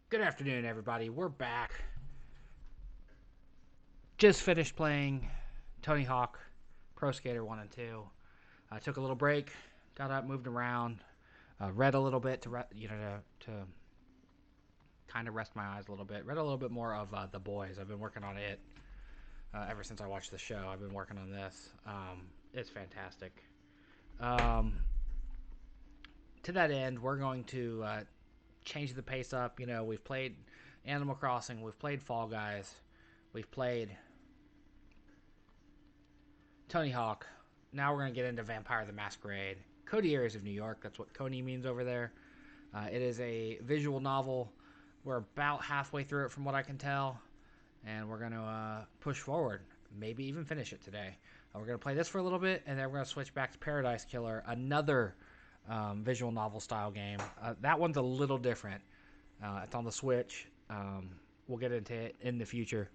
Good afternoon, everybody. We're back. Just finished playing Tony Hawk Pro Skater 1 and 2. I took a little break, got up, moved around, read a little bit to kind of rest my eyes a little bit. Read a little bit more of The Boys. I've been working on it ever since I watched the show. I've been working on this. It's fantastic. To that end, we're going to change the pace up. You know, we've played Animal Crossing, we've played Fall Guys, we've played Tony Hawk. Now we're going to get into Vampire the Masquerade. Coteries of New York, that's what Coney means over there. It is a visual novel. We're about halfway through it from what I can tell, and we're going to push forward, maybe even finish it today. We're going to play this for a little bit, and then we're going to switch back to Paradise Killer, another visual novel style game. That one's a little different. It's on the Switch. We'll get into it in the future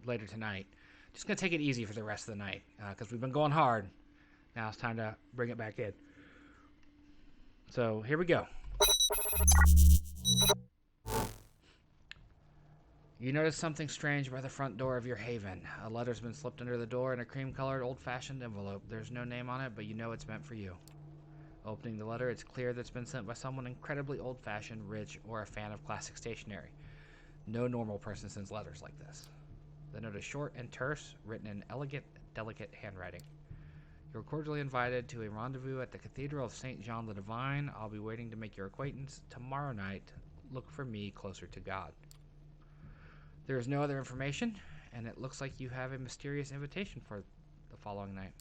later tonight. Just going to take it easy for the rest of the night because we've been going hard. Now it's time to bring it back in. So here we go. You notice something strange by the front door of your haven. A letter's been slipped under the door in a cream-colored, old-fashioned envelope. There's no name on it, but you know it's meant for you. Opening the letter, it's clear that it's been sent by someone incredibly old-fashioned, rich, or a fan of classic stationery. No normal person sends letters like this. The note is short and terse, written in elegant, delicate handwriting. You're cordially invited to a rendezvous at the Cathedral of St. John the Divine. I'll be waiting to make your acquaintance tomorrow night. Look for me closer to God. There is no other information, and it looks like you have a mysterious invitation for the following night.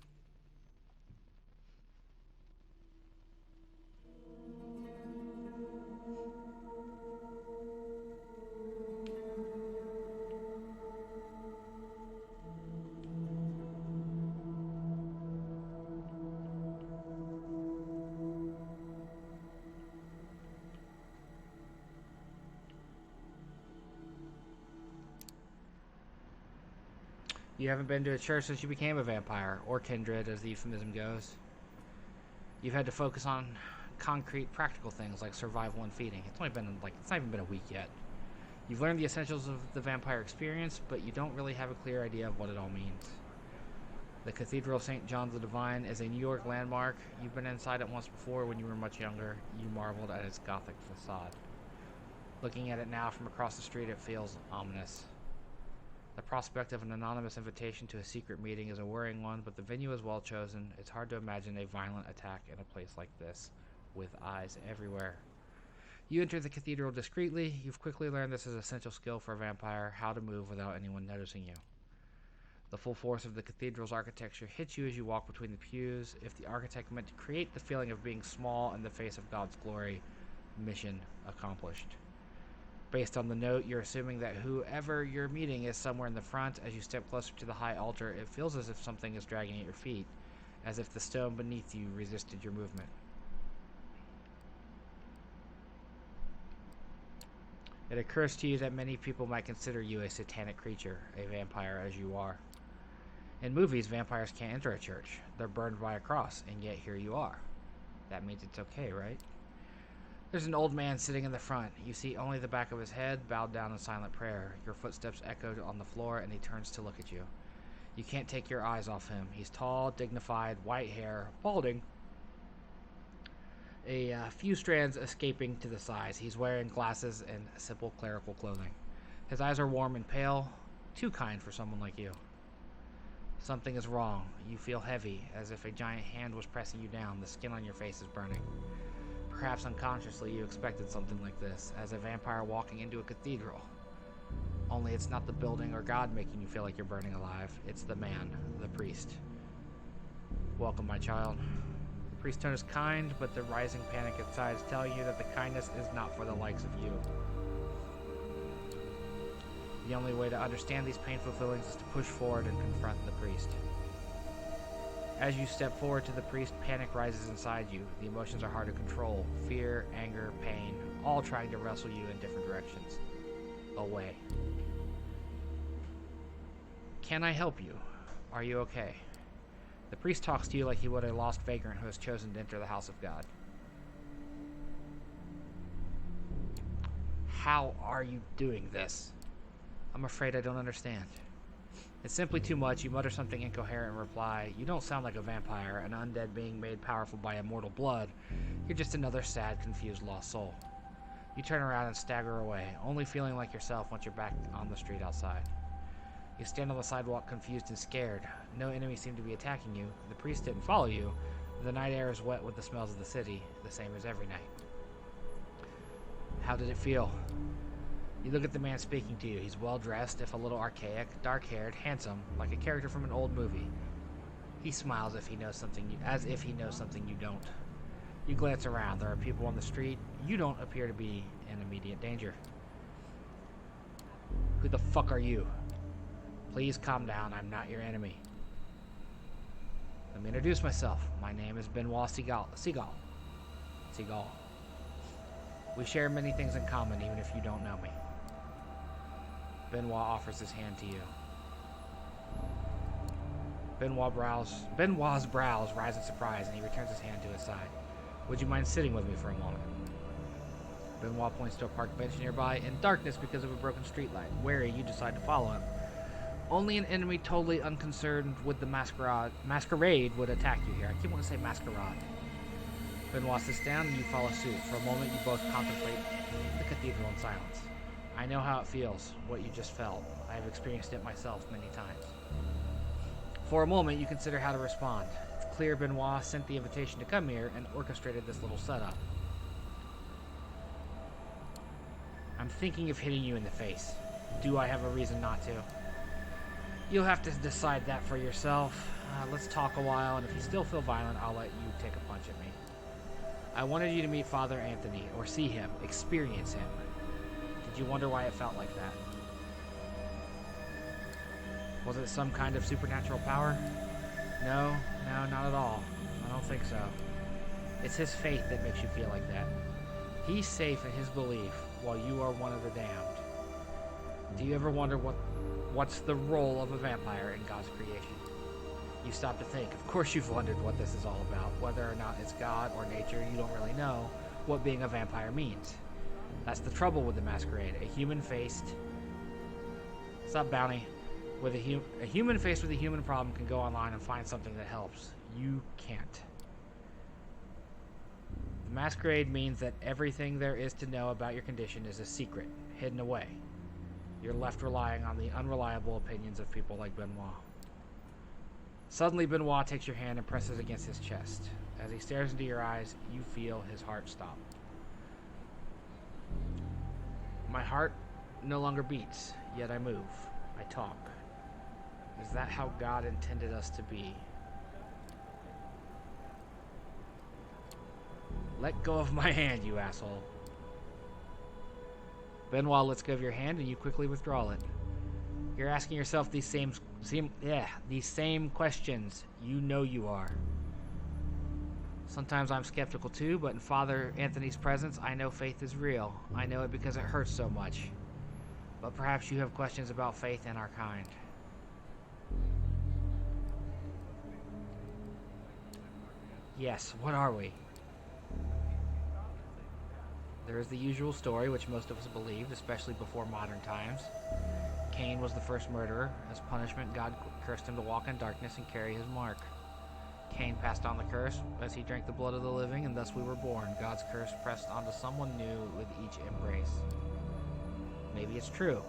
You haven't been to a church since you became a vampire, or kindred as the euphemism goes. You've had to focus on concrete, practical things like survival and feeding. It's not even been a week yet. You've learned the essentials of the vampire experience, but you don't really have a clear idea of what it all means. The Cathedral of St. John the Divine is a New York landmark. You've been inside it once before when you were much younger. You marveled at its Gothic facade. Looking at it now from across the street, it feels ominous. The prospect of an anonymous invitation to a secret meeting is a worrying one, but the venue is well chosen. It's hard to imagine a violent attack in a place like this, with eyes everywhere. You enter the cathedral discreetly. You've quickly learned this is an essential skill for a vampire, how to move without anyone noticing you. The full force of the cathedral's architecture hits you as you walk between the pews. If the architect meant to create the feeling of being small in the face of God's glory, mission accomplished. Based on the note, you're assuming that whoever you're meeting is somewhere in the front. As you step closer to the high altar, it feels as if something is dragging at your feet, as if the stone beneath you resisted your movement. It occurs to you that many people might consider you a satanic creature, a vampire as you are. In movies, vampires can't enter a church. They're burned by a cross, and yet here you are. That means it's okay, right? There's an old man sitting in the front. You see only the back of his head, bowed down in silent prayer. Your footsteps echoed on the floor, and he turns to look at you. You can't take your eyes off him. He's tall, dignified, white hair, balding. A few strands escaping to the sides. He's wearing glasses and simple clerical clothing. His eyes are warm and pale, too kind for someone like you. Something is wrong. You feel heavy, as if a giant hand was pressing you down. The skin on your face is burning. Perhaps unconsciously you expected something like this, as a vampire walking into a cathedral. Only it's not the building or God making you feel like you're burning alive. It's the man, the priest. Welcome, my child. The priest's tone is kind, but the rising panic inside is telling you that the kindness is not for the likes of you. The only way to understand these painful feelings is to push forward and confront the priest. As you step forward to the priest, panic rises inside you. The emotions are hard to control. Fear, anger, pain, all trying to wrestle you in different directions. Away. Can I help you? Are you okay? The priest talks to you like he would a lost vagrant who has chosen to enter the house of God. How are you doing this? I'm afraid I don't understand. It's simply too much. You mutter something incoherent in reply. You don't sound like a vampire, an undead being made powerful by immortal blood. You're just another sad, confused, lost soul. You turn around and stagger away, only feeling like yourself once you're back on the street outside. You stand on the sidewalk confused and scared. No enemy seemed to be attacking you. The priest didn't follow you. The night air is wet with the smells of the city, the same as every night. How did it feel? You look at the man speaking to you. He's well-dressed, if a little archaic, dark-haired, handsome, like a character from an old movie. He smiles as if he knows something you don't. You glance around. There are people on the street. You don't appear to be in immediate danger. Who the fuck are you? Please calm down. I'm not your enemy. Let me introduce myself. My name is Benoit Seagal. We share many things in common, even if you don't know me. Benoit offers his hand to you. Benoit's brows rise in surprise, and he returns his hand to his side. Would you mind sitting with me for a moment? Benoit points to a park bench nearby, in darkness because of a broken streetlight. Wary, you decide to follow him. Only an enemy totally unconcerned with the masquerade would attack you here. I keep wanting to say masquerade. Benoit sits down and you follow suit. For a moment, you both contemplate the cathedral in silence. I know how it feels, what you just felt. I have experienced it myself many times. For a moment, you consider how to respond. It's clear Benoit sent the invitation to come here and orchestrated this little setup. I'm thinking of hitting you in the face. Do I have a reason not to? You'll have to decide that for yourself. Let's talk a while, and if you still feel violent, I'll let you take a punch at me. I wanted you to meet Father Anthony, or see him, experience him. Did you wonder why it felt like that? Was it some kind of supernatural power? No, not at all. I don't think so. It's his faith that makes you feel like that. He's safe in his belief, while you are one of the damned. Do you ever wonder what's the role of a vampire in God's creation? You stop to think. Of course you've wondered what this is all about. Whether or not it's God or nature, you don't really know what being a vampire means. That's the trouble with the Masquerade. A human faced... Stop, Bounty. With a human faced with a human problem can go online and find something that helps. You can't. The Masquerade means that everything there is to know about your condition is a secret, hidden away. You're left relying on the unreliable opinions of people like Benoit. Suddenly, Benoit takes your hand and presses against his chest. As he stares into your eyes, you feel his heart stop. My heart no longer beats, yet I move. I talk. Is that how God intended us to be? Let go of my hand, you asshole. Benoit lets go of your hand and you quickly withdraw it. You're asking yourself these same questions. You know you are. Sometimes I'm skeptical too, but in Father Anthony's presence, I know faith is real. I know it because it hurts so much. But perhaps you have questions about faith and our kind. Yes, what are we? There is the usual story, which most of us believed, especially before modern times. Cain was the first murderer. As punishment, God cursed him to walk in darkness and carry his mark. Cain passed on the curse as he drank the blood of the living, and thus we were born. God's curse pressed onto someone new with each embrace. Maybe it's true.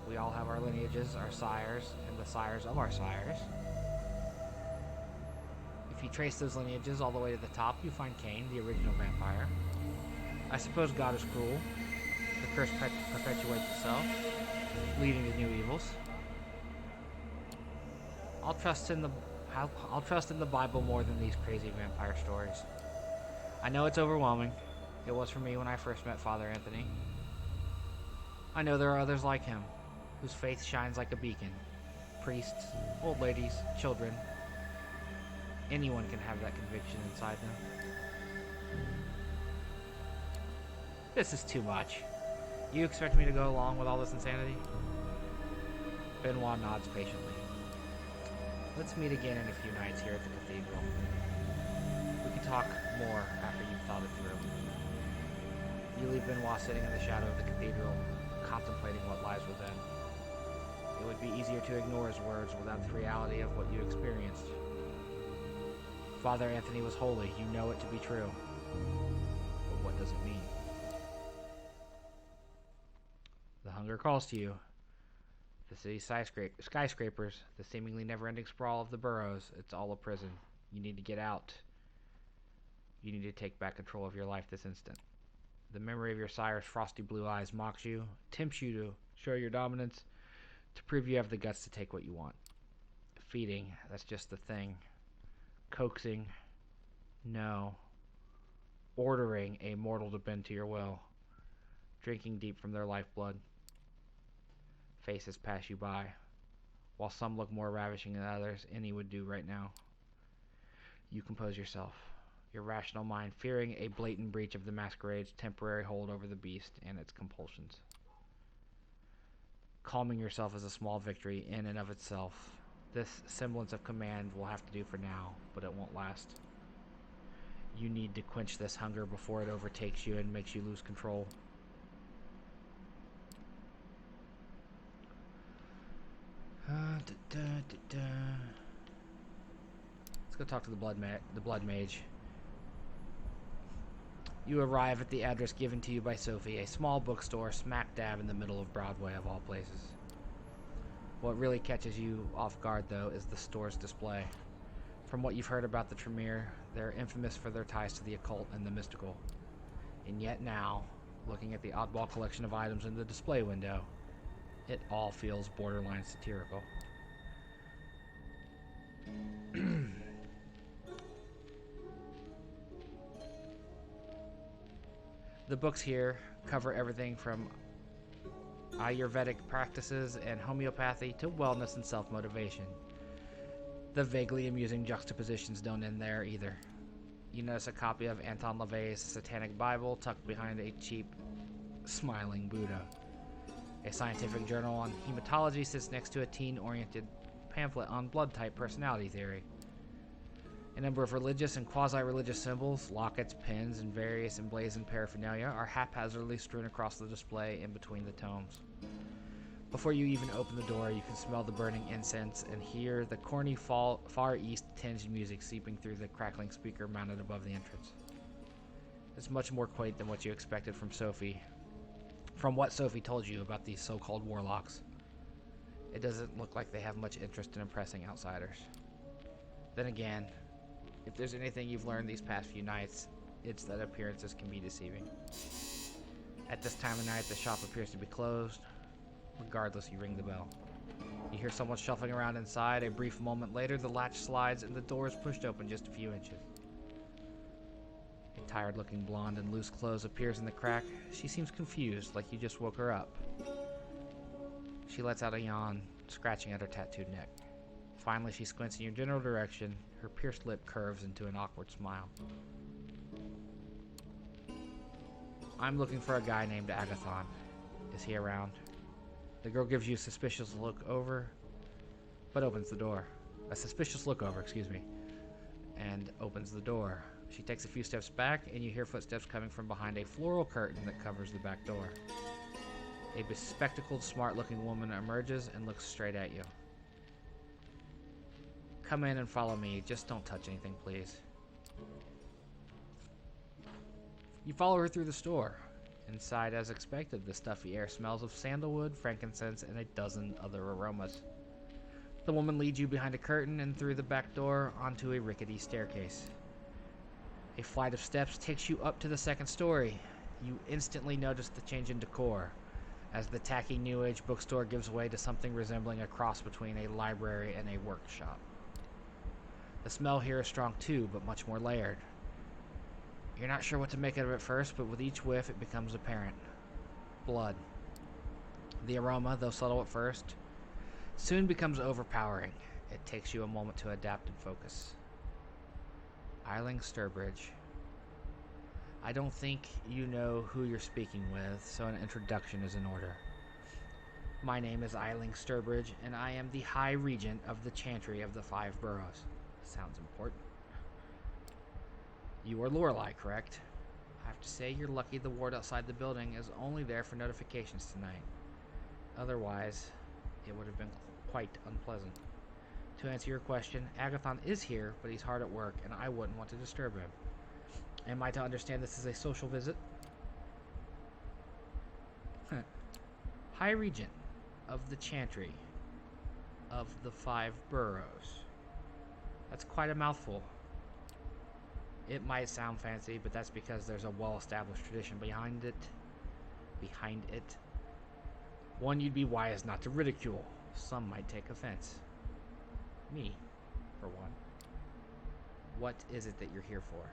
We all have our lineages, our sires, and the sires of our sires. If you trace those lineages all the way to the top, you find Cain, the original vampire. I suppose God is cruel. The curse perpetuates itself, leading to new evils. I'll trust in the Bible more than these crazy vampire stories. I know it's overwhelming. It was for me when I first met Father Anthony. I know there are others like him, whose faith shines like a beacon. Priests, old ladies, children. Anyone can have that conviction inside them. This is too much. You expect me to go along with all this insanity? Benoit nods patiently. Let's meet again in a few nights here at the cathedral. We can talk more after you've thought it through. You leave Benoit sitting in the shadow of the cathedral, contemplating what lies within. It would be easier to ignore his words without the reality of what you experienced. Father Anthony was holy, you know it to be true. But what does it mean? The hunger calls to you. The city's skyscrapers, the seemingly never-ending sprawl of the boroughs, it's all a prison. You need to get out. You need to take back control of your life this instant. The memory of your sire's frosty blue eyes mocks you, tempts you to show your dominance, to prove you have the guts to take what you want. Feeding, that's just the thing. Coaxing, no. Ordering a mortal to bend to your will. Drinking deep from their lifeblood. Faces pass you by. While some look more ravishing than others, any would do right now. You compose yourself, your rational mind fearing a blatant breach of the Masquerade's temporary hold over the beast and its compulsions. Calming yourself is a small victory in and of itself. This semblance of command will have to do for now, but it won't last. You need to quench this hunger before it overtakes you and makes you lose control. Let's go talk to the blood mage. You arrive at the address given to you by Sophie, a small bookstore smack dab in the middle of Broadway of all places. What really catches you off guard, though, is the store's display. From what you've heard about the Tremere, they're infamous for their ties to the occult and the mystical. And yet now, looking at the oddball collection of items in the display window, it all feels borderline satirical. The books here cover everything from Ayurvedic practices and homeopathy to wellness and self-motivation. The vaguely amusing juxtapositions don't end there either. You notice a copy of Anton LaVey's Satanic Bible tucked behind a cheap, smiling Buddha. A scientific journal on hematology sits next to a teen-oriented pamphlet on blood-type personality theory. A number of religious and quasi-religious symbols, lockets, pins, and various emblazoned paraphernalia are haphazardly strewn across the display in between the tomes. Before you even open the door, you can smell the burning incense and hear the corny Far East tinged music seeping through the crackling speaker mounted above the entrance. It's much more quaint than what you expected from what Sophie told you about these so-called warlocks. It doesn't look like they have much interest in impressing outsiders. Then again, if there's anything you've learned these past few nights, it's that appearances can be deceiving. At this time of night, the shop appears to be closed. Regardless, you ring the bell. You hear someone shuffling around inside. A brief moment later, the latch slides and the door is pushed open just a few inches. A tired-looking blonde in loose clothes appears in the crack. She seems confused, like you just woke her up. She lets out a yawn, scratching at her tattooed neck. Finally, she squints in your general direction. Her pierced lip curves into an awkward smile. I'm looking for a guy named Agathon. Is he around? The girl gives you a suspicious look over, opens the door, and opens the door. She takes a few steps back, and you hear footsteps coming from behind a floral curtain that covers the back door. A bespectacled, smart-looking woman emerges and looks straight at you. Come in and follow me. Just don't touch anything, please. You follow her through the store. Inside, as expected, the stuffy air smells of sandalwood, frankincense, and a dozen other aromas. The woman leads you behind a curtain and through the back door onto a rickety staircase. A flight of steps takes you up to the second story. You instantly notice the change in decor, as the tacky New Age bookstore gives way to something resembling a cross between a library and a workshop. The smell here is strong too, but much more layered. You're not sure what to make of it at first, but with each whiff it becomes apparent. Blood. The aroma, though subtle at first, soon becomes overpowering. It takes you a moment to adapt and focus. Eiling Sturbridge. I don't think you know who you're speaking with, so an introduction is in order. My name is Eiling Sturbridge, and I am the High Regent of the Chantry of the Five Boroughs. Sounds important. You are Lorelei, correct? I have to say you're lucky the ward outside the building is only there for notifications tonight. Otherwise, it would have been quite unpleasant. To answer your question, Agathon is here, but he's hard at work, and I wouldn't want to disturb him. Am I to understand this is a social visit? High Regent of the Chantry of the 5 boroughs. That's quite a mouthful. It might sound fancy, but that's because there's a well-established tradition behind it. One you'd be wise not to ridicule. Some might take offense. Me, for one. What is it that you're here for?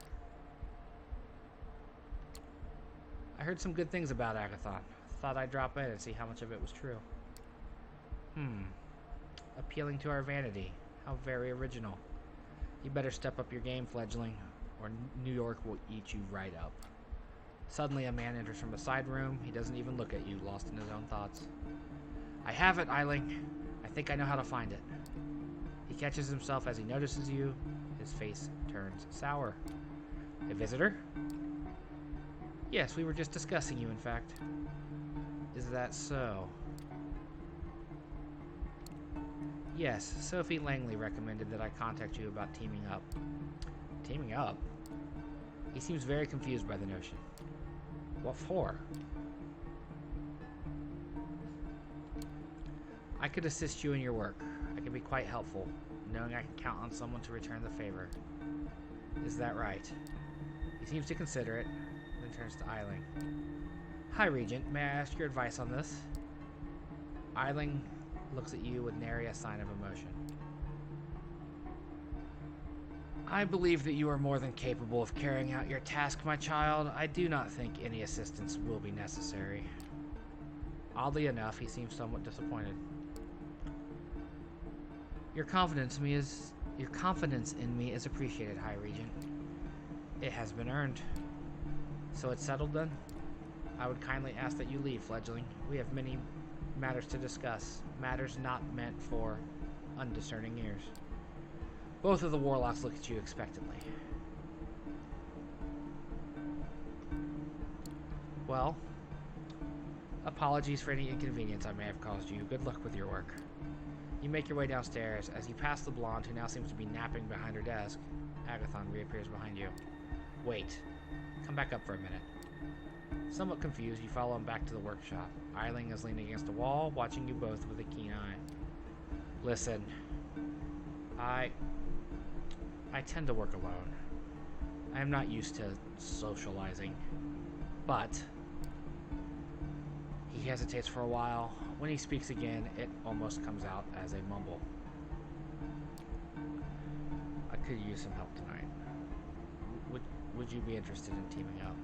I heard some good things about Agathon. Thought I'd drop in and see how much of it was true. Appealing to our vanity. How very original. You better step up your game, fledgling, or New York will eat you right up. Suddenly a man enters from a side room. He doesn't even look at you, lost in his own thoughts. I have it, Eiling. I think I know how to find it. He catches himself as he notices you. His face turns sour. A visitor? Yes, we were just discussing you, in fact. Is that so? Yes, Sophie Langley recommended that I contact you about teaming up. Teaming up? He seems very confused by the notion. What for? I could assist you in your work. I can be quite helpful, knowing I can count on someone to return the favor. Is that right? He seems to consider it, then turns to Eiling. Hi, Regent. May I ask your advice on this? Eiling looks at you with nary a sign of emotion. I believe that you are more than capable of carrying out your task, my child. I do not think any assistance will be necessary. Oddly enough, he seems somewhat disappointed. Your confidence in me is appreciated, High Regent. It has been earned. So it's settled then? I would kindly ask that you leave, fledgling. We have many matters to discuss, matters not meant for undiscerning ears. Both of the warlocks look at you expectantly. Well, apologies for any inconvenience I may have caused you. Good luck with your work. You make your way downstairs. As you pass the blonde, who now seems to be napping behind her desk, Agathon reappears behind you. Wait. Come back up for a minute. Somewhat confused, you follow him back to the workshop. Eiling is leaning against a wall, watching you both with a keen eye. Listen. I tend to work alone. I am not used to socializing. But he hesitates for a while. When he speaks again, it almost comes out as a mumble. I could use some help tonight. Would you be interested in teaming up?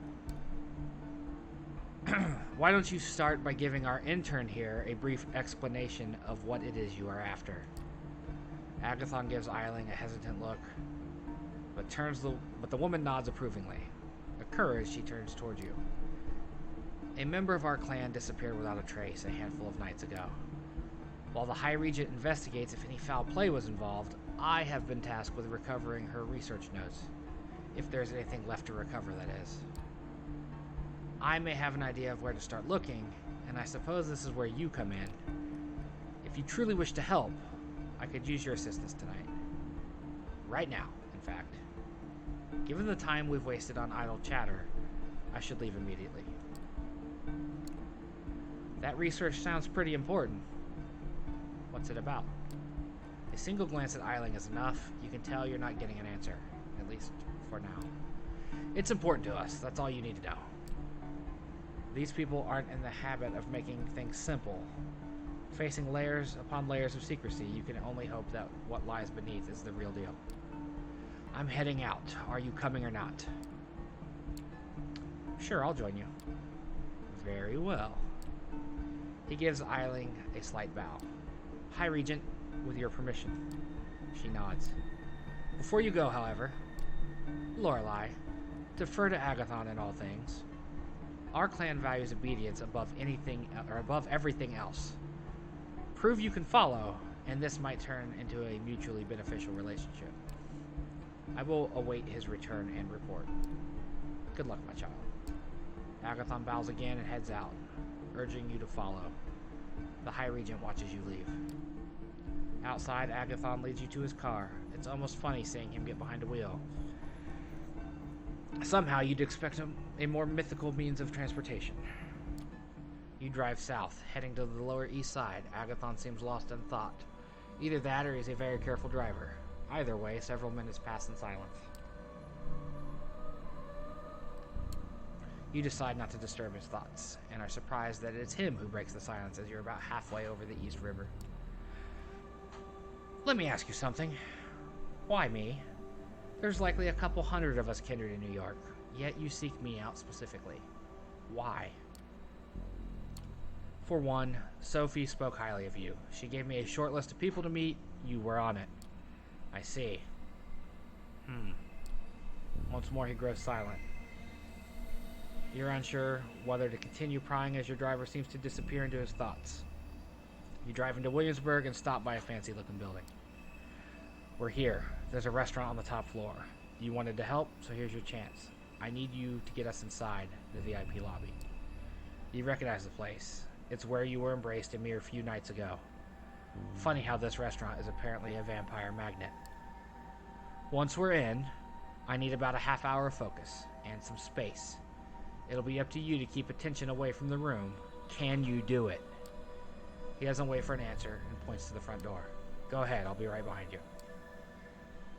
Why don't you start by giving our intern here a brief explanation of what it is you are after? Agathon gives Eiling a hesitant look, but the woman nods approvingly. Encouraged, she turns towards you. A member of our clan disappeared without a trace a handful of nights ago. While the High Regent investigates if any foul play was involved, I have been tasked with recovering her research notes. If there's anything left to recover, that is. I may have an idea of where to start looking, and I suppose this is where you come in. If you truly wish to help, I could use your assistance tonight. Right now, in fact. Given the time we've wasted on idle chatter, I should leave immediately. That research sounds pretty important. What's it about? A single glance at Eiling is enough. You can tell you're not getting an answer, at least for now. It's important to us. That's all you need to know. These people aren't in the habit of making things simple. Facing layers upon layers of secrecy, you can only hope that what lies beneath is the real deal. I'm heading out. Are you coming or not? Sure, I'll join you. Very well. He gives Eiling a slight bow. High Regent, with your permission. She nods. Before you go, however, Lorelei, defer to Agathon in all things. Our clan values obedience above anything or above everything else. Prove you can follow, and this might turn into a mutually beneficial relationship. I will await his return and report. Good luck, my child. Agathon bows again and heads out, urging you to follow. The High Regent watches you leave. Outside, Agathon leads you to his car. It's almost funny seeing him get behind a wheel. Somehow, you'd expect a more mythical means of transportation. You drive south, heading to the Lower East Side. Agathon seems lost in thought. Either that or he's a very careful driver. Either way, several minutes pass in silence. You decide not to disturb his thoughts, and are surprised that it's him who breaks the silence as you're about halfway over the East River. Let me ask you something. Why me? There's likely a couple hundred of us kindred in New York, yet you seek me out specifically. Why? For one, Sophie spoke highly of you. She gave me a short list of people to meet. You were on it. I see. Once more he grows silent. You're unsure whether to continue prying as your driver seems to disappear into his thoughts. You drive into Williamsburg and stop by a fancy-looking building. We're here. There's a restaurant on the top floor. You wanted to help, so here's your chance. I need you to get us inside the VIP lobby. You recognize the place. It's where you were embraced a mere few nights ago. Funny how this restaurant is apparently a vampire magnet. Once we're in, I need about a half hour of focus and some space. It'll be up to you to keep attention away from the room. Can you do it? He doesn't wait for an answer and points to the front door. Go ahead, I'll be right behind you.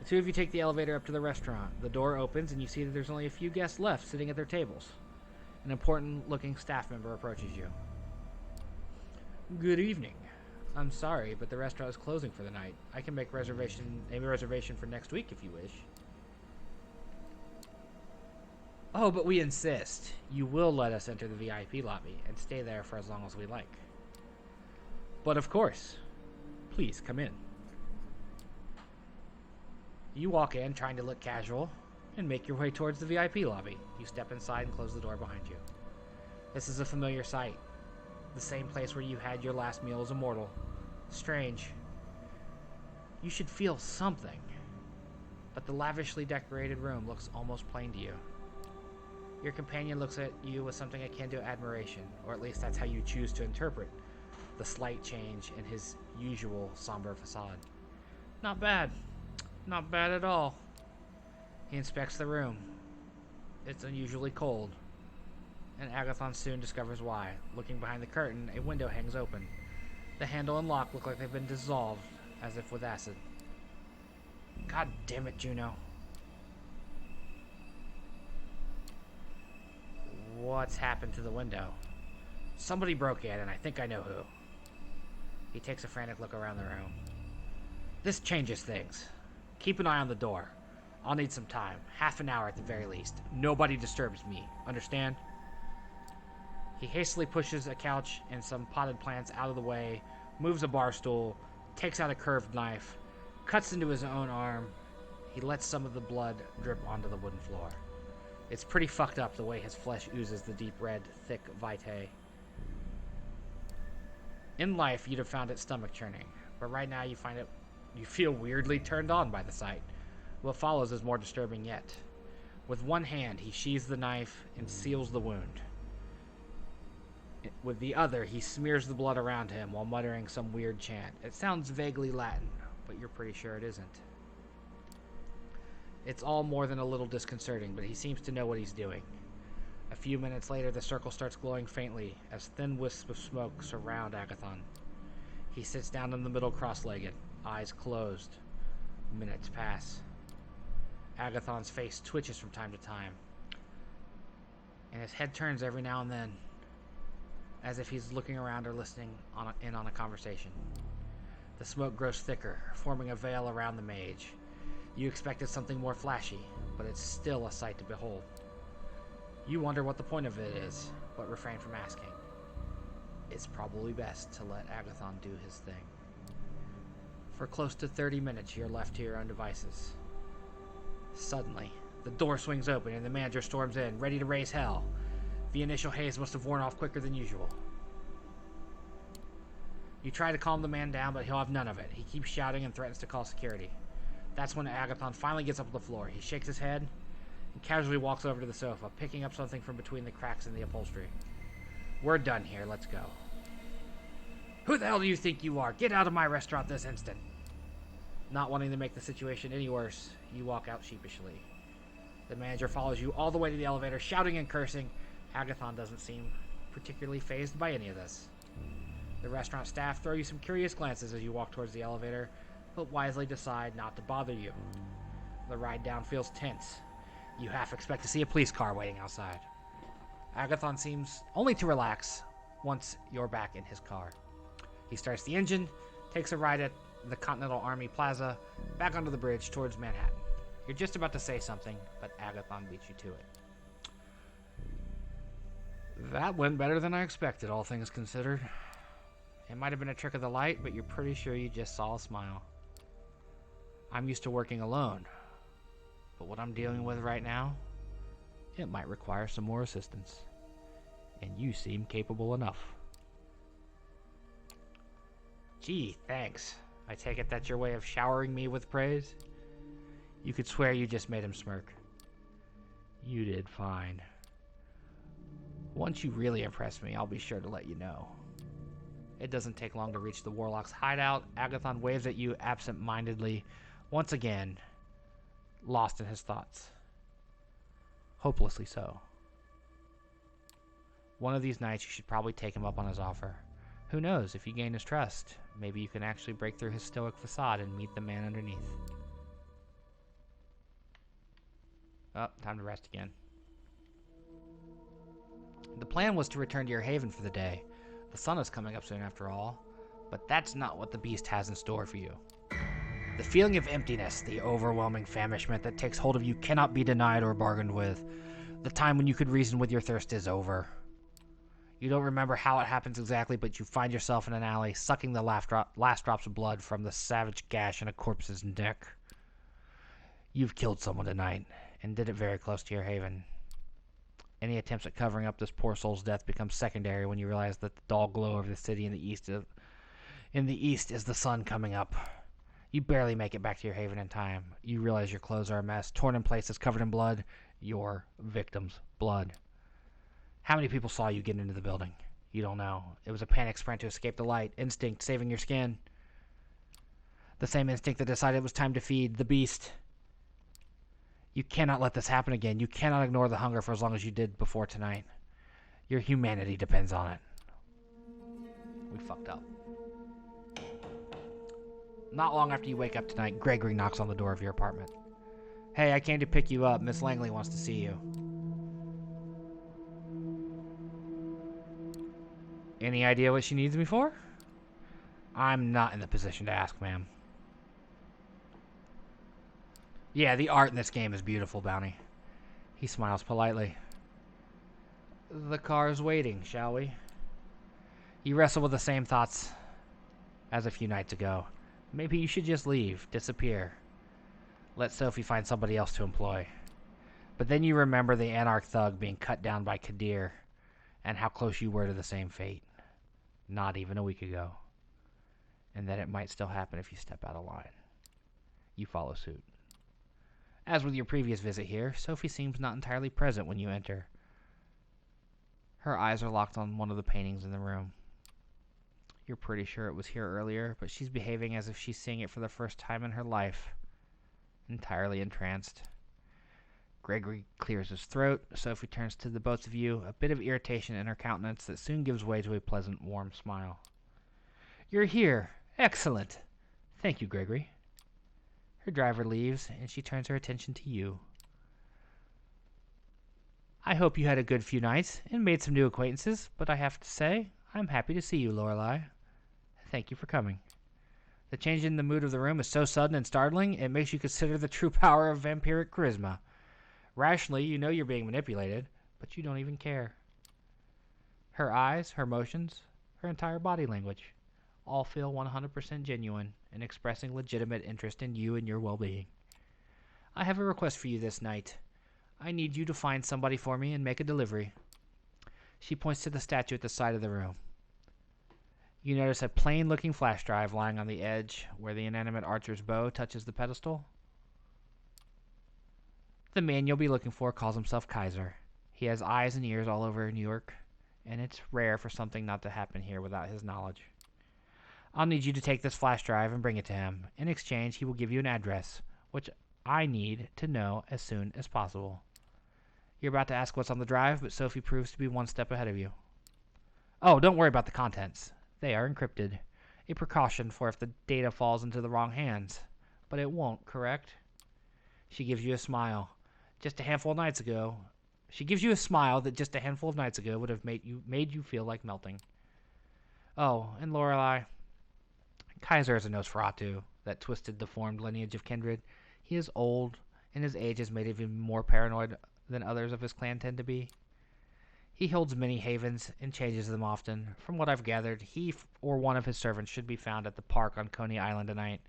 The two of you take the elevator up to the restaurant. The door opens and you see that there's only a few guests left sitting at their tables. An important-looking staff member approaches you. Good evening. I'm sorry, but the restaurant is closing for the night. I can make a reservation for next week if you wish. Oh, but we insist. You will let us enter the VIP lobby and stay there for as long as we like. But of course. Please, come in. You walk in, trying to look casual, and make your way towards the VIP lobby. You step inside and close the door behind you. This is a familiar sight. The same place where you had your last meal as a mortal. Strange. You should feel something. But the lavishly decorated room looks almost plain to you. Your companion looks at you with something akin to admiration, or at least that's how you choose to interpret the slight change in his usual somber facade. Not bad. Not bad at all. He inspects the room. It's unusually cold. And Agathon soon discovers why. Looking behind the curtain, a window hangs open. The handle and lock look like they've been dissolved, as if with acid. God damn it, Juno. What's happened to the window? Somebody broke in, and I think I know who. He takes a frantic look around the room. This changes things. Keep an eye on the door. I'll need some time. Half an hour at the very least. Nobody disturbs me. Understand? He hastily pushes a couch and some potted plants out of the way, moves a bar stool, takes out a curved knife, cuts into his own arm. He lets some of the blood drip onto the wooden floor. It's pretty fucked up the way his flesh oozes the deep red, thick vitae. In life, you'd have found it stomach churning, but right now you feel weirdly turned on by the sight. What follows is more disturbing yet. With one hand, he sheathes the knife and seals the wound. With the other, he smears the blood around him while muttering some weird chant. It sounds vaguely Latin, but you're pretty sure it isn't. It's all more than a little disconcerting, but he seems to know what he's doing. A few minutes later, the circle starts glowing faintly as thin wisps of smoke surround Agathon. He sits down in the middle cross-legged, eyes closed. Minutes pass. Agathon's face twitches from time to time, and his head turns every now and then, as if he's looking around or listening in on a conversation. The smoke grows thicker, forming a veil around the mage. You expected something more flashy, but it's still a sight to behold. You wonder what the point of it is, but refrain from asking. It's probably best to let Agathon do his thing. For close to 30 minutes, you're left to your own devices. Suddenly, the door swings open and the manager storms in, ready to raise hell. The initial haze must have worn off quicker than usual. You try to calm the man down, but he'll have none of it. He keeps shouting and threatens to call security. That's when Agathon finally gets up to the floor. He shakes his head He casually walks over to the sofa, picking up something from between the cracks in the upholstery. We're done here. Let's go. Who the hell do you think you are? Get out of my restaurant this instant. Not wanting to make the situation any worse, you walk out sheepishly. The manager follows you all the way to the elevator, shouting and cursing. Agathon doesn't seem particularly fazed by any of this. The restaurant staff throw you some curious glances as you walk towards the elevator, but wisely decide not to bother you. The ride down feels tense. You half expect to see a police car waiting outside. Agathon seems only to relax once you're back in his car. He starts the engine, takes a ride at the Continental Army Plaza, back onto the bridge towards Manhattan. You're just about to say something, but Agathon beats you to it. That went better than I expected, all things considered. It might have been a trick of the light, but you're pretty sure you just saw a smile. I'm used to working alone, but what I'm dealing with right now, it might require some more assistance. And you seem capable enough. Gee, thanks. I take it that's your way of showering me with praise? You could swear you just made him smirk. You did fine. Once you really impress me, I'll be sure to let you know. It doesn't take long to reach the Warlock's hideout. Agathon waves at you absent-mindedly, once again, lost in his thoughts. Hopelessly so. One of these nights, you should probably take him up on his offer. Who knows, if you gain his trust, maybe you can actually break through his stoic facade and meet the man underneath. Oh, time to rest again. The plan was to return to your haven for the day. The sun is coming up soon after all, but that's not what the beast has in store for you. The feeling of emptiness, the overwhelming famishment that takes hold of you cannot be denied or bargained with. The time when you could reason with your thirst is over. You don't remember how it happens exactly, but you find yourself in an alley, sucking the last drops of blood from the savage gash in a corpse's neck. You've killed someone tonight, and did it very close to your haven. Any attempts at covering up this poor soul's death become secondary when you realize that the dull glow over the city in the east is the sun coming up. You barely make it back to your haven in time. You realize your clothes are a mess, torn in places, covered in blood. Your victim's blood. How many people saw you get into the building? You don't know. It was a panic sprint to escape the light. Instinct saving your skin. The same instinct that decided it was time to feed the beast. You cannot let this happen again. You cannot ignore the hunger for as long as you did before tonight. Your humanity depends on it. We fucked up. Not long after you wake up tonight, Gregory knocks on the door of your apartment. Hey, I came to pick you up. Miss Langley wants to see you. Any idea what she needs me for? I'm not in the position to ask, ma'am. Yeah, the art in this game is beautiful, Bounty. He smiles politely. The car's waiting, shall we? You wrestle with the same thoughts as a few nights ago. Maybe you should just leave, disappear. Let Sophie find somebody else to employ. But then you remember the Anarch thug being cut down by Kadir, and how close you were to the same fate. Not even a week ago. And that it might still happen if you step out of line. You follow suit. As with your previous visit here, Sophie seems not entirely present when you enter. Her eyes are locked on one of the paintings in the room. You're pretty sure it was here earlier, but she's behaving as if she's seeing it for the first time in her life. Entirely entranced. Gregory clears his throat. Sophie turns to the both of you, a bit of irritation in her countenance that soon gives way to a pleasant, warm smile. You're here. Excellent. Thank you, Gregory. Her driver leaves, and she turns her attention to you. I hope you had a good few nights and made some new acquaintances, but I have to say, I'm happy to see you, Lorelei. Thank you for coming. The change in the mood of the room is so sudden and startling, it makes you consider the true power of vampiric charisma. Rationally, you know you're being manipulated, but you don't even care. Her eyes, her motions, her entire body language, all feel 100% genuine and expressing legitimate interest in you and your well-being. I have a request for you this night. I need you to find somebody for me and make a delivery. She points to the statue at the side of the room. You notice a plain-looking flash drive lying on the edge where the inanimate archer's bow touches the pedestal. The man you'll be looking for calls himself Kaiser. He has eyes and ears all over New York, and it's rare for something not to happen here without his knowledge. I'll need you to take this flash drive and bring it to him. In exchange, he will give you an address, which I need to know as soon as possible. You're about to ask what's on the drive, but Sophie proves to be one step ahead of you. Oh, don't worry about the contents. They are encrypted. A precaution for if the data falls into the wrong hands. But it won't, correct? She gives you a smile. Just a handful of nights ago. She gives you a smile that just a handful of nights ago would have made you feel like melting. Oh, and Lorelei. Kaiser is a Nosferatu, that twisted, deformed lineage of kindred. He is old, and his age has made him even more paranoid than others of his clan tend to be. He holds many havens and changes them often. From what I've gathered, he or one of his servants should be found at the park on Coney Island tonight.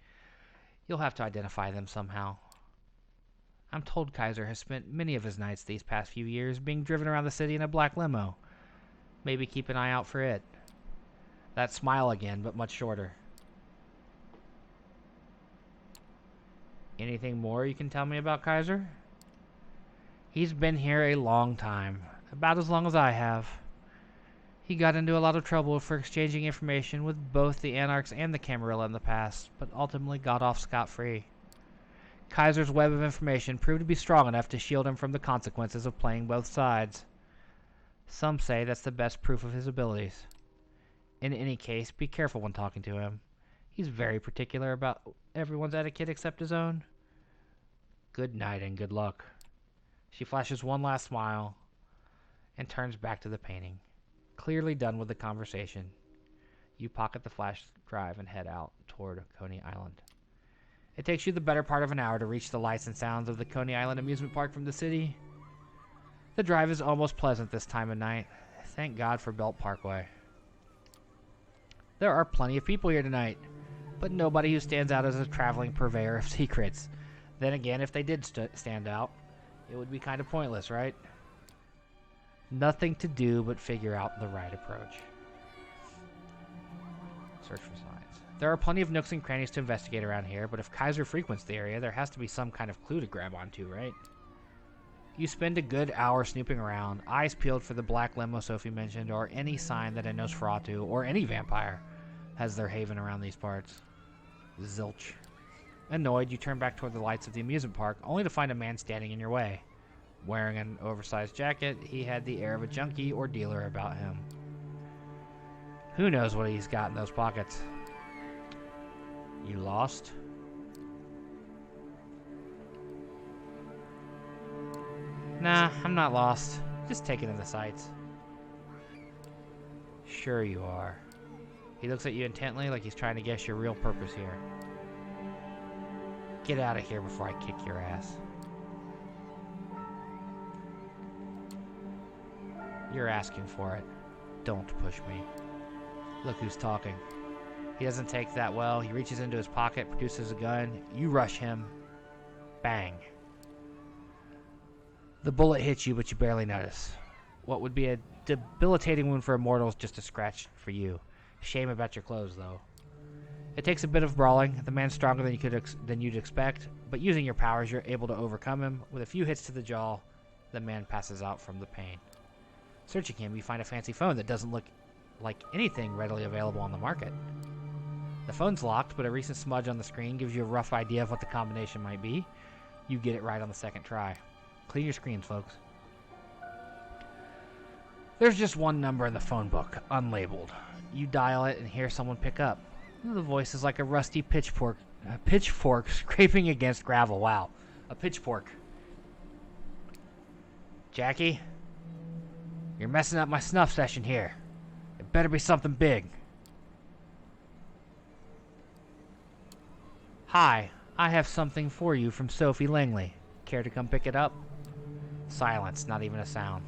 You'll have to identify them somehow. I'm told Kaiser has spent many of his nights these past few years being driven around the city in a black limo. Maybe keep an eye out for it. That smile again, but much shorter. Anything more you can tell me about Kaiser? He's been here a long time. About as long as I have. He got into a lot of trouble for exchanging information with both the Anarchs and the Camarilla in the past, but ultimately got off scot-free. Kaiser's web of information proved to be strong enough to shield him from the consequences of playing both sides. Some say that's the best proof of his abilities. In any case, be careful when talking to him. He's very particular about everyone's etiquette except his own. Good night and good luck. She flashes one last smile and turns back to the painting. Clearly done with the conversation. You pocket the flash drive and head out toward Coney Island. It takes you the better part of an hour to reach the lights and sounds of the Coney Island amusement park from the city. The drive is almost pleasant this time of night. Thank God for Belt Parkway. There are plenty of people here tonight, but nobody who stands out as a traveling purveyor of secrets. Then again, if they did stand out, it would be kind of pointless, right? Nothing to do but figure out the right approach. Search for signs. There are plenty of nooks and crannies to investigate around here, but if Kaiser frequents the area, there has to be some kind of clue to grab onto, right? You spend a good hour snooping around, eyes peeled for the black limo Sophie mentioned, or any sign that a Nosferatu, or any vampire, has their haven around these parts. Zilch. Annoyed, you turn back toward the lights of the amusement park, only to find a man standing in your way. Wearing an oversized jacket, he had the air of a junkie or dealer about him. Who knows what he's got in those pockets? You lost? Nah, I'm not lost. Just taking in the sights. Sure you are. He looks at you intently like he's trying to guess your real purpose here. Get out of here before I kick your ass. You're asking for it. Don't push me. Look who's talking. He doesn't take that well. He reaches into his pocket, produces a gun. You rush him. Bang. The bullet hits you, but you barely notice. What would be a debilitating wound for a mortal is just a scratch for you. Shame about your clothes, though. It takes a bit of brawling. The man's stronger than you'd expect, but using your powers, you're able to overcome him. With a few hits to the jaw, the man passes out from the pain. Searching him, you find a fancy phone that doesn't look like anything readily available on the market. The phone's locked, but a recent smudge on the screen gives you a rough idea of what the combination might be. You get it right on the second try. Clean your screens, folks. There's just one number in the phone book, unlabeled. You dial it and hear someone pick up. The voice is like a rusty pitchfork scraping against gravel. Wow, a pitchfork. Jackie? You're messing up my snuff session here. It better be something big. Hi, I have something for you from Sophie Langley. Care to come pick it up? Silence, not even a sound.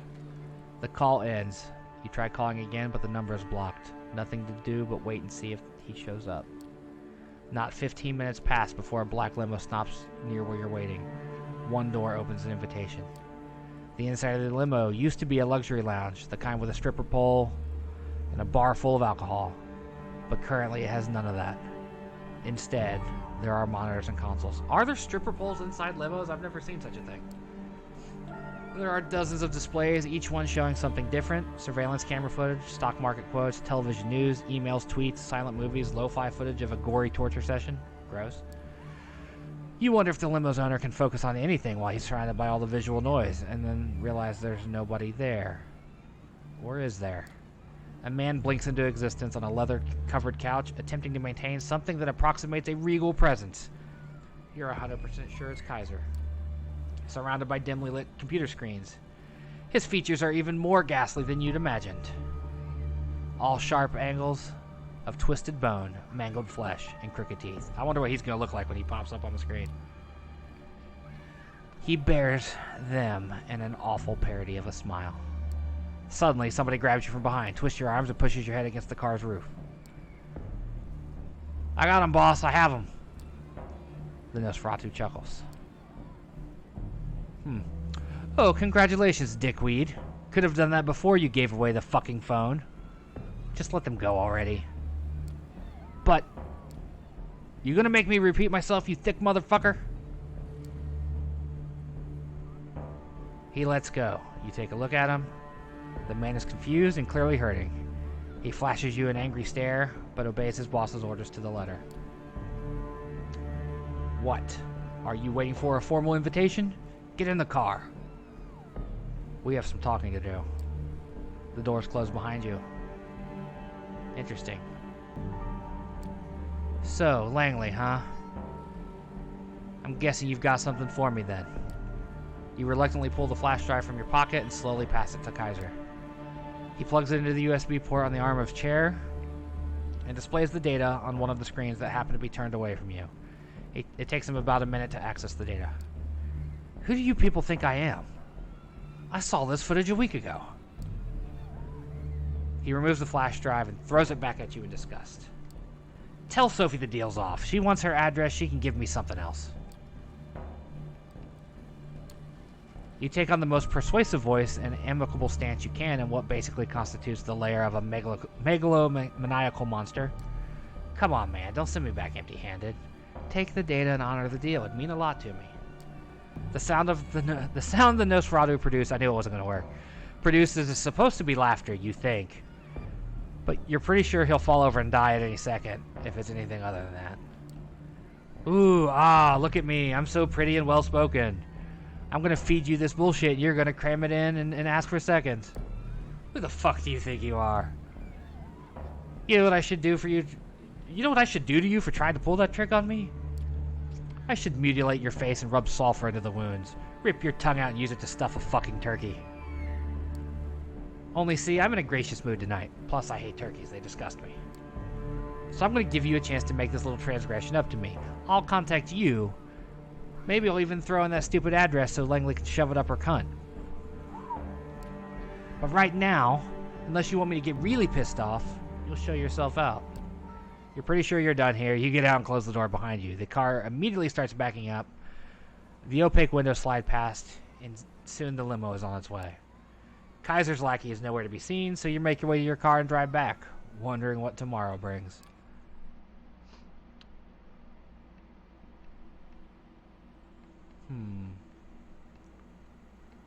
The call ends. You try calling again, but the number is blocked. Nothing to do but wait and see if he shows up. Not 15 minutes pass before a black limo stops near where you're waiting. One door opens an invitation. The inside of the limo used to be a luxury lounge, the kind with a stripper pole and a bar full of alcohol. But currently it has none of that. Instead, there are monitors and consoles. Are there stripper poles inside limos? I've never seen such a thing. There are dozens of displays, each one showing something different. Surveillance camera footage, stock market quotes, television news, emails, tweets, silent movies, lo-fi footage of a gory torture session. Gross. You wonder if the limo's owner can focus on anything while he's surrounded by all the visual noise, and then realize there's nobody there. Or is there? A man blinks into existence on a leather-covered couch, attempting to maintain something that approximates a regal presence. You're 100% sure it's Kaiser. Surrounded by dimly lit computer screens. His features are even more ghastly than you'd imagined. All sharp angles of twisted bone, mangled flesh, and crooked teeth. I wonder what he's going to look like when he pops up on the screen. He bears them in an awful parody of a smile. Suddenly, somebody grabs you from behind, twists your arms, and pushes your head against the car's roof. I got him, boss. I have him. The Nosferatu chuckles. Oh, congratulations, dickweed. Could have done that before you gave away the fucking phone. Just let them go already. But, you gonna make me repeat myself, you thick motherfucker? He lets go. You take a look at him. The man is confused and clearly hurting. He flashes you an angry stare, but obeys his boss's orders to the letter. What? Are you waiting for a formal invitation? Get in the car. We have some talking to do. The doors close behind you. Interesting. So, Langley, huh? I'm guessing you've got something for me then. You reluctantly pull the flash drive from your pocket and slowly pass it to Kaiser. He plugs it into the USB port on the arm of his chair and displays the data on one of the screens that happen to be turned away from you. It takes him about a minute to access the data. Who do you people think I am? I saw this footage a week ago. He removes the flash drive and throws it back at you in disgust. Tell Sophie the deal's off. She wants her address. She can give me something else. You take on the most persuasive voice and amicable stance you can in what basically constitutes the lair of a megalomaniacal monster. Come on, man. Don't send me back empty-handed. Take the data and honor the deal. It'd mean a lot to me. The sound the Nosferatu produced, I knew it wasn't going to work, produces is supposed to be laughter, you think. But you're pretty sure he'll fall over and die at any second, if it's anything other than that. Ooh, look at me. I'm so pretty and well-spoken. I'm going to feed you this bullshit, and you're going to cram it in and ask for seconds. Who the fuck do you think you are? You know what I should do for you? You know what I should do to you for trying to pull that trick on me? I should mutilate your face and rub sulfur into the wounds. Rip your tongue out and use it to stuff a fucking turkey. Only see, I'm in a gracious mood tonight. Plus, I hate turkeys. They disgust me. So I'm going to give you a chance to make this little transgression up to me. I'll contact you. Maybe I'll even throw in that stupid address so Langley can shove it up her cunt. But right now, unless you want me to get really pissed off, you'll show yourself out. You're pretty sure you're done here. You get out and close the door behind you. The car immediately starts backing up. The opaque windows slide past, and soon the limo is on its way. Kaiser's lackey is nowhere to be seen, so you make your way to your car and drive back, wondering what tomorrow brings.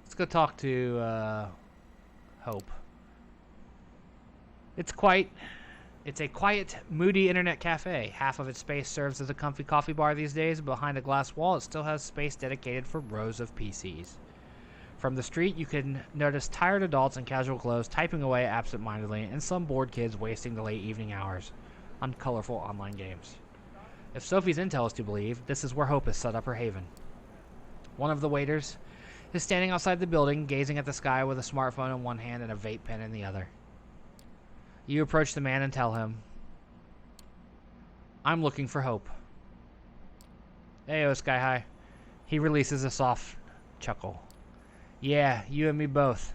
Let's go talk to Hope. It's a quiet, moody internet cafe. Half of its space serves as a comfy coffee bar these days. Behind a glass wall, it still has space dedicated for rows of PCs. From the street, you can notice tired adults in casual clothes typing away absent-mindedly, and some bored kids wasting the late evening hours on colorful online games. If Sophie's intel is to believe, this is where Hope has set up her haven. One of the waiters is standing outside the building, gazing at the sky with a smartphone in one hand and a vape pen in the other. You approach the man and tell him, I'm looking for Hope. Heyo, Sky High. He releases a soft chuckle. Yeah, you and me both.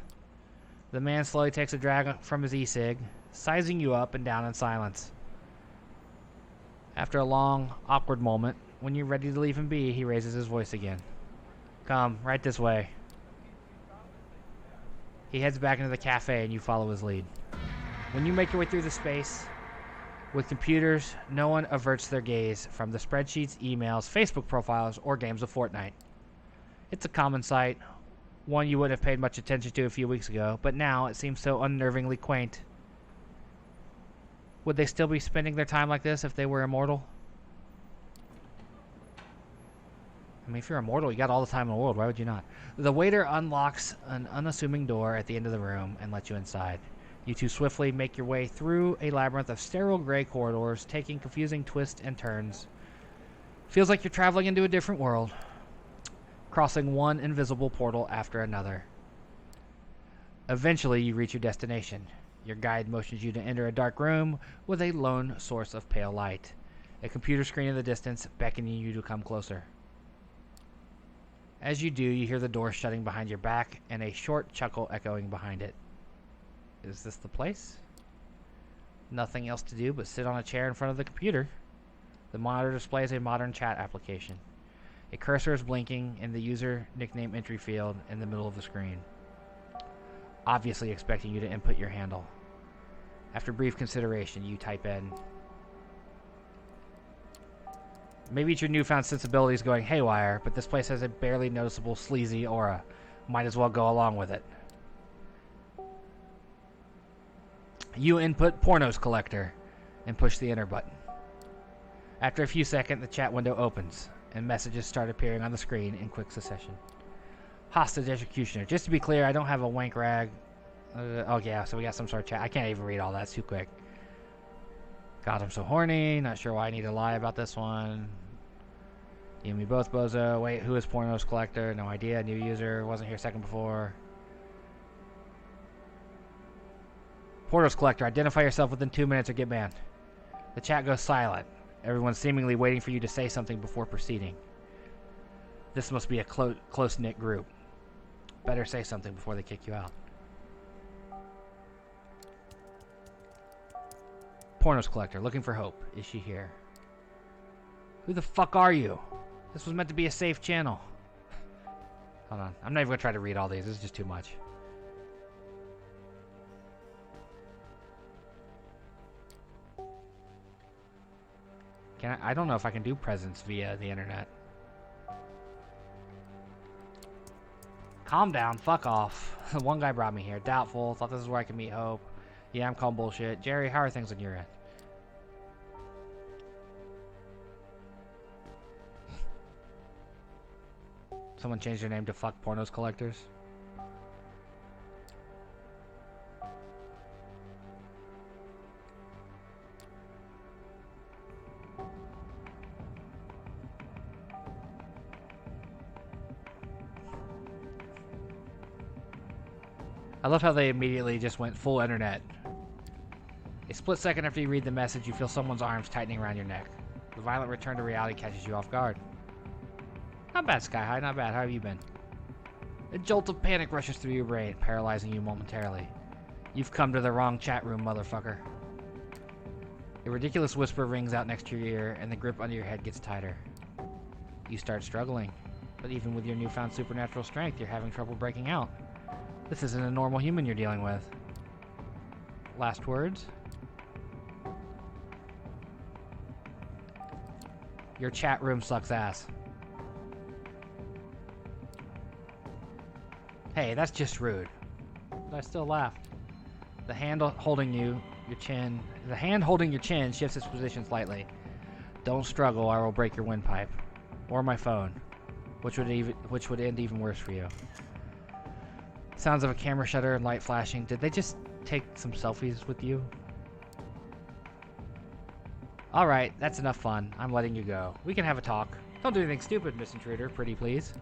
The man slowly takes a drag from his e-cig, sizing you up and down in silence. After a long, awkward moment, when you're ready to leave him be, he raises his voice again. Come, right this way. He heads back into the cafe and you follow his lead. When you make your way through the space, with computers, no one averts their gaze from the spreadsheets, emails, Facebook profiles, or games of Fortnite. It's a common sight, One you wouldn't have paid much attention to a few weeks ago, but now it seems so unnervingly quaint. Would they still be spending their time like this if they were immortal? I mean, if you're immortal, you got all the time in the world. Why would you not? The waiter unlocks an unassuming door at the end of the room and lets you inside. You two swiftly make your way through a labyrinth of sterile gray corridors, taking confusing twists and turns. Feels like you're traveling into a different world, crossing one invisible portal after another. Eventually, you reach your destination. Your guide motions you to enter a dark room with a lone source of pale light. A computer screen in the distance beckoning you to come closer. As you do, you hear the door shutting behind your back and a short chuckle echoing behind it. Is this the place? Nothing else to do but sit on a chair in front of the computer. The monitor displays a modern chat application. A cursor is blinking in the user nickname entry field in the middle of the screen, obviously expecting you to input your handle. After brief consideration, you type in. Maybe it's your newfound sensibilities going haywire, but this place has a barely noticeable sleazy aura. Might as well go along with it. You input pornos collector and push the enter button. After a few seconds, the chat window opens and messages start appearing on the screen in quick succession. Hostage executioner. Just to be clear, I don't have a wank rag. Oh yeah, so we got some sort of chat. I can't even read all that. It's too quick. God, I'm so horny. Not sure why I need to lie about this one. You and me both, bozo. Wait, who is pornos collector? No idea. New user. Wasn't here second before. Pornos collector. Identify yourself within 2 minutes or get banned. The chat goes silent. Everyone's seemingly waiting for you to say something before proceeding. This must be a close-knit group. Better say something before they kick you out. Pornos collector, looking for hope. Is she here? Who the fuck are you? This was meant to be a safe channel. Hold on. I'm not even going to try to read all these. This is just too much. I don't know if I can do presents via the internet. Calm down. Fuck off. One guy brought me here. Doubtful. Thought this is where I could meet hope. Yeah, I'm calling bullshit. Jerry, how are things on your end? Someone changed their name to fuck pornos collectors. I love how they immediately just went full internet. A split second after you read the message, you feel someone's arms tightening around your neck. The violent return to reality catches you off guard. Not bad, Sky High, not bad. How have you been? A jolt of panic rushes through your brain, paralyzing you momentarily. You've come to the wrong chat room, motherfucker. A ridiculous whisper rings out next to your ear, and the grip under your head gets tighter. You start struggling, but even with your newfound supernatural strength, you're having trouble breaking out. This isn't a normal human you're dealing with. Last words? Your chat room sucks ass. Hey, that's just rude. But I still laugh. The hand holding your chin shifts its position slightly. Don't struggle, or I will break your windpipe. Or my phone. Which would end even worse for you. Sounds of a camera shutter and light flashing. Did they just take some selfies with you? Alright, that's enough fun. I'm letting you go. We can have a talk. Don't do anything stupid, Miss Intruder, pretty please.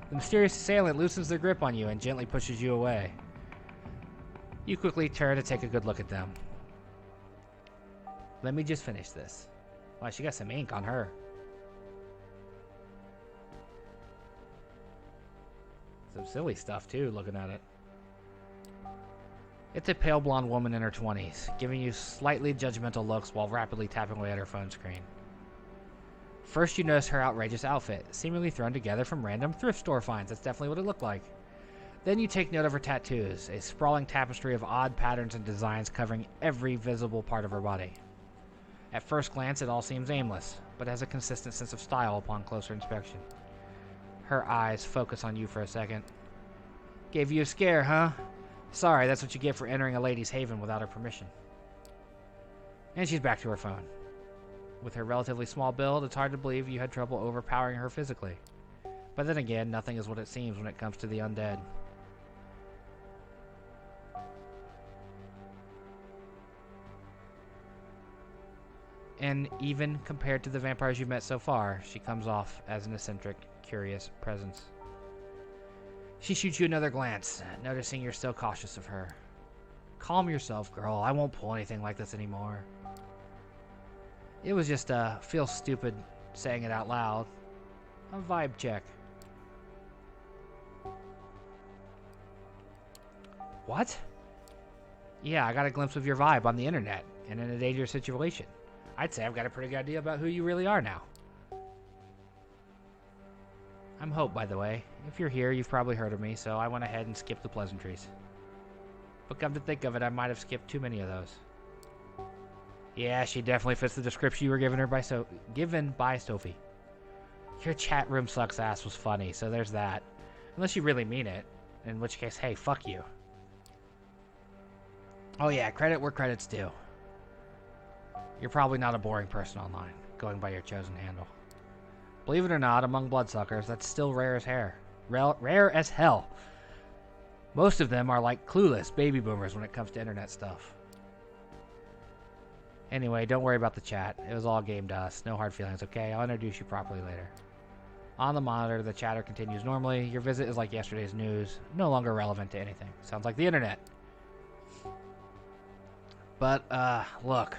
The mysterious assailant loosens their grip on you and gently pushes you away. You quickly turn to take a good look at them. Let me just finish this. Wow, she got some ink on her. Some silly stuff, too, looking at it. It's a pale blonde woman in her 20s, giving you slightly judgmental looks while rapidly tapping away at her phone screen. First, you notice her outrageous outfit, seemingly thrown together from random thrift store finds. That's definitely what it looked like. Then you take note of her tattoos, a sprawling tapestry of odd patterns and designs covering every visible part of her body. At first glance, it all seems aimless, but has a consistent sense of style upon closer inspection. Her eyes focus on you for a second. Gave you a scare, huh? Sorry, that's what you get for entering a lady's haven without her permission. And she's back to her phone. With her relatively small build, it's hard to believe you had trouble overpowering her physically. But then again, nothing is what it seems when it comes to the undead. And even compared to the vampires you've met so far, she comes off as an eccentric, curious presence. She shoots you another glance, noticing you're still cautious of her. Calm yourself, girl. I won't pull anything like this anymore. It was just feel stupid saying it out loud. A vibe check. What? Yeah, I got a glimpse of your vibe on the internet and in a dangerous situation. I'd say I've got a pretty good idea about who you really are now. I'm Hope, by the way. If you're here, you've probably heard of me, so I went ahead and skipped the pleasantries. But come to think of it, I might have skipped too many of those. Yeah, she definitely fits the description you were given by Sophie. Your chat room sucks ass was funny, so there's that. Unless you really mean it, in which case, hey, fuck you. Oh yeah, credit where credit's due. You're probably not a boring person online, going by your chosen handle. Believe it or not, among bloodsuckers, that's still rare as hair. Rare as hell. Most of them are like clueless baby boomers when it comes to internet stuff. Anyway, don't worry about the chat. It was all game to us. No hard feelings, okay? I'll introduce you properly later. On the monitor, the chatter continues normally. Your visit is like yesterday's news. No longer relevant to anything. Sounds like the internet. But, look.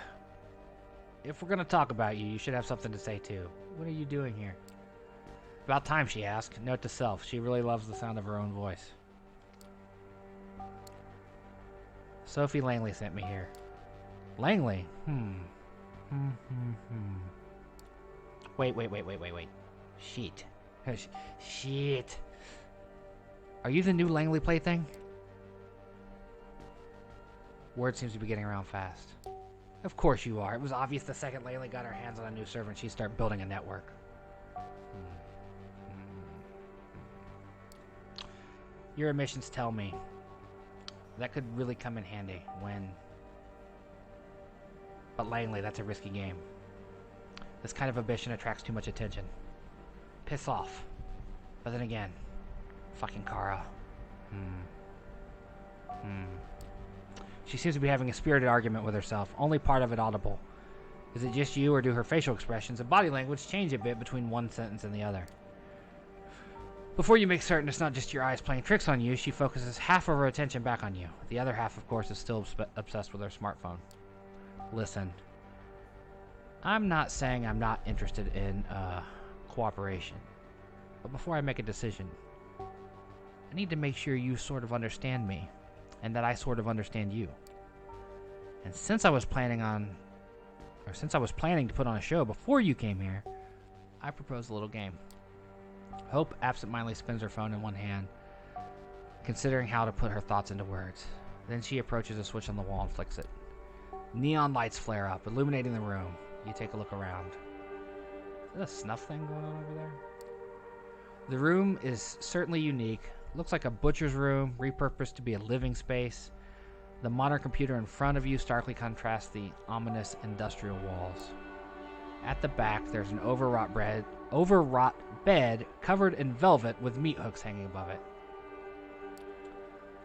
If we're gonna talk about you, you should have something to say too. What are you doing here? About time, she asked. Note to self, she really loves the sound of her own voice. Sophie Langley sent me here. Langley? Wait. Shit. Shit. Are you the new Langley plaything? Word seems to be getting around fast. Of course you are. It was obvious the second Langley got her hands on a new servant, she'd start building a network. Your admissions tell me that could really come in handy when... But Langley, that's a risky game. This kind of ambition attracts too much attention. Piss off. But then again, fucking Kara. She seems to be having a spirited argument with herself, only part of it audible. Is it just you, or do her facial expressions and body language change a bit between one sentence and the other? Before you make certain it's not just your eyes playing tricks on you, she focuses half of her attention back on you. The other half, of course, is still obsessed with her smartphone. Listen. I'm not saying I'm not interested in, cooperation. But before I make a decision, I need to make sure you sort of understand me, and that I sort of understand you. And since I was planning to put on a show before you came here, I proposed a little game. Hope absentmindedly spins her phone in one hand, considering how to put her thoughts into words. Then she approaches a switch on the wall and flicks it. Neon lights flare up, illuminating the room. You take a look around. Is there a snuff thing going on over there? The room is certainly unique. Looks like a butcher's room, repurposed to be a living space. The modern computer in front of you starkly contrasts the ominous industrial walls. At the back, there's an overwrought bed covered in velvet with meat hooks hanging above it.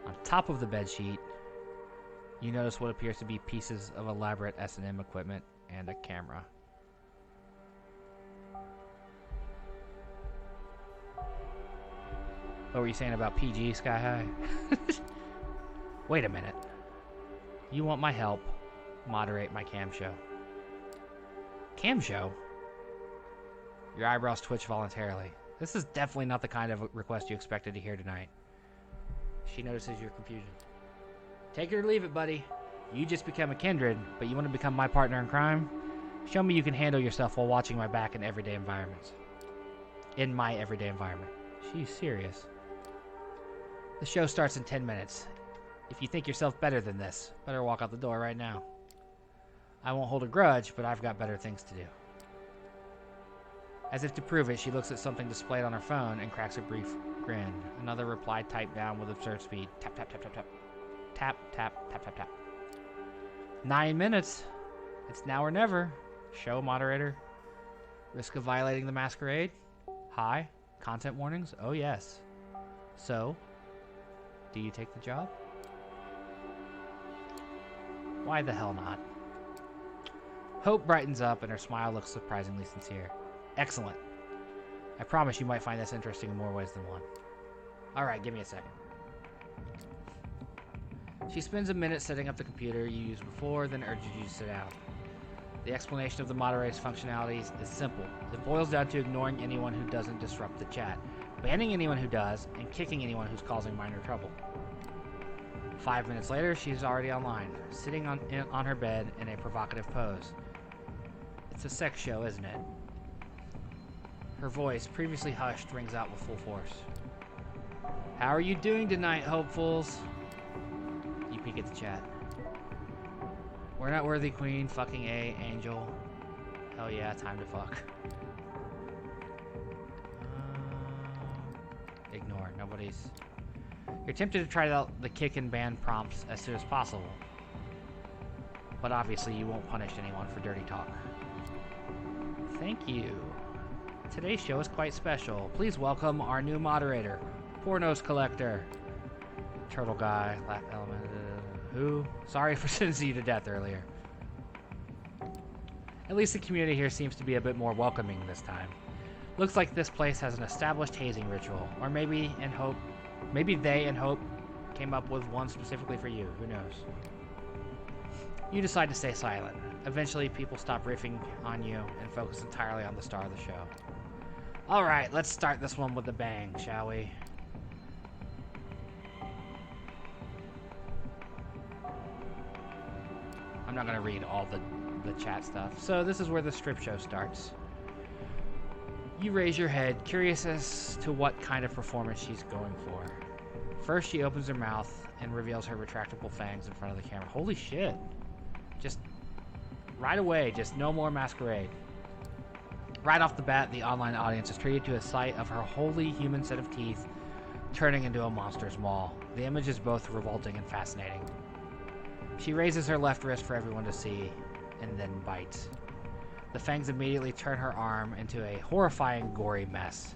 On top of the bedsheet, you notice what appears to be pieces of elaborate S&M equipment and a camera. What were you saying about PG, Sky High? Wait a minute. You want my help moderate my cam show. Cam show? Your eyebrows twitch voluntarily. This is definitely not the kind of request you expected to hear tonight. She notices your confusion. Take it or leave it, buddy. You just become a kindred, but you want to become my partner in crime? Show me you can handle yourself while watching my back in everyday environments. In my everyday environment. She's serious. The show starts in 10 minutes. If you think yourself better than this, better walk out the door right now. I won't hold a grudge, but I've got better things to do. As if to prove it, she looks at something displayed on her phone and cracks a brief grin. Another reply typed down with absurd speed. Tap, tap, tap, tap, tap. Tap, tap, tap, tap, tap. 9 minutes. It's now or never. Show moderator. Risk of violating the Masquerade? Hi. Content warnings? Oh, yes. So, do you take the job? Why the hell not? Hope brightens up and her smile looks surprisingly sincere. Excellent. I promise you might find this interesting in more ways than one. Alright, give me a second. She spends a minute setting up the computer you used before, then urges you to sit down. The explanation of the moderator's functionalities is simple. It boils down to ignoring anyone who doesn't disrupt the chat, banning anyone who does, and kicking anyone who's causing minor trouble. 5 minutes later, she's already online, sitting on her bed in a provocative pose. It's a sex show, isn't it? Her voice, previously hushed, rings out with full force. How are you doing tonight, hopefuls? You peek at the chat. We're not worthy, queen. Fucking A, angel. Hell yeah, time to fuck. Ignore. Nobody's... You're tempted to try out the kick and ban prompts as soon as possible. But obviously you won't punish anyone for dirty talk. Thank you. Today's show is quite special. Please welcome our new moderator, Pornos Collector. Turtle guy, laugh element, who? Sorry for sentencing you to death earlier. At least the community here seems to be a bit more welcoming this time. Looks like this place has an established hazing ritual, or maybe they and Hope came up with one specifically for you, who knows. You decide to stay silent. Eventually people stop riffing on you and focus entirely on the star of the show. Alright, let's start this one with a bang, shall we? I'm not going to read all the chat stuff. So this is where the strip show starts. You raise your head, curious as to what kind of performance she's going for. First, she opens her mouth and reveals her retractable fangs in front of the camera. Holy shit. Just right away, just no more Masquerade. Right off the bat, the online audience is treated to a sight of her wholly human set of teeth turning into a monster's maw. The image is both revolting and fascinating. She raises her left wrist for everyone to see, and then bites. The fangs immediately turn her arm into a horrifying, gory mess.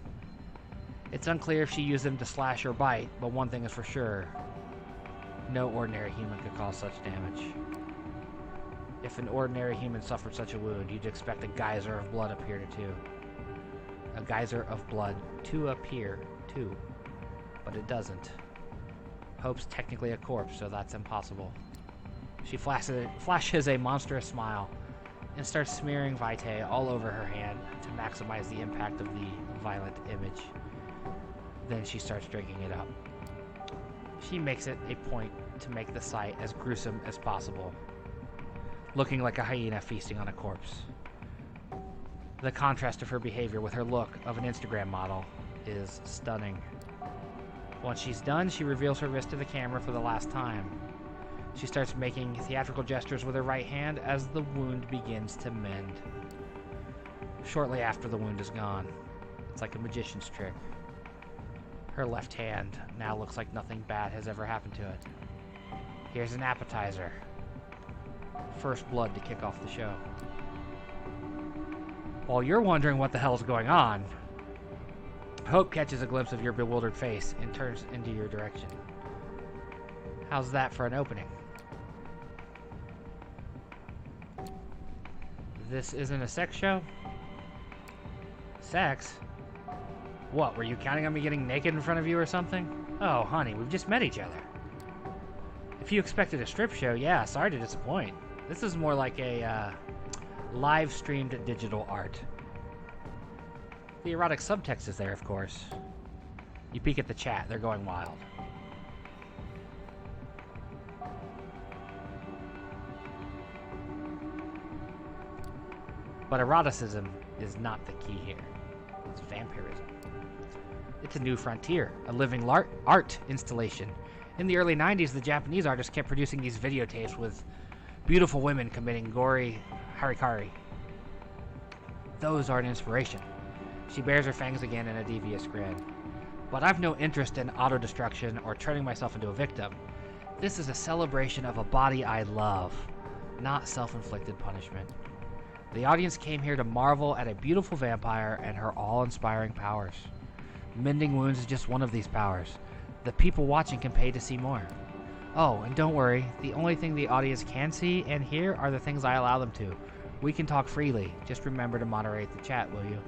It's unclear if she used them to slash or bite, but one thing is for sure. No ordinary human could cause such damage. If an ordinary human suffered such a wound, you'd expect a geyser of blood appear too. A geyser of blood to appear too. But it doesn't. Hope's technically a corpse, so that's impossible. She flashes a monstrous smile and starts smearing Vitae all over her hand to maximize the impact of the violent image. Then she starts drinking it up. She makes it a point to make the sight as gruesome as possible, looking like a hyena feasting on a corpse. The contrast of her behavior with her look of an Instagram model is stunning. Once she's done, she reveals her wrist to the camera for the last time. She starts making theatrical gestures with her right hand as the wound begins to mend. Shortly after, the wound is gone. It's like a magician's trick. Her left hand now looks like nothing bad has ever happened to it. Here's an appetizer. First blood to kick off the show. While you're wondering what the hell's going on, Hope catches a glimpse of your bewildered face and turns into your direction. How's that for an opening? This isn't a sex show? Sex? What, were you counting on me getting naked in front of you or something? Oh, honey, we've just met each other. If you expected a strip show, yeah, sorry to disappoint. This is more like a live-streamed digital art. The erotic subtext is there, of course. You peek at the chat, they're going wild. But eroticism is not the key here. It's vampirism. It's a new frontier, a living art installation. In the early 90s, the Japanese artists kept producing these videotapes with beautiful women committing gory harikari. Those are an inspiration. She bares her fangs again in a devious grin. But I've no interest in auto-destruction or turning myself into a victim. This is a celebration of a body I love, not self-inflicted punishment. The audience came here to marvel at a beautiful vampire and her awe-inspiring powers. Mending wounds is just one of these powers. The people watching can pay to see more. Oh, and don't worry, the only thing the audience can see and hear are the things I allow them to. We can talk freely. Just remember to moderate the chat, will you?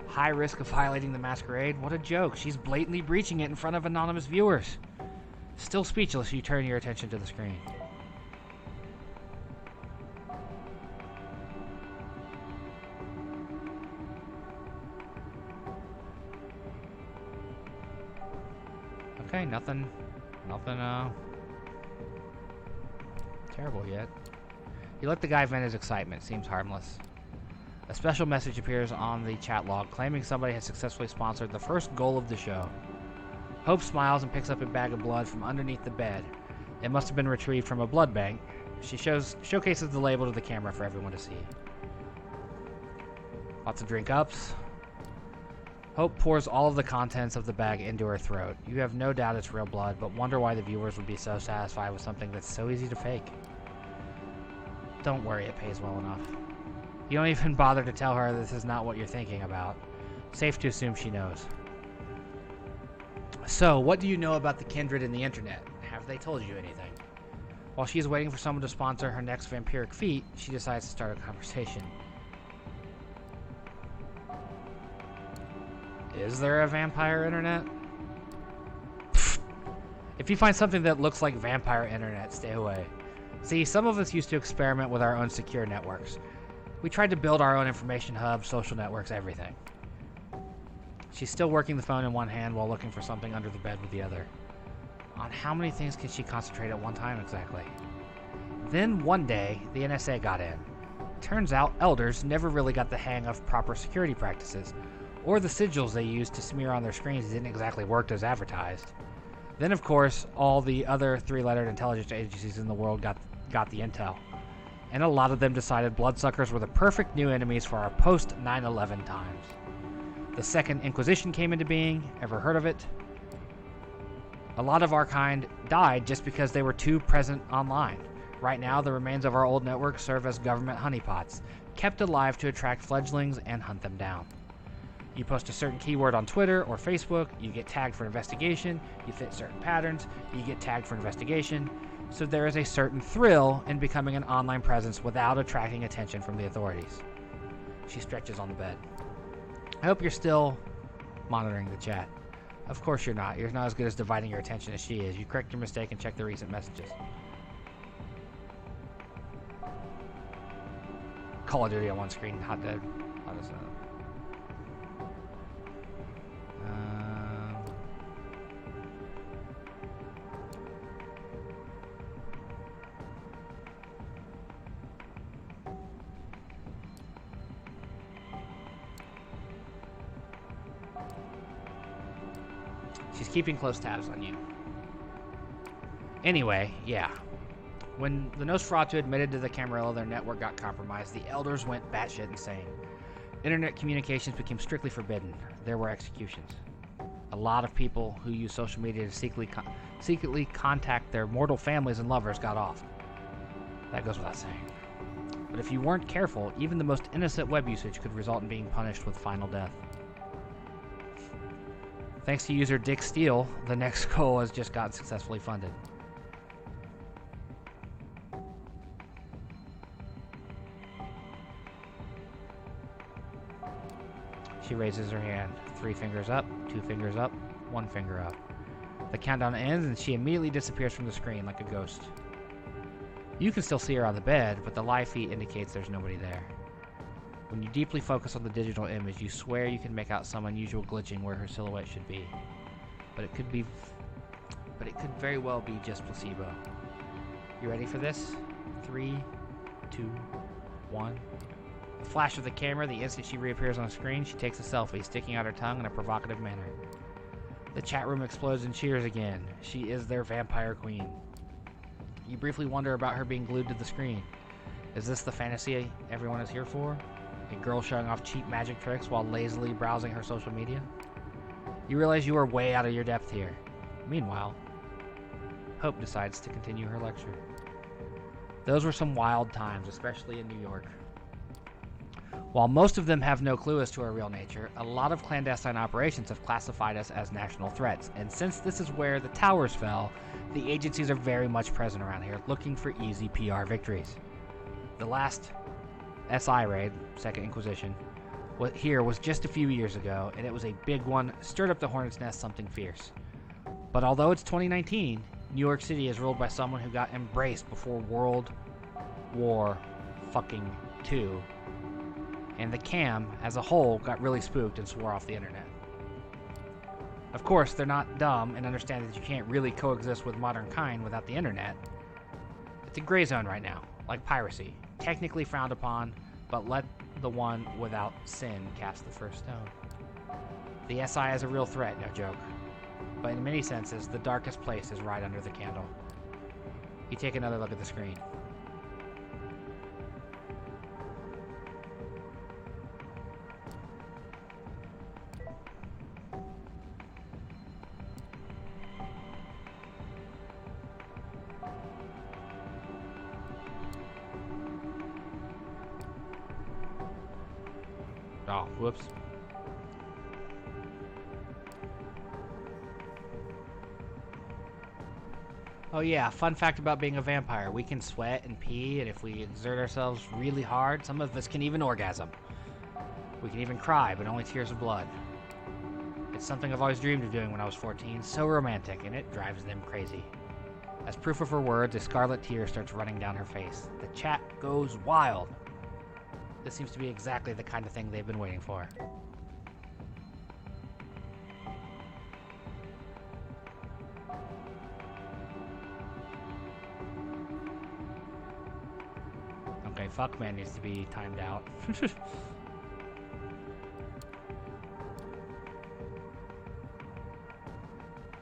High risk of violating the Masquerade? What a joke. She's blatantly breaching it in front of anonymous viewers. Still speechless, you turn your attention to the screen. Okay, nothing terrible yet. You let the guy vent his excitement. Seems harmless. A special message appears on the chat log claiming somebody has successfully sponsored the first goal of the show. Hope smiles and picks up a bag of blood from underneath the bed. It must have been retrieved from a blood bank. She showcases the label to the camera for everyone to see. Lots of drink ups. Hope pours all of the contents of the bag into her throat. You have no doubt it's real blood, but wonder why the viewers would be so satisfied with something that's so easy to fake. Don't worry, it pays well enough. You don't even bother to tell her this is not what you're thinking about. Safe to assume she knows. So, what do you know about the kindred and the internet? Have they told you anything? While she's waiting for someone to sponsor her next vampiric feat, she decides to start a conversation. Is there a vampire internet? If you find something that looks like vampire internet, stay away. See, some of us used to experiment with our own secure networks. We tried to build our own information hubs, social networks, everything. She's still working the phone in one hand while looking for something under the bed with the other. On how many things can she concentrate at one time exactly? Then one day, the NSA got in. Turns out elders never really got the hang of proper security practices, or the sigils they used to smear on their screens didn't exactly work as advertised. Then, of course, all the other three-lettered intelligence agencies in the world got the intel. And a lot of them decided bloodsuckers were the perfect new enemies for our post-9/11 times. The Second Inquisition came into being. Ever heard of it? A lot of our kind died just because they were too present online. Right now, the remains of our old network serve as government honeypots, kept alive to attract fledglings and hunt them down. You post a certain keyword on Twitter or Facebook, you get tagged for investigation, you fit certain patterns, you get tagged for investigation. So there is a certain thrill in becoming an online presence without attracting attention from the authorities. She stretches on the bed. I hope you're still monitoring the chat. Of course you're not. You're not as good as dividing your attention as she is. You correct your mistake and check the recent messages. Call of Duty on one screen, hot dead. She's keeping close tabs on you. Anyway, yeah. When the Nosferatu admitted to the Camarilla their network got compromised, the elders went batshit insane. Internet communications became strictly forbidden. There were executions. A lot of people who use social media to secretly contact their mortal families and lovers got off. That goes without saying. But if you weren't careful, even the most innocent web usage could result in being punished with final death. Thanks to user Dick Steele, the next goal has just gotten successfully funded. She raises her hand. 3 fingers up, 2 fingers up, 1 finger up. The countdown ends and she immediately disappears from the screen like a ghost. You can still see her on the bed, but the live feed indicates there's nobody there. When you deeply focus on the digital image, you swear you can make out some unusual glitching where her silhouette should be. But it could very well be just placebo. You ready for this? 3, 2, 1. A flash of the camera, the instant she reappears on the screen, she takes a selfie, sticking out her tongue in a provocative manner. The chat room explodes in cheers again. She is their vampire queen. You briefly wonder about her being glued to the screen. Is this the fantasy everyone is here for? A girl showing off cheap magic tricks while lazily browsing her social media? You realize you are way out of your depth here. Meanwhile, Hope decides to continue her lecture. Those were some wild times, especially in New York. While most of them have no clue as to our real nature, a lot of clandestine operations have classified us as national threats, and since this is where the towers fell, the agencies are very much present around here, looking for easy PR victories. The last SI raid, Second Inquisition, here was just a few years ago, and it was a big one, stirred up the hornet's nest something fierce. But although it's 2019, New York City is ruled by someone who got embraced before World War II, and the CAM, as a whole, got really spooked and swore off the internet. Of course, they're not dumb and understand that you can't really coexist with modern kind without the internet. It's a gray zone right now, like piracy. Technically frowned upon, but let the one without sin cast the first stone. The SI is a real threat, no joke. But in many senses, the darkest place is right under the candle. You take another look at the screen. Oh, whoops. Oh yeah, fun fact about being a vampire. We can sweat and pee, and if we exert ourselves really hard, some of us can even orgasm. We can even cry, but only tears of blood. It's something I've always dreamed of doing when I was 14, so romantic, and it drives them crazy. As proof of her words, a scarlet tear starts running down her face. The chat goes wild. This seems to be exactly the kind of thing they've been waiting for. Okay, Fuckman needs to be timed out.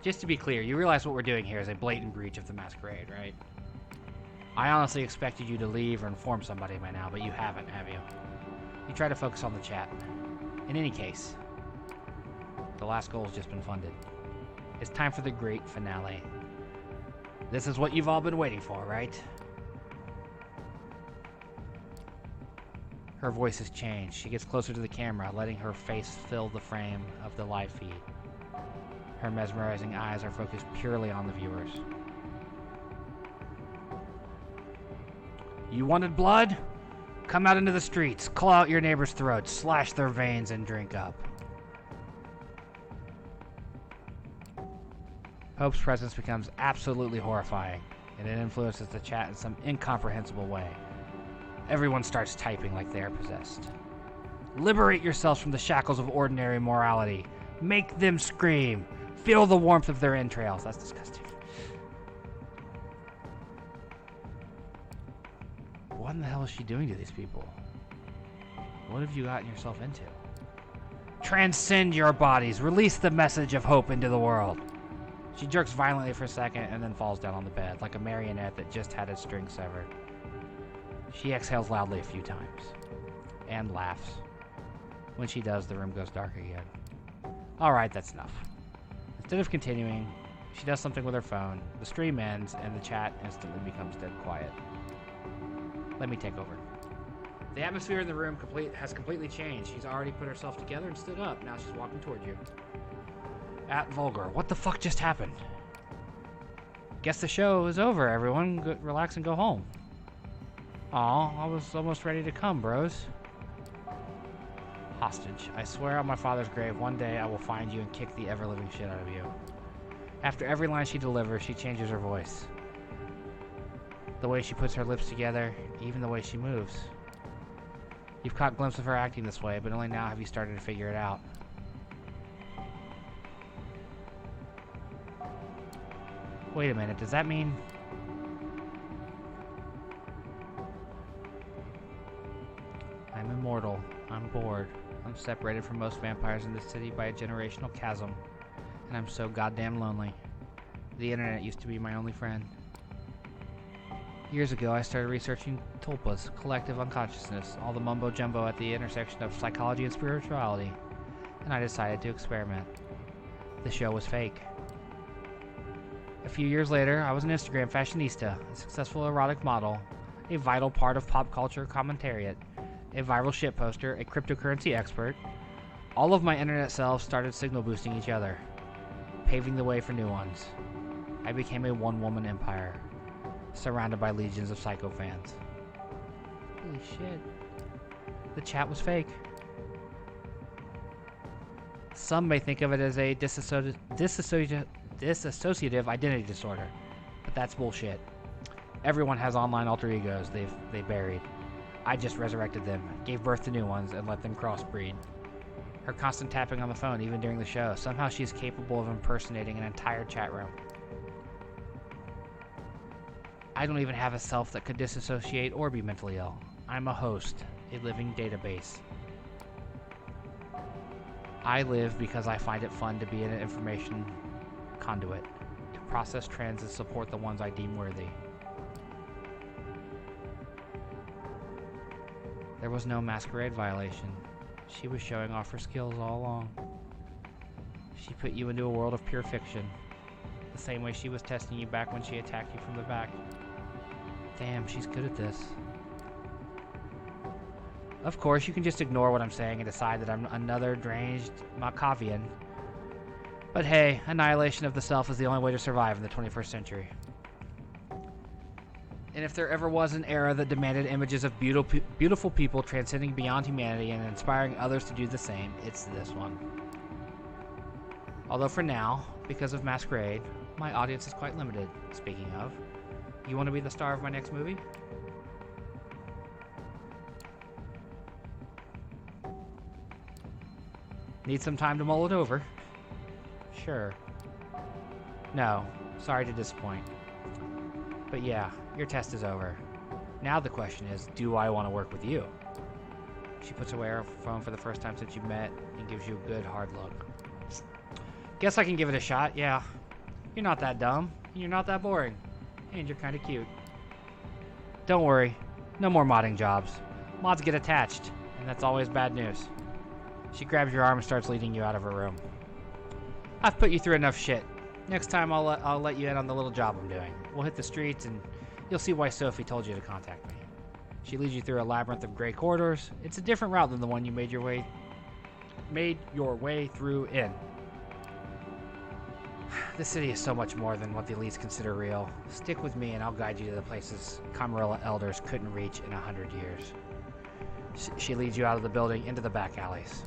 Just to be clear, you realize what we're doing here is a blatant breach of the Masquerade, right? I honestly expected you to leave or inform somebody by now, but you haven't, have you? You try to focus on the chat. In any case, the last goal's just been funded. It's time for the great finale. This is what you've all been waiting for, right? Her voice has changed. She gets closer to the camera, letting her face fill the frame of the live feed. Her mesmerizing eyes are focused purely on the viewers. You wanted blood? Come out into the streets, claw out your neighbors' throats, slash their veins, and drink up. Hope's presence becomes absolutely horrifying, and it influences the chat in some incomprehensible way. Everyone starts typing like they are possessed. Liberate yourselves from the shackles of ordinary morality. Make them scream. Feel the warmth of their entrails. That's disgusting. What in the hell is she doing to these people? What have you gotten yourself into? Transcend your bodies. Release the message of hope into the world. She jerks violently for a second and then falls down on the bed like a marionette that just had its string severed. She exhales loudly a few times and laughs. When she does, the room goes dark again. Alright, that's enough. Instead of continuing, she does something with her phone. The stream ends and the chat instantly becomes dead quiet. Let me take over. The atmosphere in the room has completely changed. She's already put herself together and stood up. Now she's walking toward you. At Vulgar. What the fuck just happened? Guess the show is over, everyone. Relax and go home. Aw, I was almost ready to come, bros. Hostage. I swear on my father's grave, one day I will find you and kick the ever-living shit out of you. After every line she delivers, she changes her voice. The way she puts her lips together, even the way she moves. You've caught a glimpse of her acting this way, but only now have you started to figure it out. Wait a minute, does that mean... I'm immortal. I'm bored. I'm separated from most vampires in this city by a generational chasm. And I'm so goddamn lonely. The internet used to be my only friend. Years ago, I started researching tulpas, collective unconsciousness, all the mumbo-jumbo at the intersection of psychology and spirituality, and I decided to experiment. The show was fake. A few years later, I was an Instagram fashionista, a successful erotic model, a vital part of pop culture commentariat, a viral shitposter, a cryptocurrency expert. All of my internet selves started signal boosting each other, paving the way for new ones. I became a one-woman empire, surrounded by legions of psycho fans. Holy shit. The chat was fake. Some may think of it as a dissociative identity disorder, but that's bullshit. Everyone has online alter egos they buried. I just resurrected them, gave birth to new ones, and let them crossbreed. Her constant tapping on the phone, even during the show, somehow she's capable of impersonating an entire chat room. I don't even have a self that could disassociate or be mentally ill. I'm a host, a living database. I live because I find it fun to be an information conduit, to process trends and support the ones I deem worthy. There was no Masquerade violation. She was showing off her skills all along. She put you into a world of pure fiction, the same way she was testing you back when she attacked you from the back. Damn, she's good at this. Of course, you can just ignore what I'm saying and decide that I'm another deranged Machiavellian. But hey, annihilation of the self is the only way to survive in the 21st century. And if there ever was an era that demanded images of beautiful people transcending beyond humanity and inspiring others to do the same, it's this one. Although for now, because of Masquerade, my audience is quite limited. Speaking of, you want to be the star of my next movie? Need some time to mull it over? Sure. No, sorry to disappoint. But yeah, your test is over. Now the question is, do I want to work with you? She puts away her phone for the first time since you met and gives you a good hard look. Guess I can give it a shot, yeah. You're not that dumb, and you're not that boring, and you're kind of cute. Don't worry, no more modding jobs. Mods get attached, and that's always bad news. She grabs your arm and starts leading you out of her room. I've put you through enough shit. Next time I'll let you in on the little job I'm doing. We'll hit the streets and you'll see why Sophie told you to contact me. She leads you through a labyrinth of gray corridors. It's a different route than the one you made your way through in. This city is so much more than what the elites consider real. Stick with me and I'll guide you to the places Camarilla elders couldn't reach in 100 years. She leads you out of the building into the back alleys.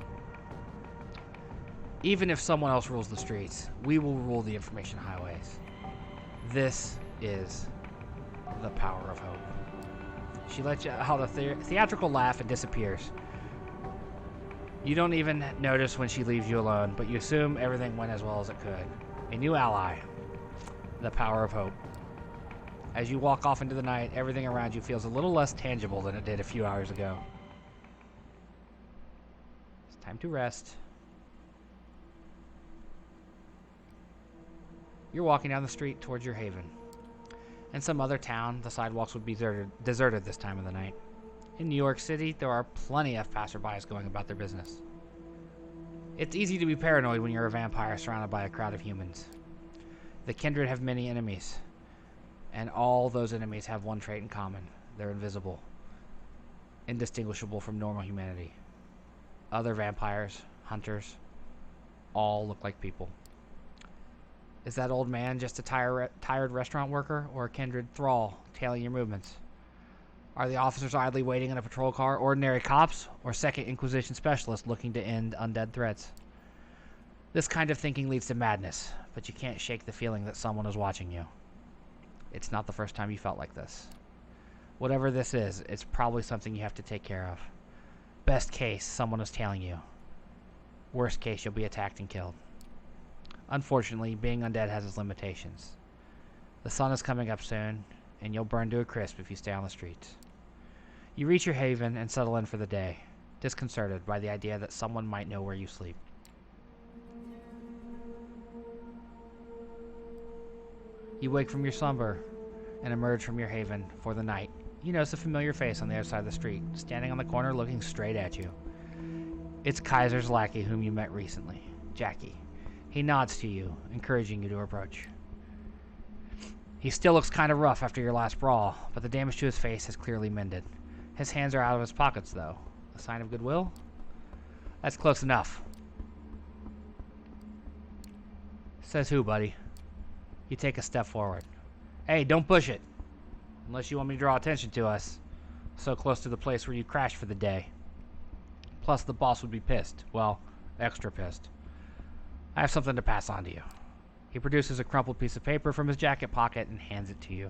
Even if someone else rules the streets, we will rule the information highways. This is the power of hope. She lets you out a theatrical laugh and disappears. You don't even notice when she leaves you alone, but you assume everything went as well as it could. A new ally. The power of hope. As you walk off into the night, everything around you feels a little less tangible than it did a few hours ago. It's time to rest. You're walking down the street towards your haven. In some other town, the sidewalks would be deserted this time of the night. In New York City, there are plenty of passerbys going about their business. It's easy to be paranoid when you're a vampire surrounded by a crowd of humans. The kindred have many enemies, and all those enemies have one trait in common. They're invisible, indistinguishable from normal humanity. Other vampires, hunters, all look like people. Is that old man just a tired restaurant worker or a kindred thrall tailing your movements? Are the officers idly waiting in a patrol car ordinary cops or Second Inquisition specialists looking to end undead threats? This kind of thinking leads to madness, but you can't shake the feeling that someone is watching you. It's not the first time you felt like this. Whatever this is, it's probably something you have to take care of. Best case, someone is tailing you. Worst case, you'll be attacked and killed. Unfortunately, being undead has its limitations. The sun is coming up soon, and you'll burn to a crisp if you stay on the streets. You reach your haven and settle in for the day, disconcerted by the idea that someone might know where you sleep. You wake from your slumber. and emerge from your haven for the night, you notice a familiar face on the other side of the street, standing on the corner looking straight at you. It's Kaiser's lackey whom you met recently, Jackie. He nods to you, encouraging you to approach. He still looks kind of rough after your last brawl, but the damage to his face has clearly mended. His hands are out of his pockets, though. A sign of goodwill? That's close enough. Says who, buddy? You take a step forward. Hey, don't push it. Unless you want me to draw attention to us. So close to the place where you crashed for the day. Plus, the boss would be pissed. Well, extra pissed. I have something to pass on to you. He produces a crumpled piece of paper from his jacket pocket and hands it to you.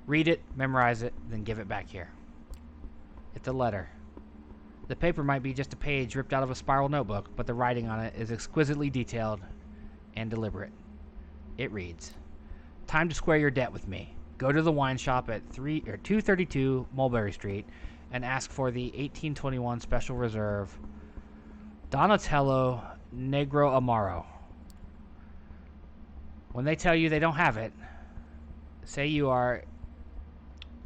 Read it, memorize it, then give it back here. It's a letter. The paper might be just a page ripped out of a spiral notebook, but the writing on it is exquisitely detailed and deliberate. It reads, "Time to square your debt with me. Go to the wine shop at 232 Mulberry Street and ask for the 1821 Special Reserve Donatello Negro Amaro. When they tell you they don't have it, say you are..."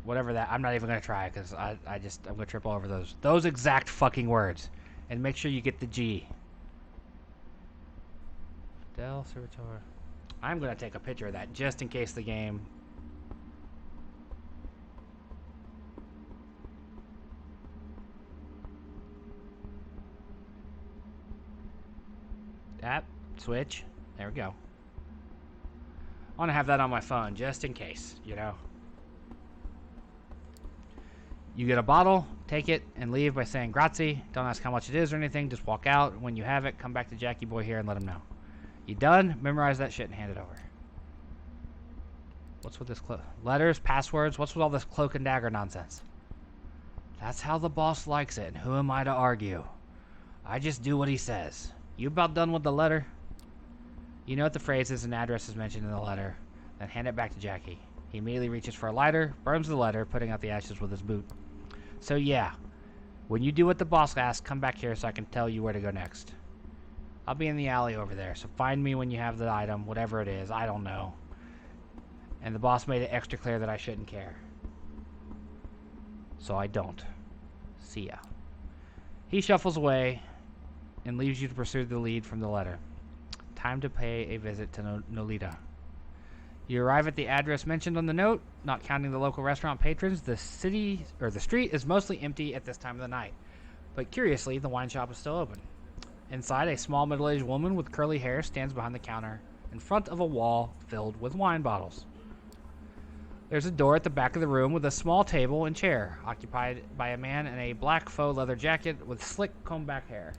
Whatever that... I'm not even going to try because I'm going to trip all over those exact fucking words. And make sure you get the G. Del Servitor. I'm going to take a picture of that just in case the game... App. Switch. There we go. I want to have that on my phone just in case, you know. You get a bottle, take it, and leave by saying grazie. Don't ask how much it is or anything. Just walk out. When you have it, come back to Jackie Boy here and let him know. You done? Memorize that shit and hand it over. What's with this letters, passwords? What's with all this cloak and dagger nonsense? That's how the boss likes it, and who am I to argue? I just do what he says. You about done with the letter? You note the phrases and addresses mentioned in the letter, then hand it back to Jackie. He immediately reaches for a lighter, burns the letter, putting out the ashes with his boot. So yeah, when you do what the boss asks, come back here so I can tell you where to go next. I'll be in the alley over there, so find me when you have the item, whatever it is, I don't know. And the boss made it extra clear that I shouldn't care. So I don't. See ya. He shuffles away and leaves you to pursue the lead from the letter. Time to pay a visit to Nolita. You arrive at the address mentioned on the note. Not counting the local restaurant patrons, the street is mostly empty at this time of the night. But curiously, the wine shop is still open. Inside, a small middle-aged woman with curly hair stands behind the counter in front of a wall filled with wine bottles. There's a door at the back of the room with a small table and chair, occupied by a man in a black faux leather jacket with slick combed-back hair.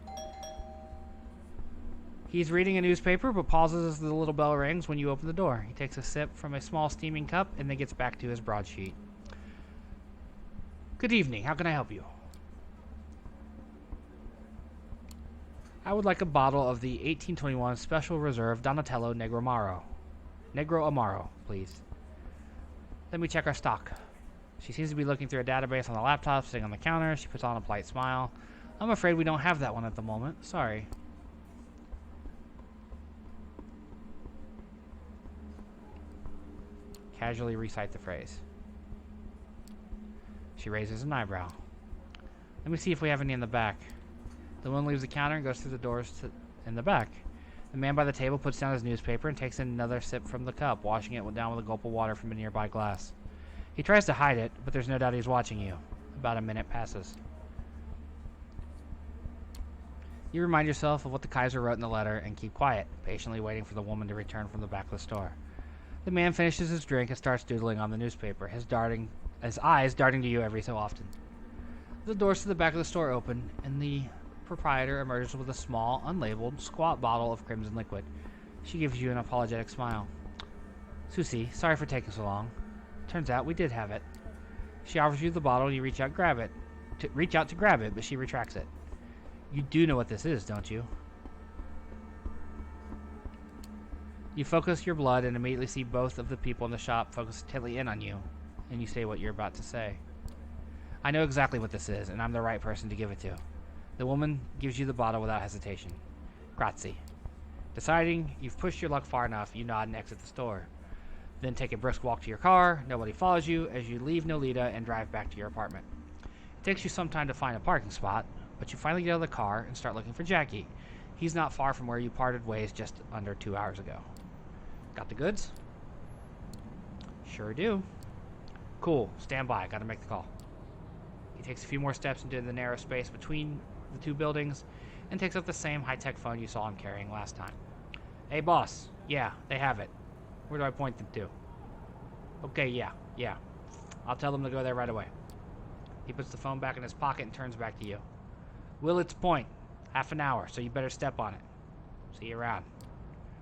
He's reading a newspaper, but pauses as the little bell rings when you open the door. He takes a sip from a small steaming cup and then gets back to his broadsheet. Good evening. How can I help you? I would like a bottle of the 1821 Special Reserve Donatello Negro Amaro, please. Let me check our stock. She seems to be looking through a database on the laptop sitting on the counter. She puts on a polite smile. I'm afraid we don't have that one at the moment. Sorry. Casually recite the phrase. She raises an eyebrow. Let me see if we have any in the back. The woman leaves the counter and goes through the doors in the back. The man by the table puts down his newspaper and takes another sip from the cup, washing it down with a gulp of water from a nearby glass. He tries to hide it, but there's no doubt he's watching you. About a minute passes. You remind yourself of what the Kaiser wrote in the letter and keep quiet, patiently waiting for the woman to return from the back of the store. The man finishes his drink and starts doodling on the newspaper, his eyes darting to you every so often. The doors to the back of the store open, and the proprietor emerges with a small, unlabeled, squat bottle of crimson liquid. She gives you an apologetic smile. Susie, sorry for taking so long. Turns out we did have it. She offers you the bottle and you reach out to grab it, but she retracts it. You do know what this is, don't you? You focus your blood and immediately see both of the people in the shop focus intently in on you, and you say what you're about to say. I know exactly what this is, and I'm the right person to give it to. The woman gives you the bottle without hesitation. Grazie. Deciding you've pushed your luck far enough, you nod and exit the store. Then take a brisk walk to your car. Nobody follows you as you leave Nolita and drive back to your apartment. It takes you some time to find a parking spot, but you finally get out of the car and start looking for Jackie. He's not far from where you parted ways just under 2 hours ago. Got the goods? Sure do. Cool. Stand by. Gotta make the call. He takes a few more steps into the narrow space between the two buildings and takes up the same high-tech phone you saw him carrying last time. Hey, boss. Yeah, they have it. Where do I point them to? Okay, yeah. I'll tell them to go there right away. He puts the phone back in his pocket and turns back to you. Willets Point. Half an hour, so you better step on it. See you around.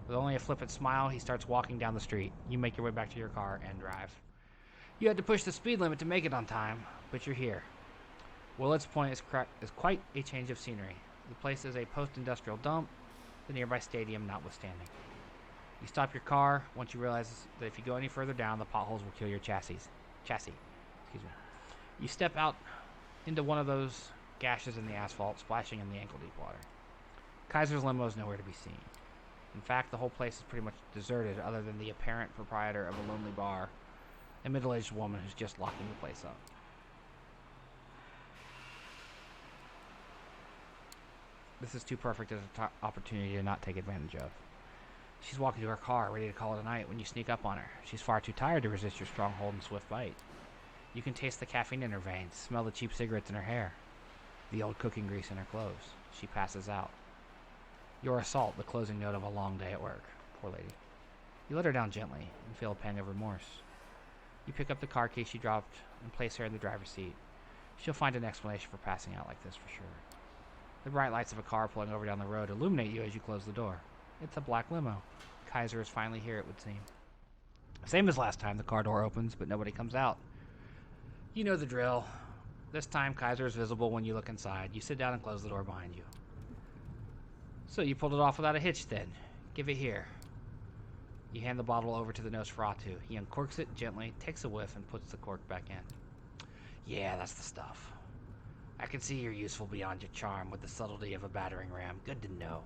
With only a flippant smile, he starts walking down the street. You make your way back to your car and drive. You had to push the speed limit to make it on time, but you're here. Willets Point is quite a change of scenery. The place is a post-industrial dump, the nearby stadium notwithstanding. You stop your car once you realize that if you go any further down, the potholes will kill your chassis. You step out into one of those gashes in the asphalt, splashing in the ankle-deep water. Kaiser's limo is nowhere to be seen. In fact, the whole place is pretty much deserted other than the apparent proprietor of a lonely bar, a middle-aged woman who's just locking the place up. This is too perfect as an opportunity to not take advantage of. She's walking to her car, ready to call it a night when you sneak up on her. She's far too tired to resist your stronghold and swift bite. You can taste the caffeine in her veins, smell the cheap cigarettes in her hair, the old cooking grease in her clothes. She passes out. Your assault, the closing note of a long day at work. Poor lady. You let her down gently and feel a pang of remorse. You pick up the car keys she dropped and place her in the driver's seat. She'll find an explanation for passing out like this for sure. The bright lights of a car pulling over down the road illuminate you as you close the door. It's a black limo. Kaiser is finally here, it would seem. Same as last time, the car door opens, but nobody comes out. You know the drill. This time, Kaiser is visible when you look inside. You sit down and close the door behind you. So you pulled it off without a hitch then. Give it here. You hand the bottle over to the Nosferatu. He uncorks it gently, takes a whiff, and puts the cork back in. Yeah, that's the stuff. I can see you're useful beyond your charm with the subtlety of a battering ram. Good to know.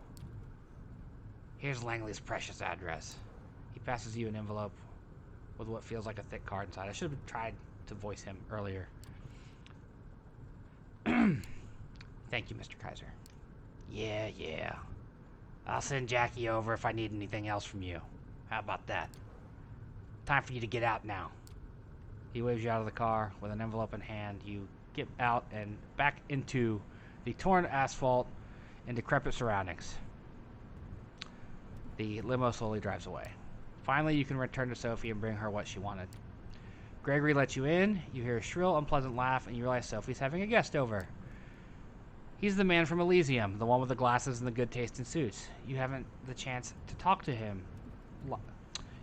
Here's Langley's precious address. He passes you an envelope with what feels like a thick card inside. I should have tried to voice him earlier. Thank you, Mr. Kaiser. Yeah. I'll send Jackie over if I need anything else from you. How about that? Time for you to get out now. He waves you out of the car with an envelope in hand. You get out and back into the torn asphalt and decrepit surroundings. The limo slowly drives away. Finally, you can return to Sophie and bring her what she wanted. Gregory lets you in. You hear a shrill, unpleasant laugh, and you realize Sophie's having a guest over. He's the man from Elysium, the one with the glasses and the good taste in suits. You haven't the chance to talk to him.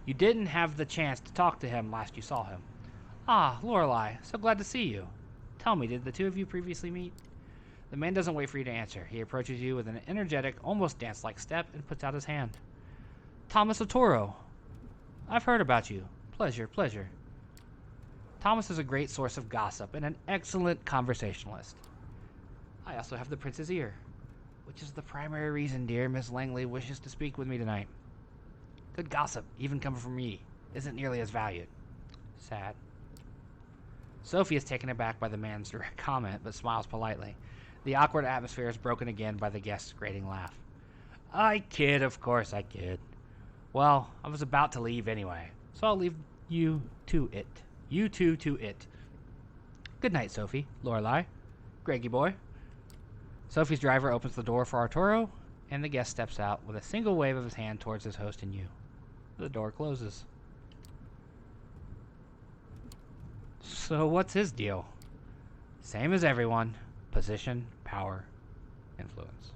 You didn't have the chance to talk to him last you saw him. Ah, Lorelei, so glad to see you. Tell me, did the two of you previously meet? The man doesn't wait for you to answer. He approaches you with an energetic, almost dance-like step and puts out his hand. Thomas Otoro. I've heard about you. Pleasure. Thomas is a great source of gossip and an excellent conversationalist. I also have the prince's ear, which is the primary reason dear Miss Langley wishes to speak with me tonight. Good gossip, even coming from me, isn't nearly as valued. Sad. Sophie is taken aback by the man's direct comment, but smiles politely. The awkward atmosphere is broken again by the guest's grating laugh. I kid, of course I kid. Well, I was about to leave anyway, so I'll leave you to it. You two to it. Good night, Sophie. Lorelei. Greggy boy. Sophie's driver opens the door for Arturo, and the guest steps out with a single wave of his hand towards his host and you. The door closes. So what's his deal? Same as everyone. Position, power, influence.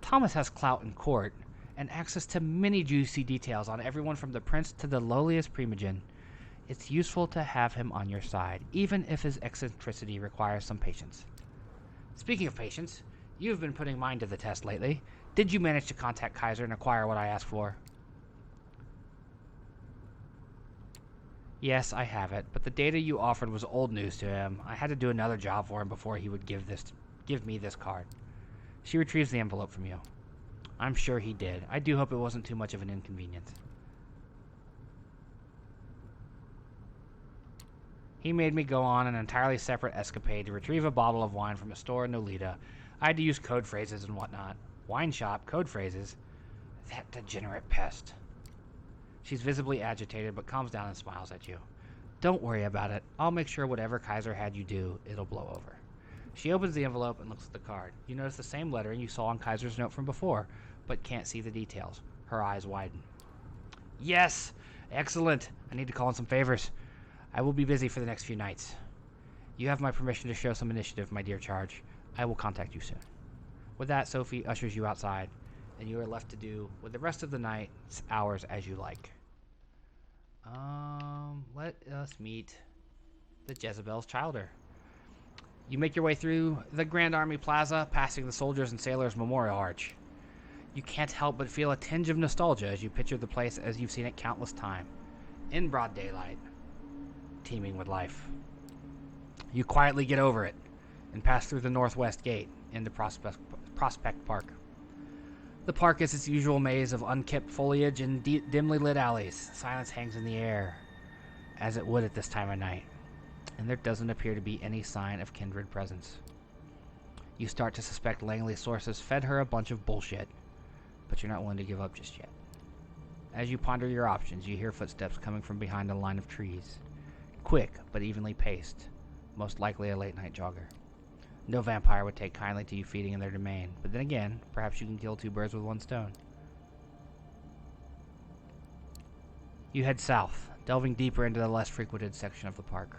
Thomas has clout in court and access to many juicy details on everyone from the prince to the lowliest primogen. It's useful to have him on your side, even if his eccentricity requires some patience. Speaking of patience, you've been putting mine to the test lately. Did you manage to contact Kaiser and acquire what I asked for? Yes, I have it, but the data you offered was old news to him. I had to do another job for him before he would give me this card. She retrieves the envelope from you. I'm sure he did. I do hope it wasn't too much of an inconvenience. He made me go on an entirely separate escapade to retrieve a bottle of wine from a store in Nolita. I had to use code phrases and whatnot. Wine shop, code phrases. That degenerate pest. She's visibly agitated, but calms down and smiles at you. Don't worry about it. I'll make sure whatever Kaiser had you do, it'll blow over. She opens the envelope and looks at the card. You notice the same lettering you saw on Kaiser's note from before, but can't see the details. Her eyes widen. Yes! Excellent! I need to call in some favors. I will be busy for the next few nights. You have my permission to show some initiative, my dear Charge. I will contact you soon. With that, Sophie ushers you outside, and you are left to do with the rest of the night's hours as you like. Let us meet the Jezebel's Childer. You make your way through the Grand Army Plaza, passing the Soldiers and Sailors Memorial Arch. You can't help but feel a tinge of nostalgia as you picture the place as you've seen it countless times, in broad daylight, teeming with life. You quietly get over it and pass through the northwest gate into Prospect Park. The park is its usual maze of unkempt foliage and dimly lit alleys. Silence hangs in the air, as it would at this time of night, and there doesn't appear to be any sign of kindred presence. You start to suspect Langley's sources fed her a bunch of bullshit, but you're not willing to give up just yet. As you ponder your options, you hear footsteps coming from behind a line of trees. Quick, but evenly paced, most likely a late-night jogger. No vampire would take kindly to you feeding in their domain, but then again, perhaps you can kill two birds with one stone. You head south, delving deeper into the less frequented section of the park.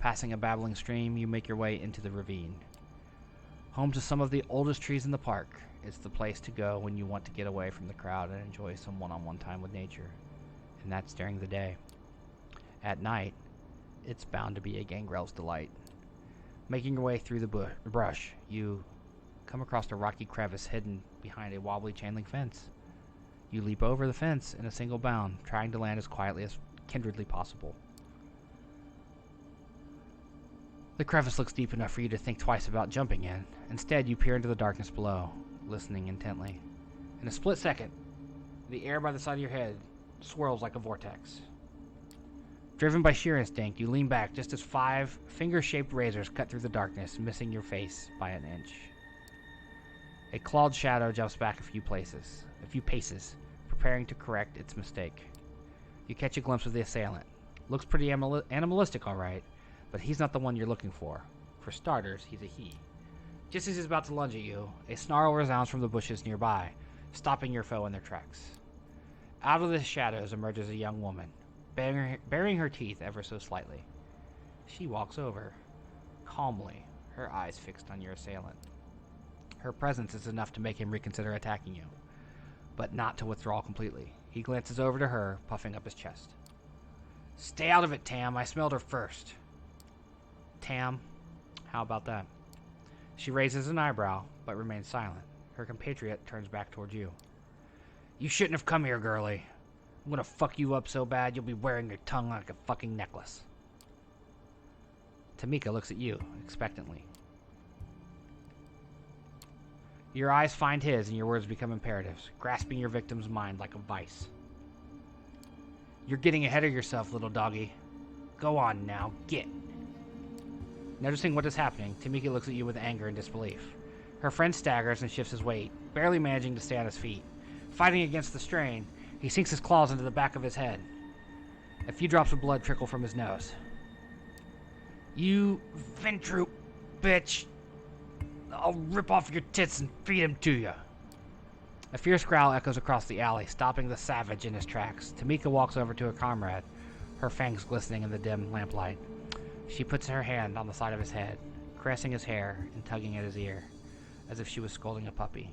Passing a babbling stream, you make your way into the ravine. Home to some of the oldest trees in the park, it's the place to go when you want to get away from the crowd and enjoy some one-on-one time with nature. And that's during the day. At night, it's bound to be a gangrel's delight. Making your way through the brush, you come across a rocky crevice hidden behind a wobbly chain-link fence. You leap over the fence in a single bound, trying to land as quietly as kindredly possible. The crevice looks deep enough for you to think twice about jumping in. Instead, you peer into the darkness below, listening intently. In a split second, the air by the side of your head swirls like a vortex. Driven by sheer instinct, you lean back just as 5 finger-shaped razors cut through the darkness, missing your face by an inch. A clawed shadow jumps back a few paces, preparing to correct its mistake. You catch a glimpse of the assailant. Looks pretty animalistic, all right, but he's not the one you're looking for. For starters, he's a he. Just as he's about to lunge at you, a snarl resounds from the bushes nearby, stopping your foe in their tracks. Out of the shadows emerges a young woman, baring her teeth ever so slightly. She walks over, calmly, her eyes fixed on your assailant. Her presence is enough to make him reconsider attacking you, but not to withdraw completely. He glances over to her, puffing up his chest. Stay out of it, Tam. I smelled her first. Tam, how about that? She raises an eyebrow, but remains silent. Her compatriot turns back towards you. You shouldn't have come here, girlie. I'm gonna fuck you up so bad you'll be wearing your tongue like a fucking necklace. Tamika looks at you, expectantly. Your eyes find his and your words become imperatives, grasping your victim's mind like a vice. You're getting ahead of yourself, little doggy. Go on now, get. Noticing what is happening, Tamika looks at you with anger and disbelief. Her friend staggers and shifts his weight, barely managing to stay on his feet. Fighting against the strain, he sinks his claws into the back of his head. A few drops of blood trickle from his nose. You Ventru bitch! I'll rip off your tits and feed him to you. A fierce growl echoes across the alley, stopping the savage in his tracks. Tamika walks over to her comrade, her fangs glistening in the dim lamplight. She puts her hand on the side of his head, caressing his hair and tugging at his ear, as if she was scolding a puppy.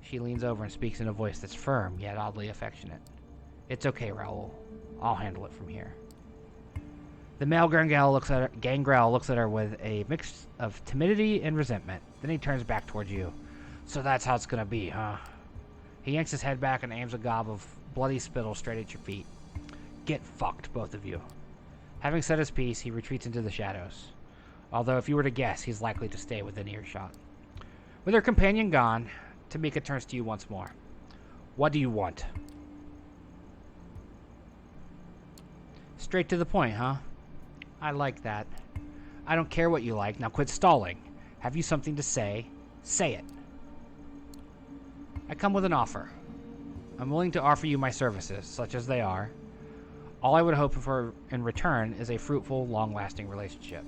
She leans over and speaks in a voice that's firm, yet oddly affectionate. It's okay, Raoul. I'll handle it from here. The male Gangrel looks at her with a mix of timidity and resentment. Then he turns back towards you. So that's how it's gonna be, huh? He yanks his head back and aims a gob of bloody spittle straight at your feet. Get fucked, both of you. Having said his piece, he retreats into the shadows. Although if you were to guess, he's likely to stay within earshot. With her companion gone, Tamika turns to you once more. What do you want? Straight to the point, huh? I like that. I don't care what you like. Now quit stalling. Have you something to say? Say it. I come with an offer. I'm willing to offer you my services, such as they are. All I would hope for in return is a fruitful, long-lasting relationship.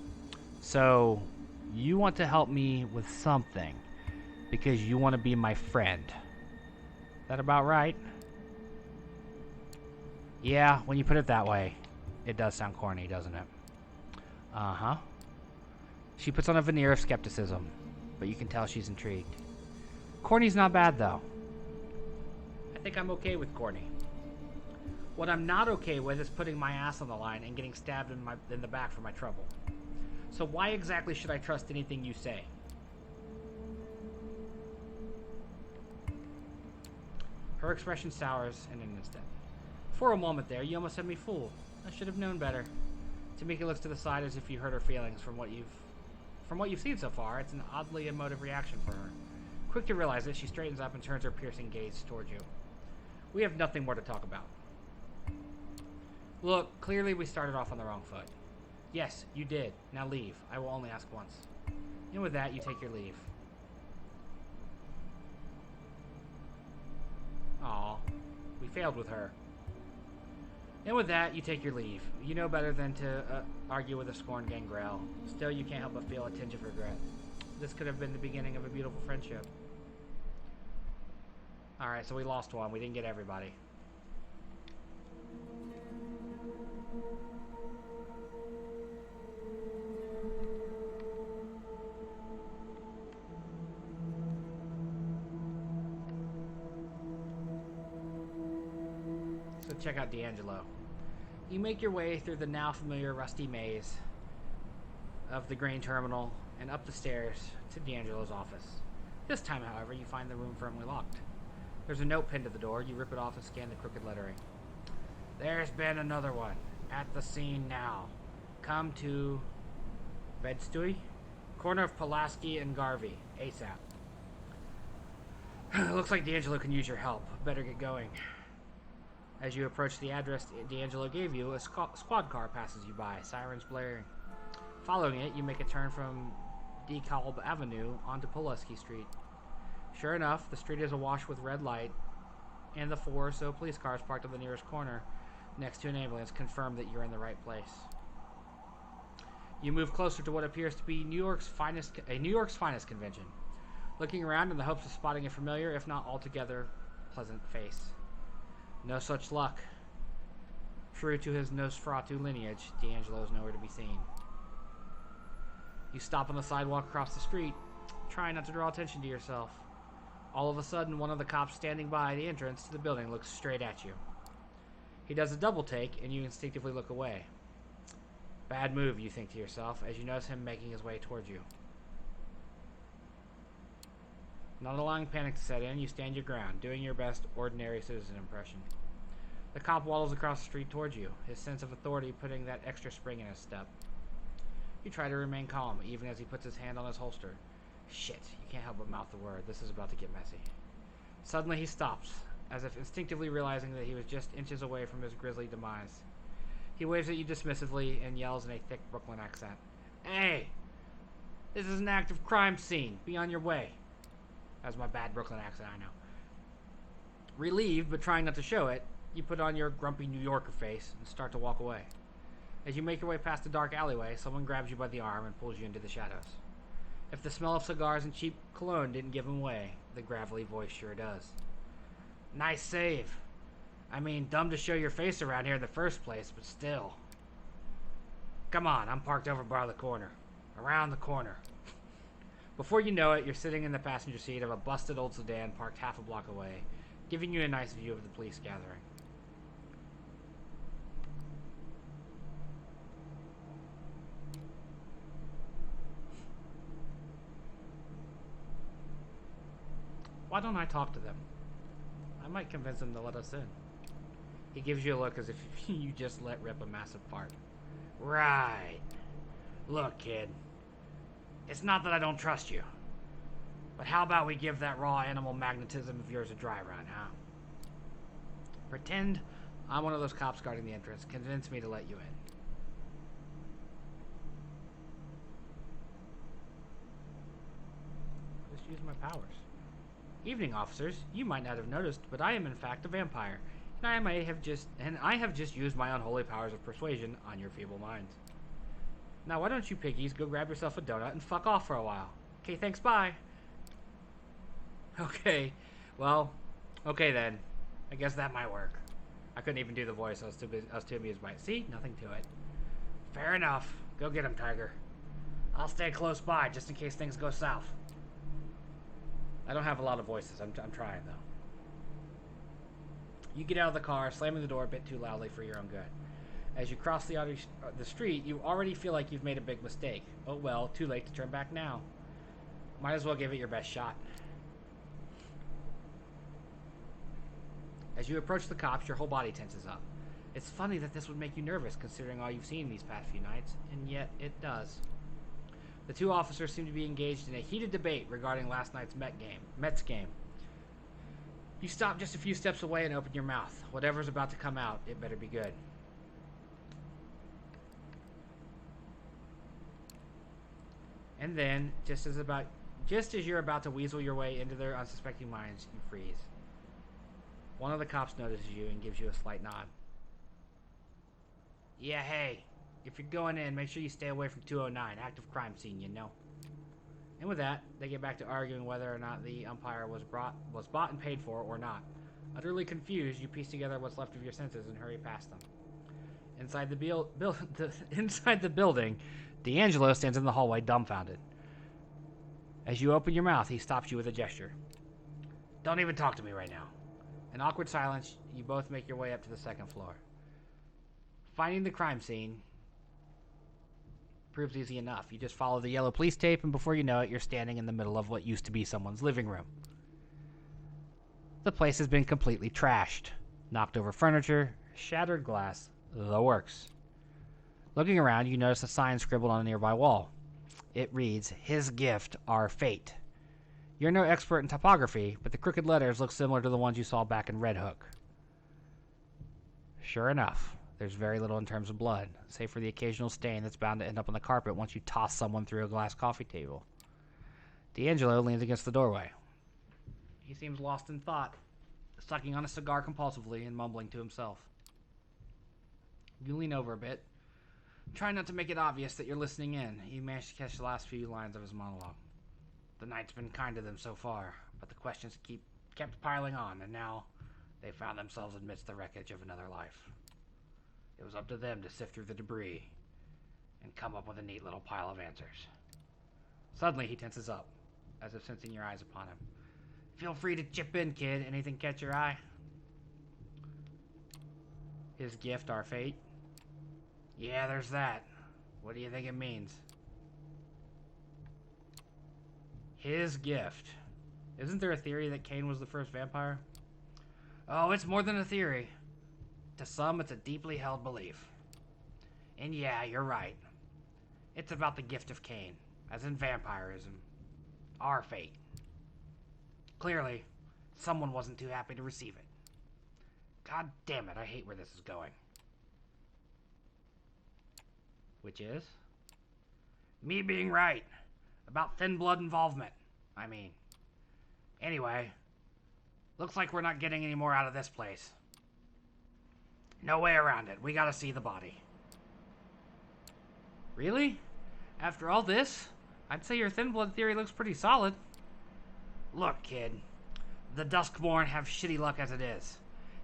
So, you want to help me with something because you want to be my friend. That about right? Yeah, when you put it that way, it does sound corny, doesn't it? Uh-huh. She puts on a veneer of skepticism, but you can tell she's intrigued. Corny's not bad, though. I think I'm okay with corny. What I'm not okay with is putting my ass on the line and getting stabbed in the back for my trouble. So why exactly should I trust anything you say? Her expression sours in an instant. For a moment there, you almost had me fooled. I should have known better. Tamika looks to the side as if you hurt her feelings from what you've seen so far. It's an oddly emotive reaction for her. Quick to realize it, she straightens up and turns her piercing gaze towards you. We have nothing more to talk about. Look, clearly we started off on the wrong foot. Yes, you did. Now leave. I will only ask once. And with that, you take your leave. Aw, we failed with her. And with that, you take your leave. You know better than to argue with a scorned gangrel. Still, you can't help but feel a tinge of regret. This could have been the beginning of a beautiful friendship. Alright, so we lost one. We didn't get everybody. So check out D'Angelo. You make your way through the now familiar rusty maze of the grain terminal and up the stairs to D'Angelo's office. This time, however, you find the room firmly locked. There's a note pinned to the door. You rip it off and scan the crooked lettering. There's been another one. At the scene now. Come to Bedstuy? Corner of Pulaski and Garvey. ASAP. Looks like D'Angelo can use your help. Better get going. As you approach the address D'Angelo gave you, a squad car passes you by, sirens blaring. Following it, you make a turn from DeKalb Avenue onto Pulaski Street. Sure enough, the street is awash with red light, and the 4 or so police cars parked on the nearest corner next to an ambulance confirm that you're in the right place. You move closer to what appears to be a New York's finest convention, looking around in the hopes of spotting a familiar, if not altogether pleasant face. No such luck. True to his Nosferatu lineage, D'Angelo is nowhere to be seen. You stop on the sidewalk across the street, trying not to draw attention to yourself. All of a sudden, one of the cops standing by the entrance to the building looks straight at you. He does a double take, and you instinctively look away. Bad move, you think to yourself, as you notice him making his way towards you. Not allowing panic to set in, you stand your ground, doing your best ordinary citizen impression. The cop waddles across the street towards you, his sense of authority putting that extra spring in his step. You try to remain calm, even as he puts his hand on his holster. Shit, you can't help but mouth the word. This is about to get messy. Suddenly he stops, as if instinctively realizing that he was just inches away from his grisly demise. He waves at you dismissively and yells in a thick Brooklyn accent. Hey! This is an active crime scene. Be on your way. That's my bad Brooklyn accent, I know. Relieved, but trying not to show it, you put on your grumpy New Yorker face and start to walk away. As you make your way past the dark alleyway, someone grabs you by the arm and pulls you into the shadows. If the smell of cigars and cheap cologne didn't give him away, the gravelly voice sure does. Nice save. I mean, dumb to show your face around here in the first place, but still. Come on, I'm parked over by the corner. Around the corner. Before you know it, you're sitting in the passenger seat of a busted old sedan parked half a block away, giving you a nice view of the police gathering. Why don't I talk to them? I might convince them to let us in. He gives you a look as if you just let rip a massive fart. Right. Look, kid. It's not that I don't trust you. But how about we give that raw animal magnetism of yours a dry run, huh? Pretend I'm one of those cops guarding the entrance. Convince me to let you in. using my powers. Evening, officers. You might not have noticed, but I am in fact a vampire, and I have just used my unholy powers of persuasion on your feeble minds. Now, why don't you piggies go grab yourself a donut and fuck off for a while? Okay, thanks, bye. Okay, well, okay then. I guess that might work. I couldn't even do the voice. I was too amused by it. See? Nothing to it. Fair enough. Go get him, Tiger. I'll stay close by just in case things go south. I don't have a lot of voices. I'm trying, though. You get out of the car, slamming the door a bit too loudly for your own good. As you cross the street, you already feel like you've made a big mistake. Oh well, too late to turn back now. Might as well give it your best shot. As you approach the cops, your whole body tenses up. It's funny that this would make you nervous, considering all you've seen these past few nights, and yet it does. The two officers seem to be engaged in a heated debate regarding last night's Mets game. You stop just a few steps away and open your mouth. Whatever's about to come out, it better be good. And then, just as you're about to weasel your way into their unsuspecting minds, you freeze. One of the cops notices you and gives you a slight nod. Yeah, hey, if you're going in, make sure you stay away from 209, active crime scene, you know. And with that, they get back to arguing whether or not the umpire was bought and paid for or not. Utterly confused, you piece together what's left of your senses and hurry past them. Inside the building, D'Angelo stands in the hallway dumbfounded. As you open your mouth, he stops you with a gesture. Don't even talk to me right now. In awkward silence, you both make your way up to the second floor. Finding the crime scene proves easy enough. You just follow the yellow police tape, and before you know it, you're standing in the middle of what used to be someone's living room. The place has been completely trashed. Knocked over furniture, shattered glass, the works. Looking around, you notice a sign scribbled on a nearby wall. It reads, "His gift, our fate." You're no expert in typography, but the crooked letters look similar to the ones you saw back in Red Hook. Sure enough, there's very little in terms of blood, save for the occasional stain that's bound to end up on the carpet once you toss someone through a glass coffee table. D'Angelo leans against the doorway. He seems lost in thought, sucking on a cigar compulsively and mumbling to himself. You lean over a bit, trying not to make it obvious that you're listening in. You manage to catch the last few lines of his monologue. The night's been kind to them so far, but the questions kept piling on, and now they found themselves amidst the wreckage of another life. It was up to them to sift through the debris and come up with a neat little pile of answers. Suddenly, he tenses up, as if sensing your eyes upon him. Feel free to chip in, kid. Anything catch your eye? His gift, our fate? Yeah, there's that. What do you think it means? His gift. Isn't there a theory that Cain was the first vampire? Oh, it's more than a theory. To some, it's a deeply held belief. And yeah, you're right. It's about the gift of Cain, as in vampirism. Our fate. Clearly, someone wasn't too happy to receive it. God damn it, I hate where this is going. Which is? Me being right. About thin blood involvement, I mean. Anyway, looks like we're not getting any more out of this place. No way around it. We gotta see the body. Really? After all this? I'd say your thin blood theory looks pretty solid. Look, kid. The Duskborn have shitty luck as it is.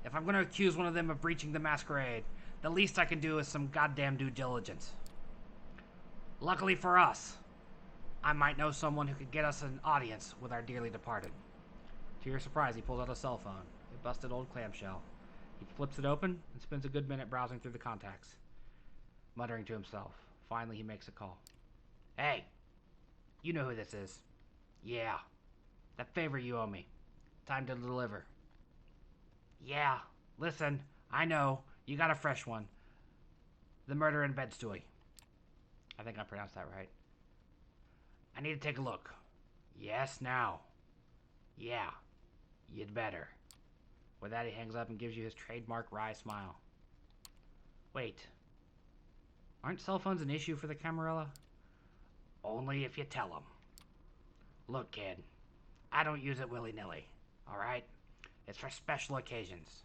If I'm gonna accuse one of them of breaching the Masquerade, the least I can do is some goddamn due diligence. Luckily for us, I might know someone who could get us an audience with our dearly departed. To your surprise, he pulls out a cell phone, a busted old clamshell. He flips it open and spends a good minute browsing through the contacts, muttering to himself. Finally, he makes a call. Hey, you know who this is. Yeah, that favor you owe me. Time to deliver. Yeah, listen, I know, you got a fresh one. The murder in Bedstuy. I think I pronounced that right. I need to take a look. Yes, now. Yeah, you'd better. With that, he hangs up and gives you his trademark wry smile. Wait. Aren't cell phones an issue for the Camarilla? Only if you tell them. Look, kid. I don't use it willy-nilly, alright? It's for special occasions.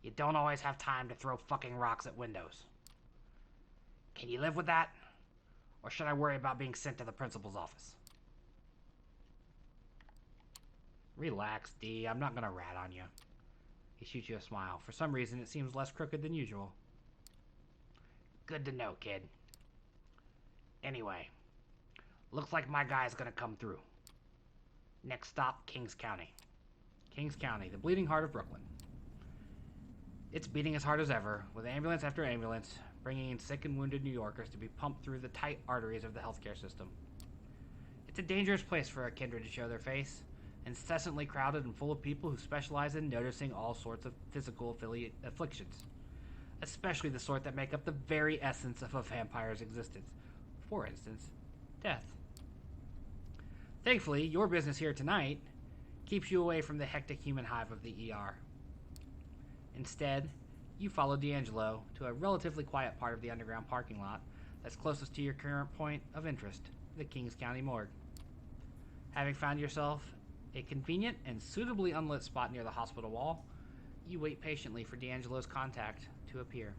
You don't always have time to throw fucking rocks at windows. Can you live with that? Or should I worry about being sent to the principal's office? Relax, D. I'm not gonna rat on you. He shoots you a smile. For some reason, it seems less crooked than usual. Good to know, kid. Anyway, looks like my guy's gonna come through. Next stop, Kings County. Kings County, the bleeding heart of Brooklyn. It's beating as hard as ever, with ambulance after ambulance, bringing in sick and wounded New Yorkers to be pumped through the tight arteries of the healthcare system. It's a dangerous place for a kindred to show their face, incessantly crowded and full of people who specialize in noticing all sorts of physical afflictions, especially the sort that make up the very essence of a vampire's existence. For instance, death. Thankfully, your business here tonight keeps you away from the hectic human hive of the ER. Instead, you follow D'Angelo to a relatively quiet part of the underground parking lot that's closest to your current point of interest, the Kings County morgue. Having found yourself a convenient and suitably unlit spot near the hospital wall, you wait patiently for D'Angelo's contact to appear.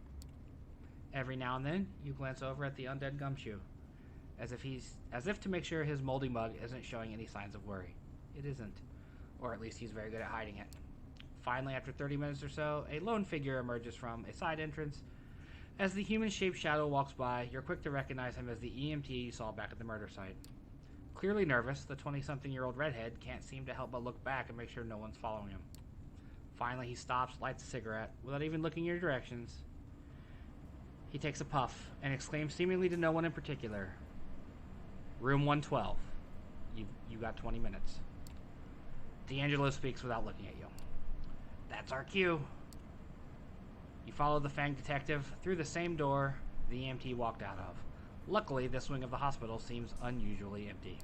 Every now and then, you glance over at the undead gumshoe, as if to make sure his moldy mug isn't showing any signs of worry. It isn't, or at least he's very good at hiding it. Finally, after 30 minutes or so, a lone figure emerges from a side entrance. As the human-shaped shadow walks by, you're quick to recognize him as the EMT you saw back at the murder site. Clearly nervous, the 20-something-year-old redhead can't seem to help but look back and make sure no one's following him. Finally, he stops, lights a cigarette, without even looking your directions. He takes a puff and exclaims, seemingly to no one in particular, "Room 112. You got 20 minutes." D'Angelo speaks without looking at you. "That's our cue." You follow the fanged detective through the same door the EMT walked out of. Luckily, this wing of the hospital seems unusually empty.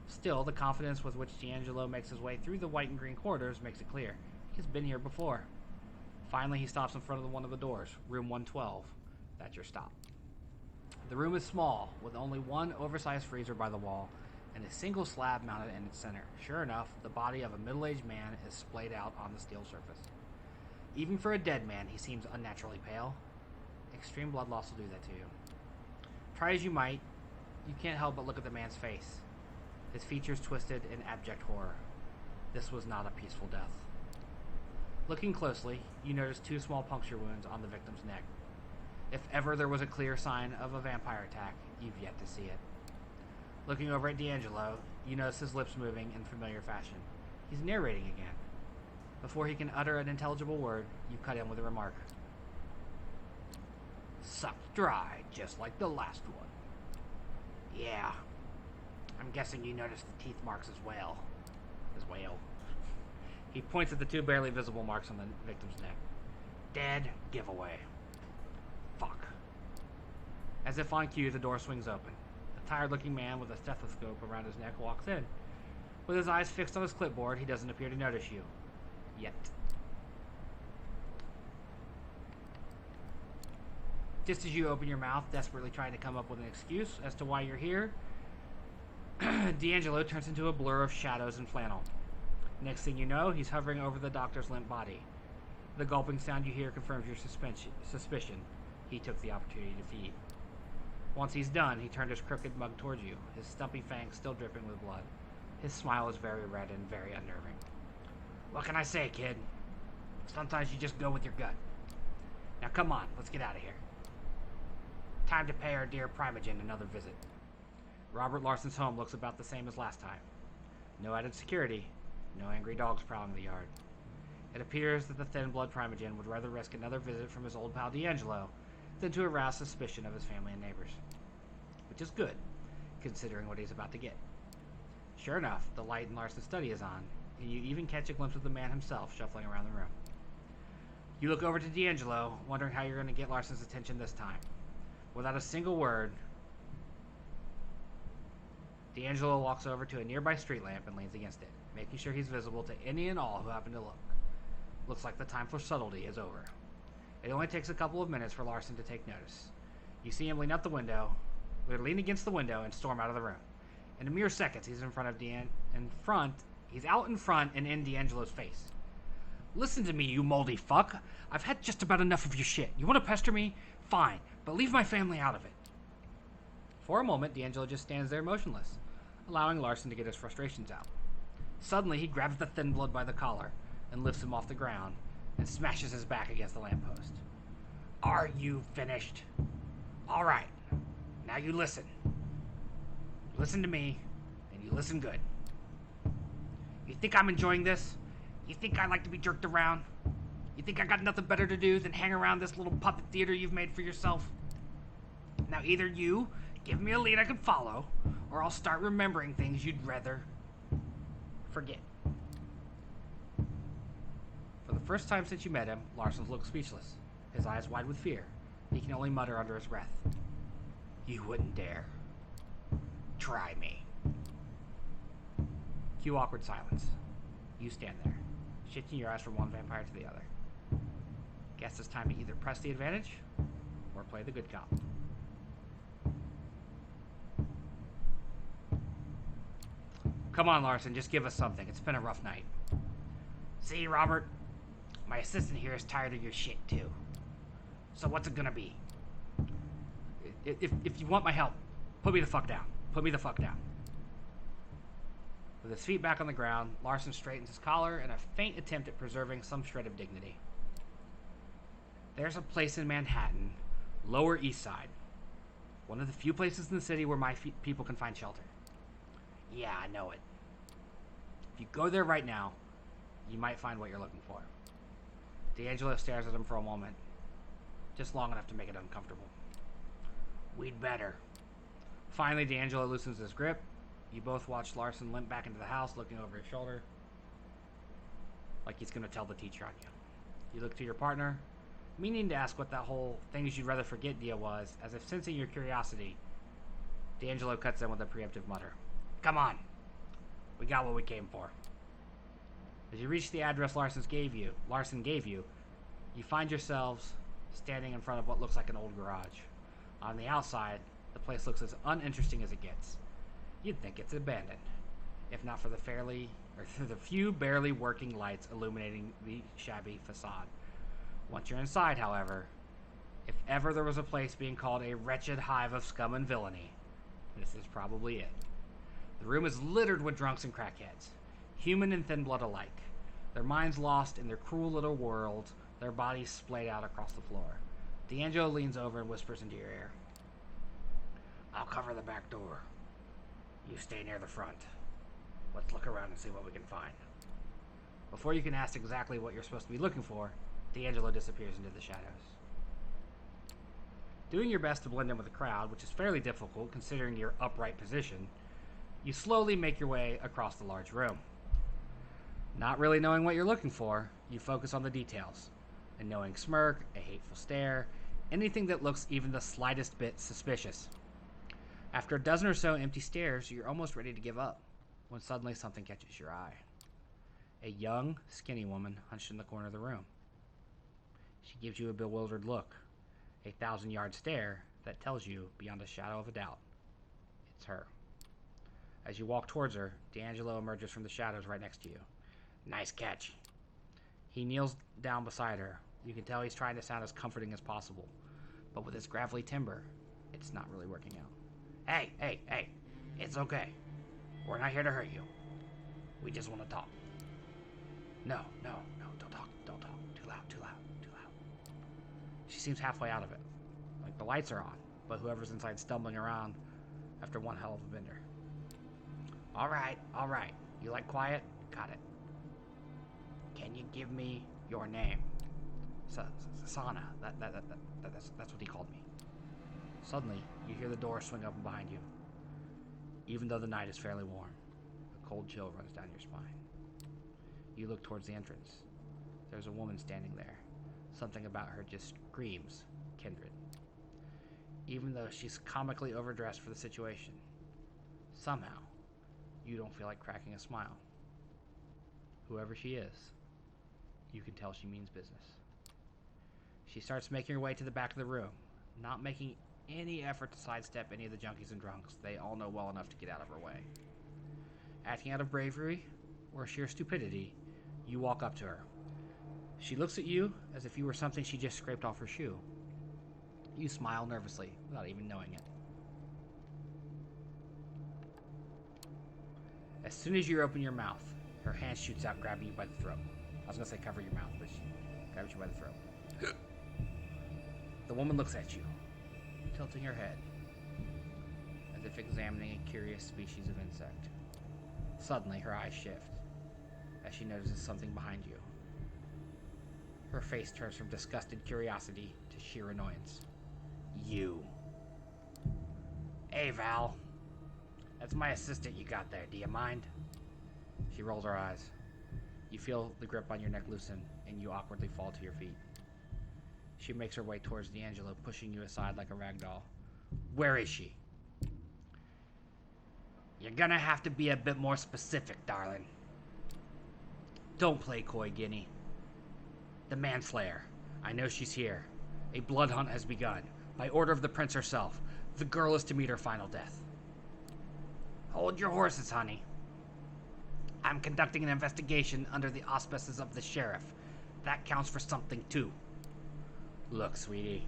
Still, the confidence with which D'Angelo makes his way through the white and green corridors makes it clear he's been here before. Finally, he stops in front of one of the doors, room 112. That's your stop. The room is small, with only one oversized freezer by the wall and a single slab mounted in its center. Sure enough, the body of a middle-aged man is splayed out on the steel surface. Even for a dead man, he seems unnaturally pale. Extreme blood loss will do that to you. Try as you might, you can't help but look at the man's face. His features twisted in abject horror. This was not a peaceful death. Looking closely, you notice two small puncture wounds on the victim's neck. If ever there was a clear sign of a vampire attack, you've yet to see it. Looking over at D'Angelo, you notice his lips moving in familiar fashion. He's narrating again. Before he can utter an intelligible word, you cut in with a remark. "Sucked dry, just like the last one." "Yeah. I'm guessing you noticed the teeth marks as well." He points at the two barely visible marks on the victim's neck. "Dead giveaway." Fuck. As if on cue, the door swings open. A tired-looking man with a stethoscope around his neck walks in. With his eyes fixed on his clipboard, he doesn't appear to notice you. Yet. Just as you open your mouth, desperately trying to come up with an excuse as to why you're here, D'Angelo turns into a blur of shadows and flannel. Next thing you know, he's hovering over the doctor's limp body. The gulping sound you hear confirms your suspicion. He took the opportunity to feed. Once he's done, he turned his crooked mug towards you, his stumpy fangs still dripping with blood. His smile is very red and very unnerving. "What can I say, kid? Sometimes you just go with your gut. Now come on, let's get out of here. Time to pay our dear Primogen another visit." Robert Larson's home looks about the same as last time. No added security, no angry dogs prowling the yard. It appears that the thin-blood Primogen would rather risk another visit from his old pal D'Angelo than to arouse suspicion of his family and neighbors. Which is good, considering what he's about to get. Sure enough, the light in Larson's study is on, and you even catch a glimpse of the man himself shuffling around the room. You look over to D'Angelo, wondering how you're going to get Larson's attention this time. Without a single word, D'Angelo walks over to a nearby street lamp and leans against it, making sure he's visible to any and all who happen to look. Looks like the time for subtlety is over. It only takes a couple of minutes for Larson to take notice. You see him lean against the window and storm out of the room. In a mere seconds, he's in front He's out in front and in D'Angelo's face. Listen to me, you moldy fuck. I've had just about enough of your shit. You want to pester me? Fine, but leave my family out of it. For a moment, D'Angelo just stands there motionless, allowing Larson to get his frustrations out. Suddenly, he grabs the thin blood by the collar and lifts him off the ground and smashes his back against the lamppost. Are you finished? All right. Now you listen. Listen to me, and you listen good. You think I'm enjoying this? You think I like to be jerked around? You think I got nothing better to do than hang around this little puppet theater you've made for yourself? Now either you give me a lead I can follow, or I'll start remembering things you'd rather forget. For the first time since you met him, Larson's looked speechless, his eyes wide with fear. He can only mutter under his breath. You wouldn't dare. Try me. Cue awkward silence. You stand there, shifting your eyes from one vampire to the other. Guess it's time to either press the advantage or play the good cop. Come on, Larson, just give us something. It's been a rough night. See, Robert? My assistant here is tired of your shit, too. So what's it gonna be? If you want my help, put me the fuck down. Put me the fuck down. With his feet back on the ground, Larson straightens his collar in a faint attempt at preserving some shred of dignity. There's a place in Manhattan, Lower East Side. One of the few places in the city where my people can find shelter. Yeah, I know it. If you go there right now, you might find what you're looking for. D'Angelo stares at him for a moment, just long enough to make it uncomfortable. We'd better. Finally, D'Angelo loosens his grip. You both watch Larson limp back into the house, looking over his shoulder, like he's going to tell the teacher on you. You look to your partner, meaning to ask what that whole things you'd rather forget deal was, as if sensing your curiosity. D'Angelo cuts in with a preemptive mutter. Come on. We got what we came for. As you reach the address Larson gave you, you find yourselves standing in front of what looks like an old garage. On the outside, the place looks as uninteresting as it gets. You'd think it's abandoned, if not for the few barely working lights illuminating the shabby facade. Once you're inside, however, if ever there was a place being called a wretched hive of scum and villainy, this is probably it. The room is littered with drunks and crackheads, human and thin blood alike, their minds lost in their cruel little world, their bodies splayed out across the floor. D'Angelo leans over and whispers into your ear. I'll cover the back door. You stay near the front. Let's look around and see what we can find. Before you can ask exactly what you're supposed to be looking for, D'Angelo disappears into the shadows. Doing your best to blend in with the crowd, which is fairly difficult considering your upright position, you slowly make your way across the large room. Not really knowing what you're looking for, you focus on the details. A knowing smirk, a hateful stare, anything that looks even the slightest bit suspicious. After a dozen or so empty stares, you're almost ready to give up, when suddenly something catches your eye. A young, skinny woman hunched in the corner of the room. She gives you a bewildered look, a 1,000-yard stare that tells you, beyond a shadow of a doubt, it's her. As you walk towards her, D'Angelo emerges from the shadows right next to you. Nice catch. He kneels down beside her. You can tell he's trying to sound as comforting as possible, but with his gravelly timbre, it's not really working out. Hey, it's okay. We're not here to hurt you. We just want to talk. No, don't talk. Too loud. She seems halfway out of it. Like the lights are on, but whoever's inside stumbling around after one hell of a bender. All right. You like quiet? Got it. Can you give me your name? Sana. That's what he called me. Suddenly, you hear the door swing open behind you. Even though the night is fairly warm, a cold chill runs down your spine. You look towards the entrance. There's a woman standing there. Something about her just screams kindred. Even though she's comically overdressed for the situation, somehow, you don't feel like cracking a smile. Whoever she is, you can tell she means business. She starts making her way to the back of the room, not making any effort to sidestep any of the junkies and drunks. They all know well enough to get out of her way. Acting out of bravery or sheer stupidity, you walk up to her. She looks at you as if you were something she just scraped off her shoe. You smile nervously, without even knowing it. As soon as you open your mouth, her hand shoots out, grabbing you by the throat. I was going to say cover your mouth, but she grabs you by the throat. The woman looks at you, tilting her head, as if examining a curious species of insect. Suddenly, her eyes shift, as she notices something behind you. Her face turns from disgusted curiosity to sheer annoyance. You. Hey, Val. That's my assistant you got there. Do you mind? She rolls her eyes. You feel the grip on your neck loosen, and you awkwardly fall to your feet. She makes her way towards D'Angelo, pushing you aside like a rag doll. Where is she? You're gonna have to be a bit more specific, darling. Don't play coy, Guinea. The Manslayer. I know she's here. A blood hunt has begun. By order of the prince herself. The girl is to meet her final death. Hold your horses, honey. I'm conducting an investigation under the auspices of the sheriff. That counts for something, too. Look, sweetie.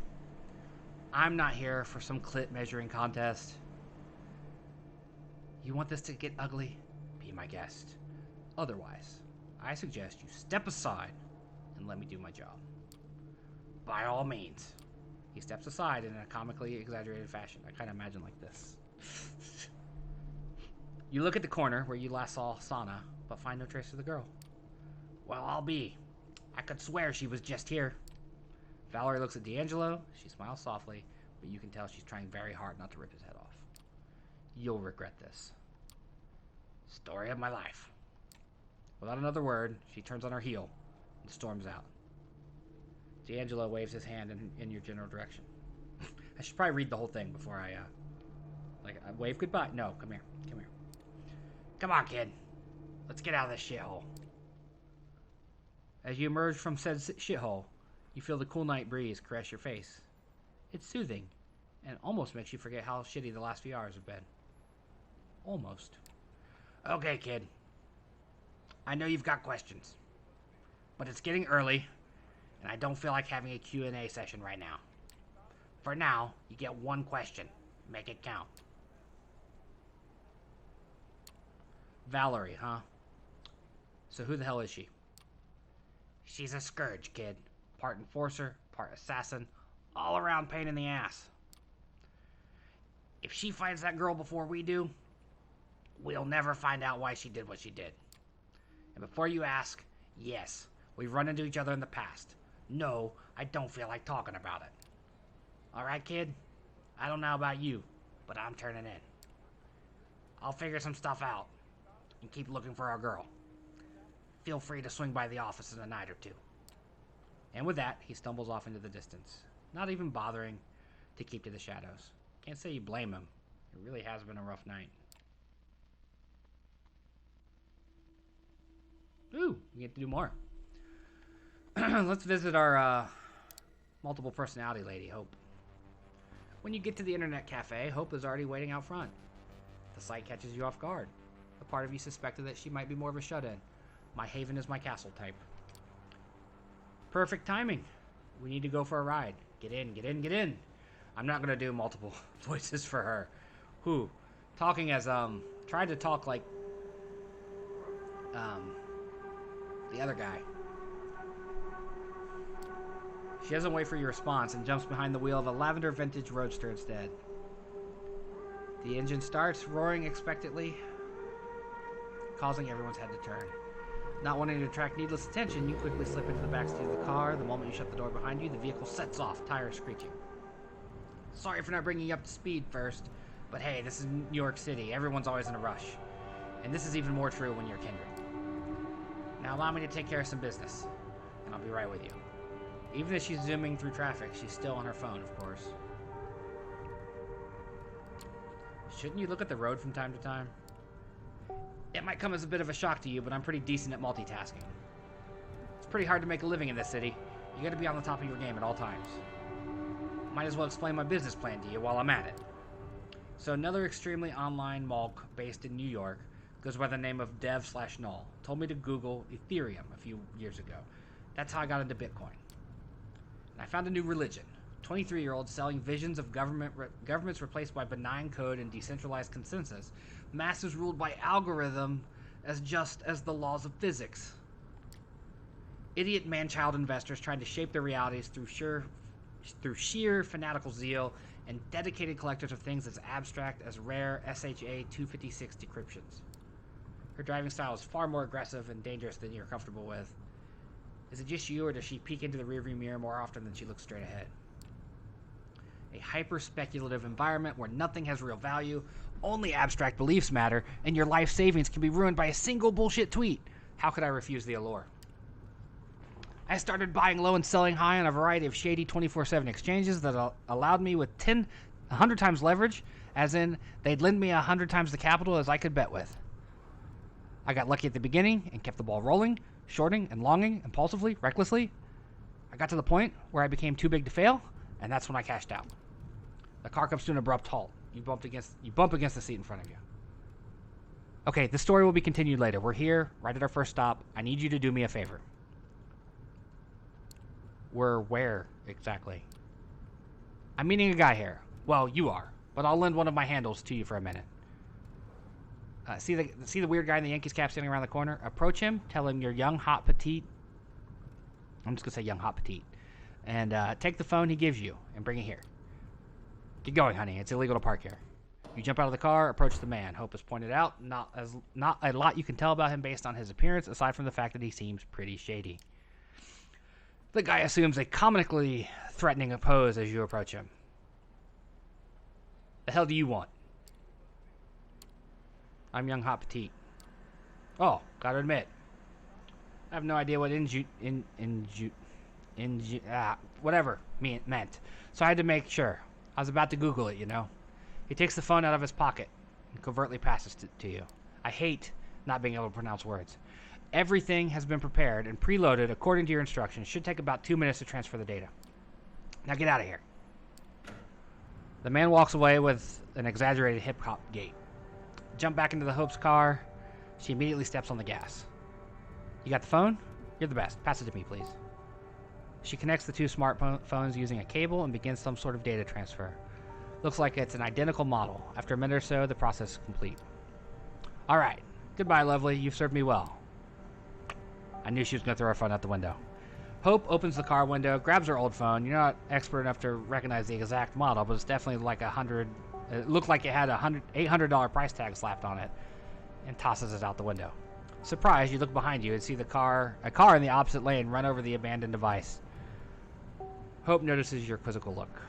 I'm not here for some clit measuring contest. You want this to get ugly? Be my guest. Otherwise, I suggest you step aside and let me do my job. By all means. He steps aside in a comically exaggerated fashion. I kind of imagine like this. You look at the corner where you last saw Sana, but find no trace of the girl. Well, I'll be. I could swear she was just here. Valerie looks at D'Angelo. She smiles softly, but you can tell she's trying very hard not to rip his head off. You'll regret this. Story of my life. Without another word, she turns on her heel and storms out. D'Angelo waves his hand in your general direction. I should probably read the whole thing before I wave goodbye. No, come here. Come here. Come on, kid. Let's get out of this shithole. As you emerge from said shithole, you feel the cool night breeze caress your face. It's soothing, and almost makes you forget how shitty the last few hours have been. Almost. Okay, kid. I know you've got questions, but it's getting early, and I don't feel like having a Q&A session right now. For now, you get one question. Make it count. Valerie, huh? So who the hell is she? She's a scourge, kid. Part enforcer, part assassin, all around pain in the ass. If she finds that girl before we do, we'll never find out why she did what she did. And before you ask, yes, we've run into each other in the past. No, I don't feel like talking about it. Alright, kid? I don't know about you, but I'm turning in. I'll figure some stuff out and keep looking for our girl. Feel free to swing by the office in a night or two. And with that, he stumbles off into the distance, not even bothering to keep to the shadows. Can't say you blame him. It really has been a rough night. Ooh, we get to do more. Let's visit our multiple personality lady, Hope. When you get to the internet cafe, Hope is already waiting out front. The sight catches you off guard. A part of you suspected that she might be more of a shut-in. My haven is my castle type. Perfect timing. We need to go for a ride. Get in, get in, get in. I'm not going to do multiple voices for her. Who? Talking as, tried to talk like, the other guy. She doesn't wait for your response and jumps behind the wheel of a lavender vintage roadster instead. The engine starts, roaring expectantly, causing everyone's head to turn. Not wanting to attract needless attention, you quickly slip into the backseat of the car. The moment you shut the door behind you, the vehicle sets off, tires screeching. Sorry for not bringing you up to speed first, but hey, this is New York City. Everyone's always in a rush. And this is even more true when you're kindred. Now allow me to take care of some business, and I'll be right with you. Even as she's zooming through traffic, she's still on her phone, of course. Shouldn't you look at the road from time to time? It might come as a bit of a shock to you, but I'm pretty decent at multitasking. It's pretty hard to make a living in this city. You gotta be on the top of your game at all times. Might as well explain my business plan to you while I'm at it. So another extremely online mall based in New York Goes by the name of dev/null. Told me to Google Ethereum a few years ago. That's how I got into Bitcoin. And I found a new religion. 23-year-olds selling visions of governments replaced by benign code and decentralized consensus. Masses ruled by algorithm as just as the laws of physics. Idiot man-child investors trying to shape their realities through sheer fanatical zeal, and dedicated collectors of things as abstract as rare SHA-256 decryptions. Her driving style is far more aggressive and dangerous than you're comfortable with. Is it just you, or does she peek into the rearview mirror more often than she looks straight ahead? A hyper-speculative environment where nothing has real value, only abstract beliefs matter, and your life savings can be ruined by a single bullshit tweet. How could I refuse the allure? I started buying low and selling high on a variety of shady 24/7 exchanges that allowed me with 100 times leverage, as in they'd lend me 100 times the capital as I could bet with. I got lucky at the beginning and kept the ball rolling, shorting and longing impulsively, recklessly. I got to the point where I became too big to fail, and that's when I cashed out. The car comes to an abrupt halt. You bump against the seat in front of you. Okay, the story will be continued later. We're here, right at our first stop. I need you to do me a favor. We're where exactly? I'm meeting a guy here. Well, you are, but I'll lend one of my handles to you for a minute. See the weird guy in the Yankees cap standing around the corner? Approach him, tell him you're young, hot, petite. I'm just going to say young, hot, petite. And take the phone he gives you and bring it here. Get going, honey. It's illegal to park here. You jump out of the car, approach the man. Hope is pointed out. Not a lot you can tell about him based on his appearance, aside from the fact that he seems pretty shady. The guy assumes a comically threatening pose as you approach him. The hell do you want? I'm young, hot, petite. Oh, gotta admit, I have no idea what whatever meant. So I had to make sure. I was about to Google it, you know. He takes the phone out of his pocket and covertly passes it to you. I hate not being able to pronounce words. Everything has been prepared and preloaded according to your instructions. Should take about 2 minutes to transfer the data. Now get out of here. The man walks away with an exaggerated hip-hop gait. Jump back into the Hope's car. She immediately steps on the gas. You got the phone? You're the best. Pass it to me, please. She connects the two smartphones using a cable and begins some sort of data transfer. Looks like it's an identical model. After a minute or so, the process is complete. All right. Goodbye, lovely. You've served me well. I knew she was going to throw her phone out the window. Hope opens the car window, grabs her old phone. You're not expert enough to recognize the exact model, but it's definitely like it looked like it had a $800 price tag slapped on it, and tosses it out the window. Surprised, you look behind you and see a car in the opposite lane run over the abandoned device. Hope notices your quizzical look.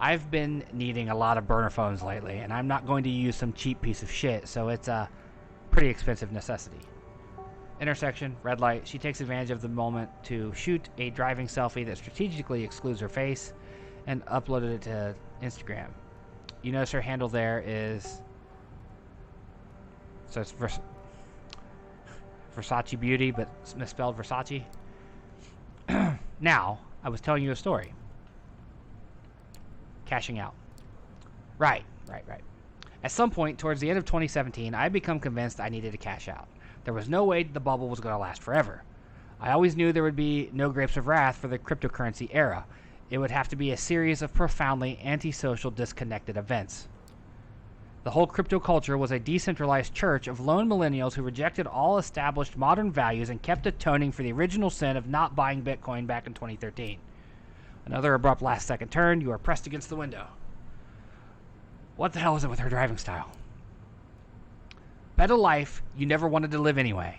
I've been needing a lot of burner phones lately, and I'm not going to use some cheap piece of shit, so it's a pretty expensive necessity. Intersection, red light. She takes advantage of the moment to shoot a driving selfie that strategically excludes her face and uploaded it to Instagram. You notice her handle there is... So it's Versace Beauty, but misspelled Versace. Now, I was telling you a story. Cashing out. Right. At some point towards the end of 2017, I had become convinced I needed to cash out. There was no way the bubble was going to last forever. I always knew there would be no grapes of wrath for the cryptocurrency era. It would have to be a series of profoundly antisocial, disconnected events. The whole crypto culture was a decentralized church of lone millennials who rejected all established modern values and kept atoning for the original sin of not buying Bitcoin back in 2013. Another abrupt last-second turn, you are pressed against the window. What the hell is it with her driving style? Bet a life you never wanted to live anyway,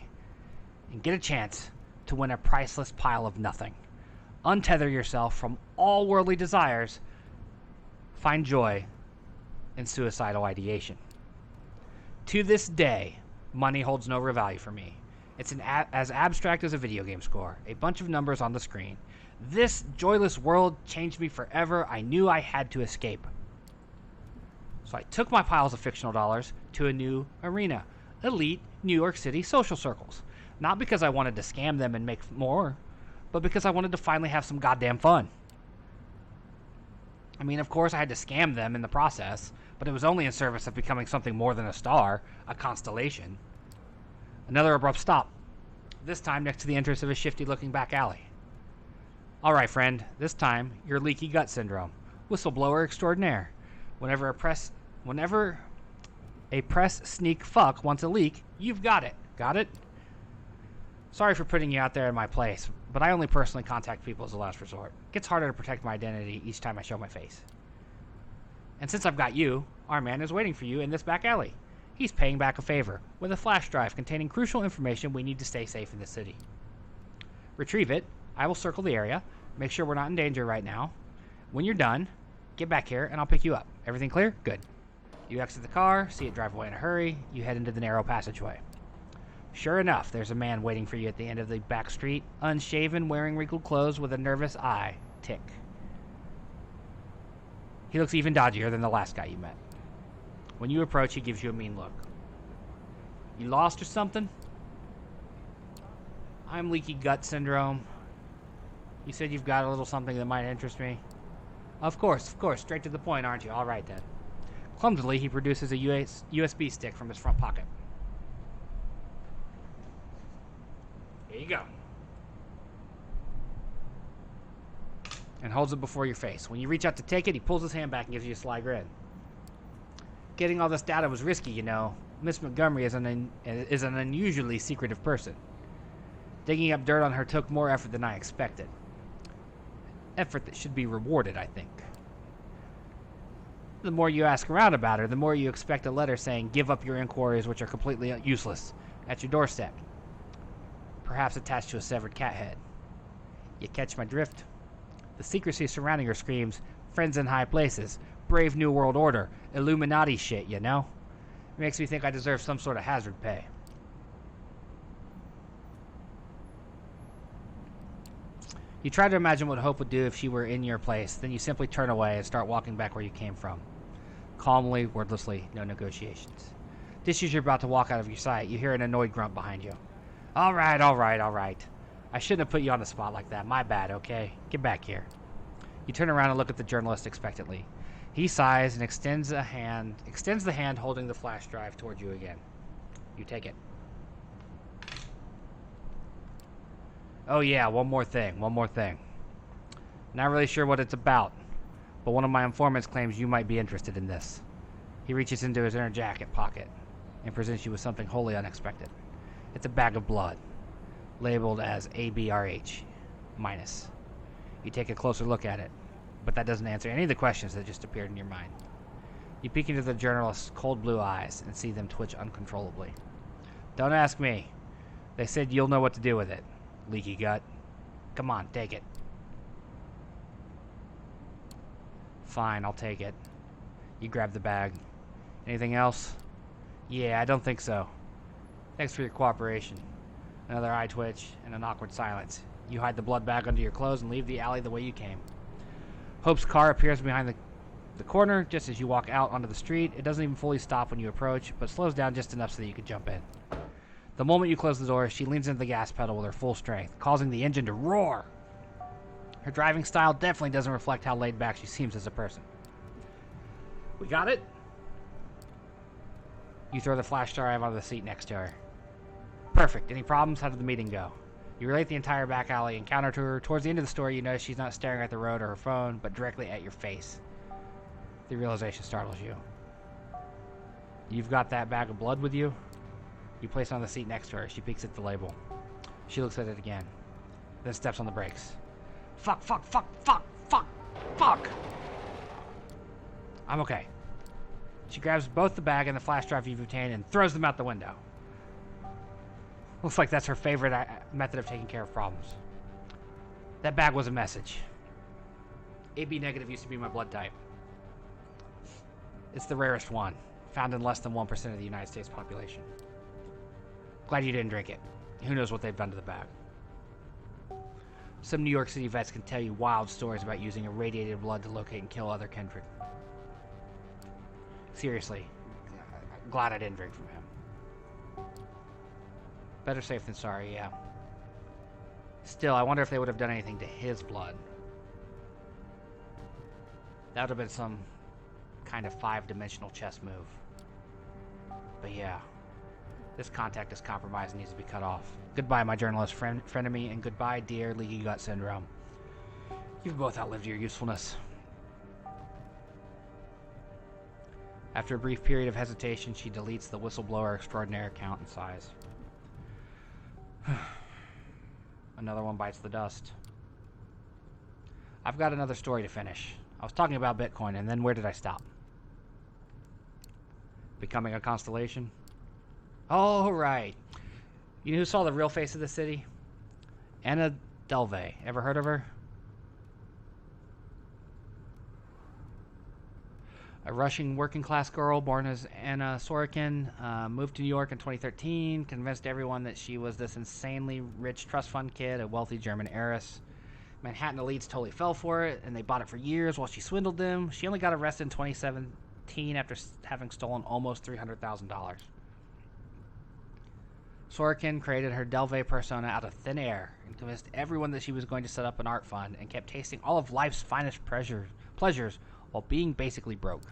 and get a chance to win a priceless pile of nothing. Untether yourself from all worldly desires. Find joy in suicidal ideation. To this day, money holds no real value for me. It's as abstract as a video game score, a bunch of numbers on the screen. This joyless world changed me forever. I knew I had to escape. So I took my piles of fictional dollars to a new arena, elite New York City social circles. Not because I wanted to scam them and make more, but because I wanted to finally have some goddamn fun. I mean, of course I had to scam them in the process, but it was only in service of becoming something more than a star, a constellation. Another abrupt stop, this time next to the entrance of a shifty-looking back alley. All right, friend, this time you're leaky gut syndrome. Whistleblower extraordinaire. Whenever a press sneak fuck wants a leak, you've got it. Got it? Sorry for putting you out there in my place, but I only personally contact people as a last resort. It gets harder to protect my identity each time I show my face. And since I've got you, our man is waiting for you in this back alley. He's paying back a favor with a flash drive containing crucial information we need to stay safe in this city. Retrieve it. I will circle the area, make sure we're not in danger right now. When you're done, get back here and I'll pick you up. Everything clear? Good. You exit the car, see it drive away in a hurry, you head into the narrow passageway. Sure enough, there's a man waiting for you at the end of the back street, unshaven, wearing wrinkled clothes with a nervous eye. Tick. He looks even dodgier than the last guy you met. When you approach, he gives you a mean look. You lost or something? I'm leaky gut syndrome. You said you've got a little something that might interest me. Of course, straight to the point, aren't you? All right, then. Clumsily, he produces a USB stick from his front pocket. Here you go. And holds it before your face. When you reach out to take it, he pulls his hand back and gives you a sly grin. Getting all this data was risky, you know. Miss Montgomery is an unusually secretive person. Digging up dirt on her took more effort than I expected. Effort that should be rewarded, I think. The more you ask around about her, the more you expect a letter saying, give up your inquiries which are completely useless, at your doorstep. Perhaps attached to a severed cat head. You catch my drift? The secrecy surrounding her screams, friends in high places, brave new world order, Illuminati shit, you know? It makes me think I deserve some sort of hazard pay. You try to imagine what Hope would do if she were in your place, then you simply turn away and start walking back where you came from. Calmly, wordlessly, no negotiations. Just as you're about to walk out of your sight, you hear an annoyed grunt behind you. All right. I shouldn't have put you on the spot like that. My bad, okay? Get back here. You turn around and look at the journalist expectantly. He sighs and extends the hand holding the flash drive toward you again. You take it. Oh yeah, one more thing. Not really sure what it's about, but one of my informants claims you might be interested in this. He reaches into his inner jacket pocket and presents you with something wholly unexpected. It's a bag of blood, labeled as ABRH-. You take a closer look at it, but that doesn't answer any of the questions that just appeared in your mind. You peek into the journalist's cold blue eyes and see them twitch uncontrollably. Don't ask me. They said you'll know what to do with it. Leaky gut. Come on, take it. Fine, I'll take it. You grab the bag. Anything else? Yeah, I don't think so. Thanks for your cooperation. Another eye twitch and an awkward silence. You hide the blood bag under your clothes and leave the alley the way you came. Hope's car appears behind the corner just as you walk out onto the street. It doesn't even fully stop when you approach, but slows down just enough so that you can jump in. The moment you close the door, she leans into the gas pedal with her full strength, causing the engine to roar. Her driving style definitely doesn't reflect how laid back she seems as a person. We got it? You throw the flash drive onto the seat next to her. Perfect. Any problems? How did the meeting go? You relate the entire back alley encounter to her. Towards the end of the story, you notice she's not staring at the road or her phone, but directly at your face. The realization startles you. You've got that bag of blood with you? You place it on the seat next to her. She peeks at the label. She looks at it again, then steps on the brakes. Fuck. I'm okay. She grabs both the bag and the flash drive you've obtained and throws them out the window. Looks like that's her favorite method of taking care of problems. That bag was a message. AB negative used to be my blood type. It's the rarest one, found in less than 1% of the United States population. Glad you didn't drink it. Who knows what they've done to the bag. Some New York City vets can tell you wild stories about using irradiated blood to locate and kill other kindred. Seriously, glad I didn't drink from him. Better safe than sorry, yeah. Still, I wonder if they would have done anything to his blood. That would have been some kind of 5-dimensional chess move. But yeah, this contact is compromised and needs to be cut off. Goodbye, my journalist frenemy, and goodbye, dear leaky gut syndrome. You've both outlived your usefulness. After a brief period of hesitation, she deletes the whistleblower extraordinaire account and sighs. Another one bites the dust. I've got another story to finish. I was talking about Bitcoin, and then where did I stop? Becoming a constellation? Oh, right. You know who saw the real face of the city? Anna Delvey. Ever heard of her? A Russian working-class girl born as Anna Sorokin, moved to New York in 2013, convinced everyone that she was this insanely rich trust fund kid, a wealthy German heiress. Manhattan elites totally fell for it, and they bought it for years while she swindled them. She only got arrested in 2017 after having stolen almost $300,000. Sorokin created her Delvey persona out of thin air and convinced everyone that she was going to set up an art fund and kept tasting all of life's finest pleasures while being basically broke.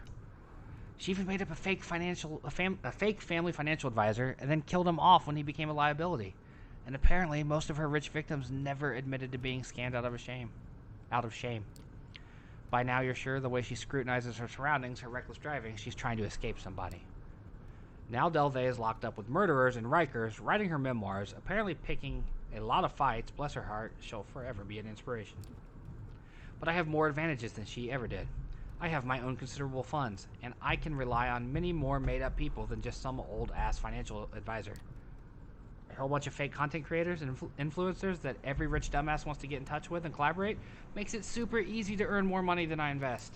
She even made up a fake family financial advisor and then killed him off when he became a liability. And apparently, most of her rich victims never admitted to being scammed out of shame. By now, you're sure the way she scrutinizes her surroundings, her reckless driving, she's trying to escape somebody. Now Delvey is locked up with murderers and Rikers, writing her memoirs, apparently picking a lot of fights. Bless her heart, she'll forever be an inspiration. But I have more advantages than she ever did. I have my own considerable funds, and I can rely on many more made-up people than just some old-ass financial advisor. A whole bunch of fake content creators and influencers that every rich dumbass wants to get in touch with and collaborate makes it super easy to earn more money than I invest.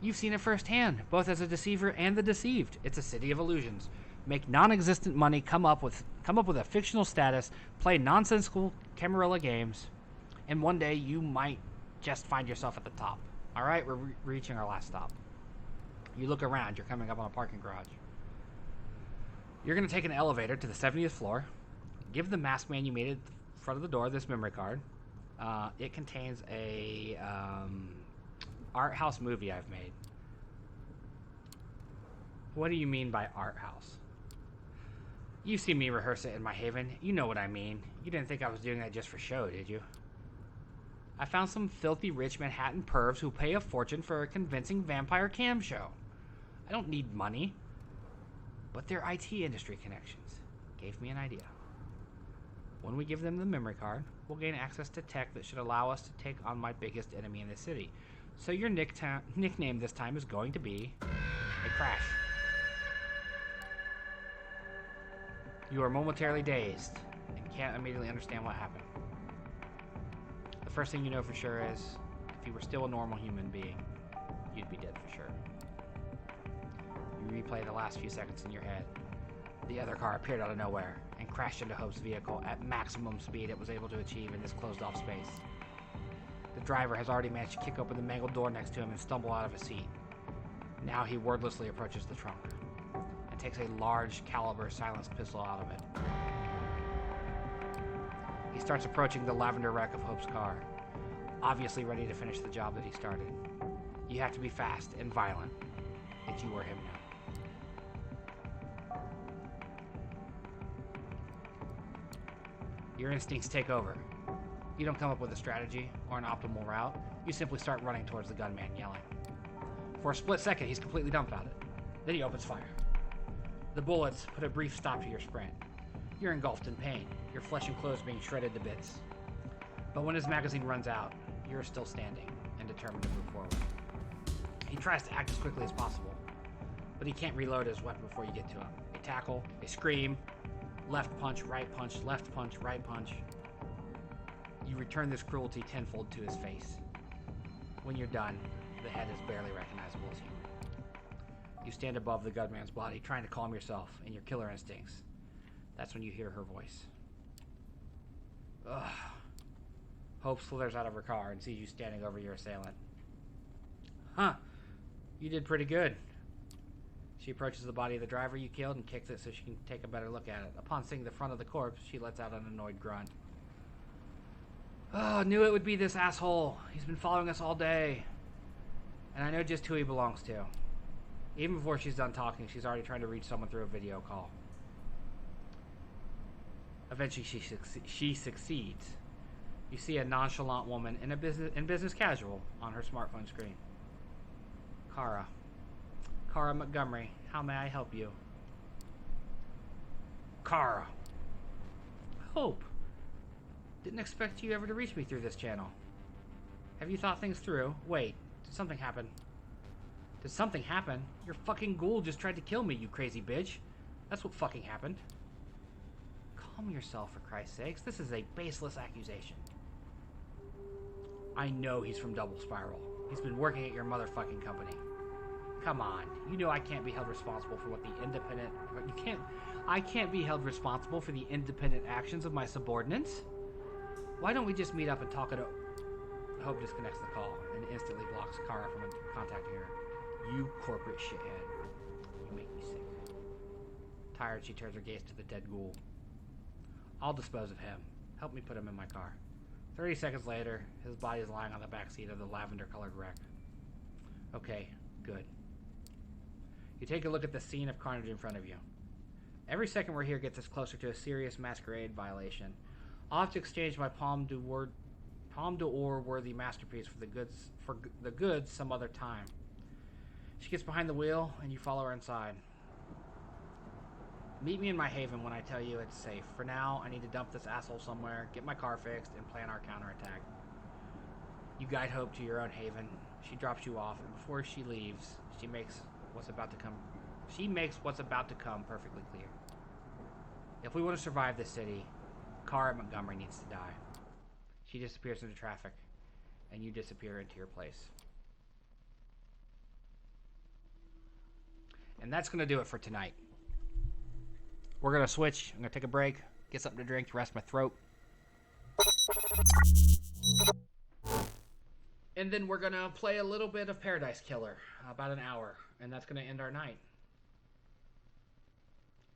You've seen it firsthand, both as a deceiver and the deceived. It's a city of illusions. Make non-existent money, come up with a fictional status, play nonsensical Camarilla games, and one day you might just find yourself at the top. All right, we're reaching our last stop. You look around. You're coming up on a parking garage. You're going to take an elevator to the 70th floor. Give the masked man you made at the front of the door this memory card. It contains a art house movie I've made. What do you mean by art house? You've seen me rehearse it in my haven. You know what I mean. You didn't think I was doing that just for show, did you? I found some filthy rich Manhattan pervs who pay a fortune for a convincing vampire cam show. I don't need money. But their IT industry connections gave me an idea. When we give them the memory card, we'll gain access to tech that should allow us to take on my biggest enemy in the city. So your nickname this time is going to be a Crash. You are momentarily dazed and can't immediately understand what happened. The first thing you know for sure is, if you were still a normal human being, you'd be dead for sure. You replay the last few seconds in your head. The other car appeared out of nowhere and crashed into Hope's vehicle at maximum speed it was able to achieve in this closed-off space. The driver has already managed to kick open the mangled door next to him and stumble out of his seat. Now he wordlessly approaches the trunk and takes a large caliber silenced pistol out of it. He starts approaching the lavender wreck of Hope's car, obviously ready to finish the job that he started. You have to be fast and violent if you were him now. Your instincts take over. You don't come up with a strategy or an optimal route. You simply start running towards the gunman, yelling. For a split second, he's completely dumbfounded. Then he opens fire. The bullets put a brief stop to your sprint. You're engulfed in pain, your flesh and clothes being shredded to bits. But when his magazine runs out, you're still standing and determined to move forward. He tries to act as quickly as possible, but he can't reload his weapon before you get to him. A tackle, a scream, left punch, right punch, left punch, right punch. You return this cruelty tenfold to his face. When you're done, the head is barely recognizable as human. You stand above the gunman's body, trying to calm yourself and your killer instincts. That's when you hear her voice. Ugh. Hope slithers out of her car and sees you standing over your assailant. Huh. You did pretty good. She approaches the body of the driver you killed and kicks it so she can take a better look at it. Upon seeing the front of the corpse, she lets out an annoyed grunt. Oh, knew it would be this asshole. He's been following us all day. And I know just who he belongs to. Even before she's done talking, she's already trying to reach someone through a video call. Eventually, she succeeds. You see a nonchalant woman in business casual on her smartphone screen. Kara. Kara Montgomery, how may I help you? Kara. Hope. Didn't expect you ever to reach me through this channel. Have you thought things through? Wait, did something happen? Did something happen? Your fucking ghoul just tried to kill me, you crazy bitch. That's what fucking happened. Calm yourself, for Christ's sakes. This is a baseless accusation. I know he's from Double Spiral. He's been working at your motherfucking company. Come on. You know I can't be held responsible for what the independent... I can't be held responsible for the independent actions of my subordinates. Why don't we just meet up and talk it over? Hope disconnects the call and instantly blocks Kara from contacting her. You corporate shithead. You make me sick. Tired, she turns her gaze to the dead ghoul. I'll dispose of him. Help me put him in my car. 30 seconds later, his body is lying on the back seat of the lavender-colored wreck. Okay, good. You take a look at the scene of carnage in front of you. Every second we're here gets us closer to a serious Masquerade violation. I'll have to exchange my Palme d'Or worthy masterpiece for the goods some other time. She gets behind the wheel, and you follow her inside. Meet me in my haven when I tell you it's safe. For now, I need to dump this asshole somewhere, get my car fixed, and plan our counterattack. You guide Hope to your own haven. She drops you off, and before she leaves, she makes what's about to come perfectly clear. If we want to survive this city, Kara Montgomery needs to die. She disappears into traffic, and you disappear into your place. And that's going to do it for tonight. We're going to switch. I'm going to take a break, get something to drink to rest my throat. And then we're going to play a little bit of Paradise Killer, about an hour, and that's going to end our night.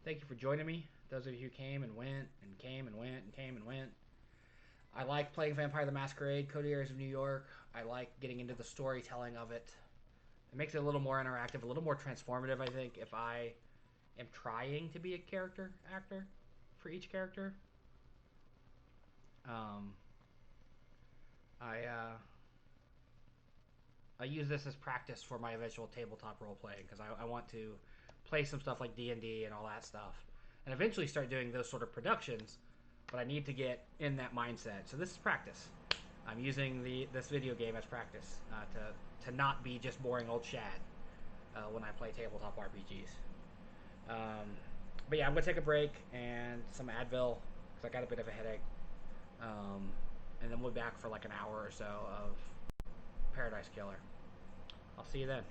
Thank you for joining me. Those of you who came and went, and came and went, and came and went. I like playing Vampire the Masquerade, Coteries of New York. I like getting into the storytelling of it. It makes it a little more interactive, a little more transformative, I think, if I am trying to be a character actor for each character. I use this as practice for my eventual tabletop role playing because I want to play some stuff like D&D and all that stuff, and eventually start doing those sort of productions. But I need to get in that mindset. So this is practice. I'm using this video game as practice to not be just boring old Shad when I play tabletop RPGs. But yeah, I'm gonna take a break and some Advil because I got a bit of a headache, and then we'll be back for like an hour or so of Paradise Killer. I'll see you then.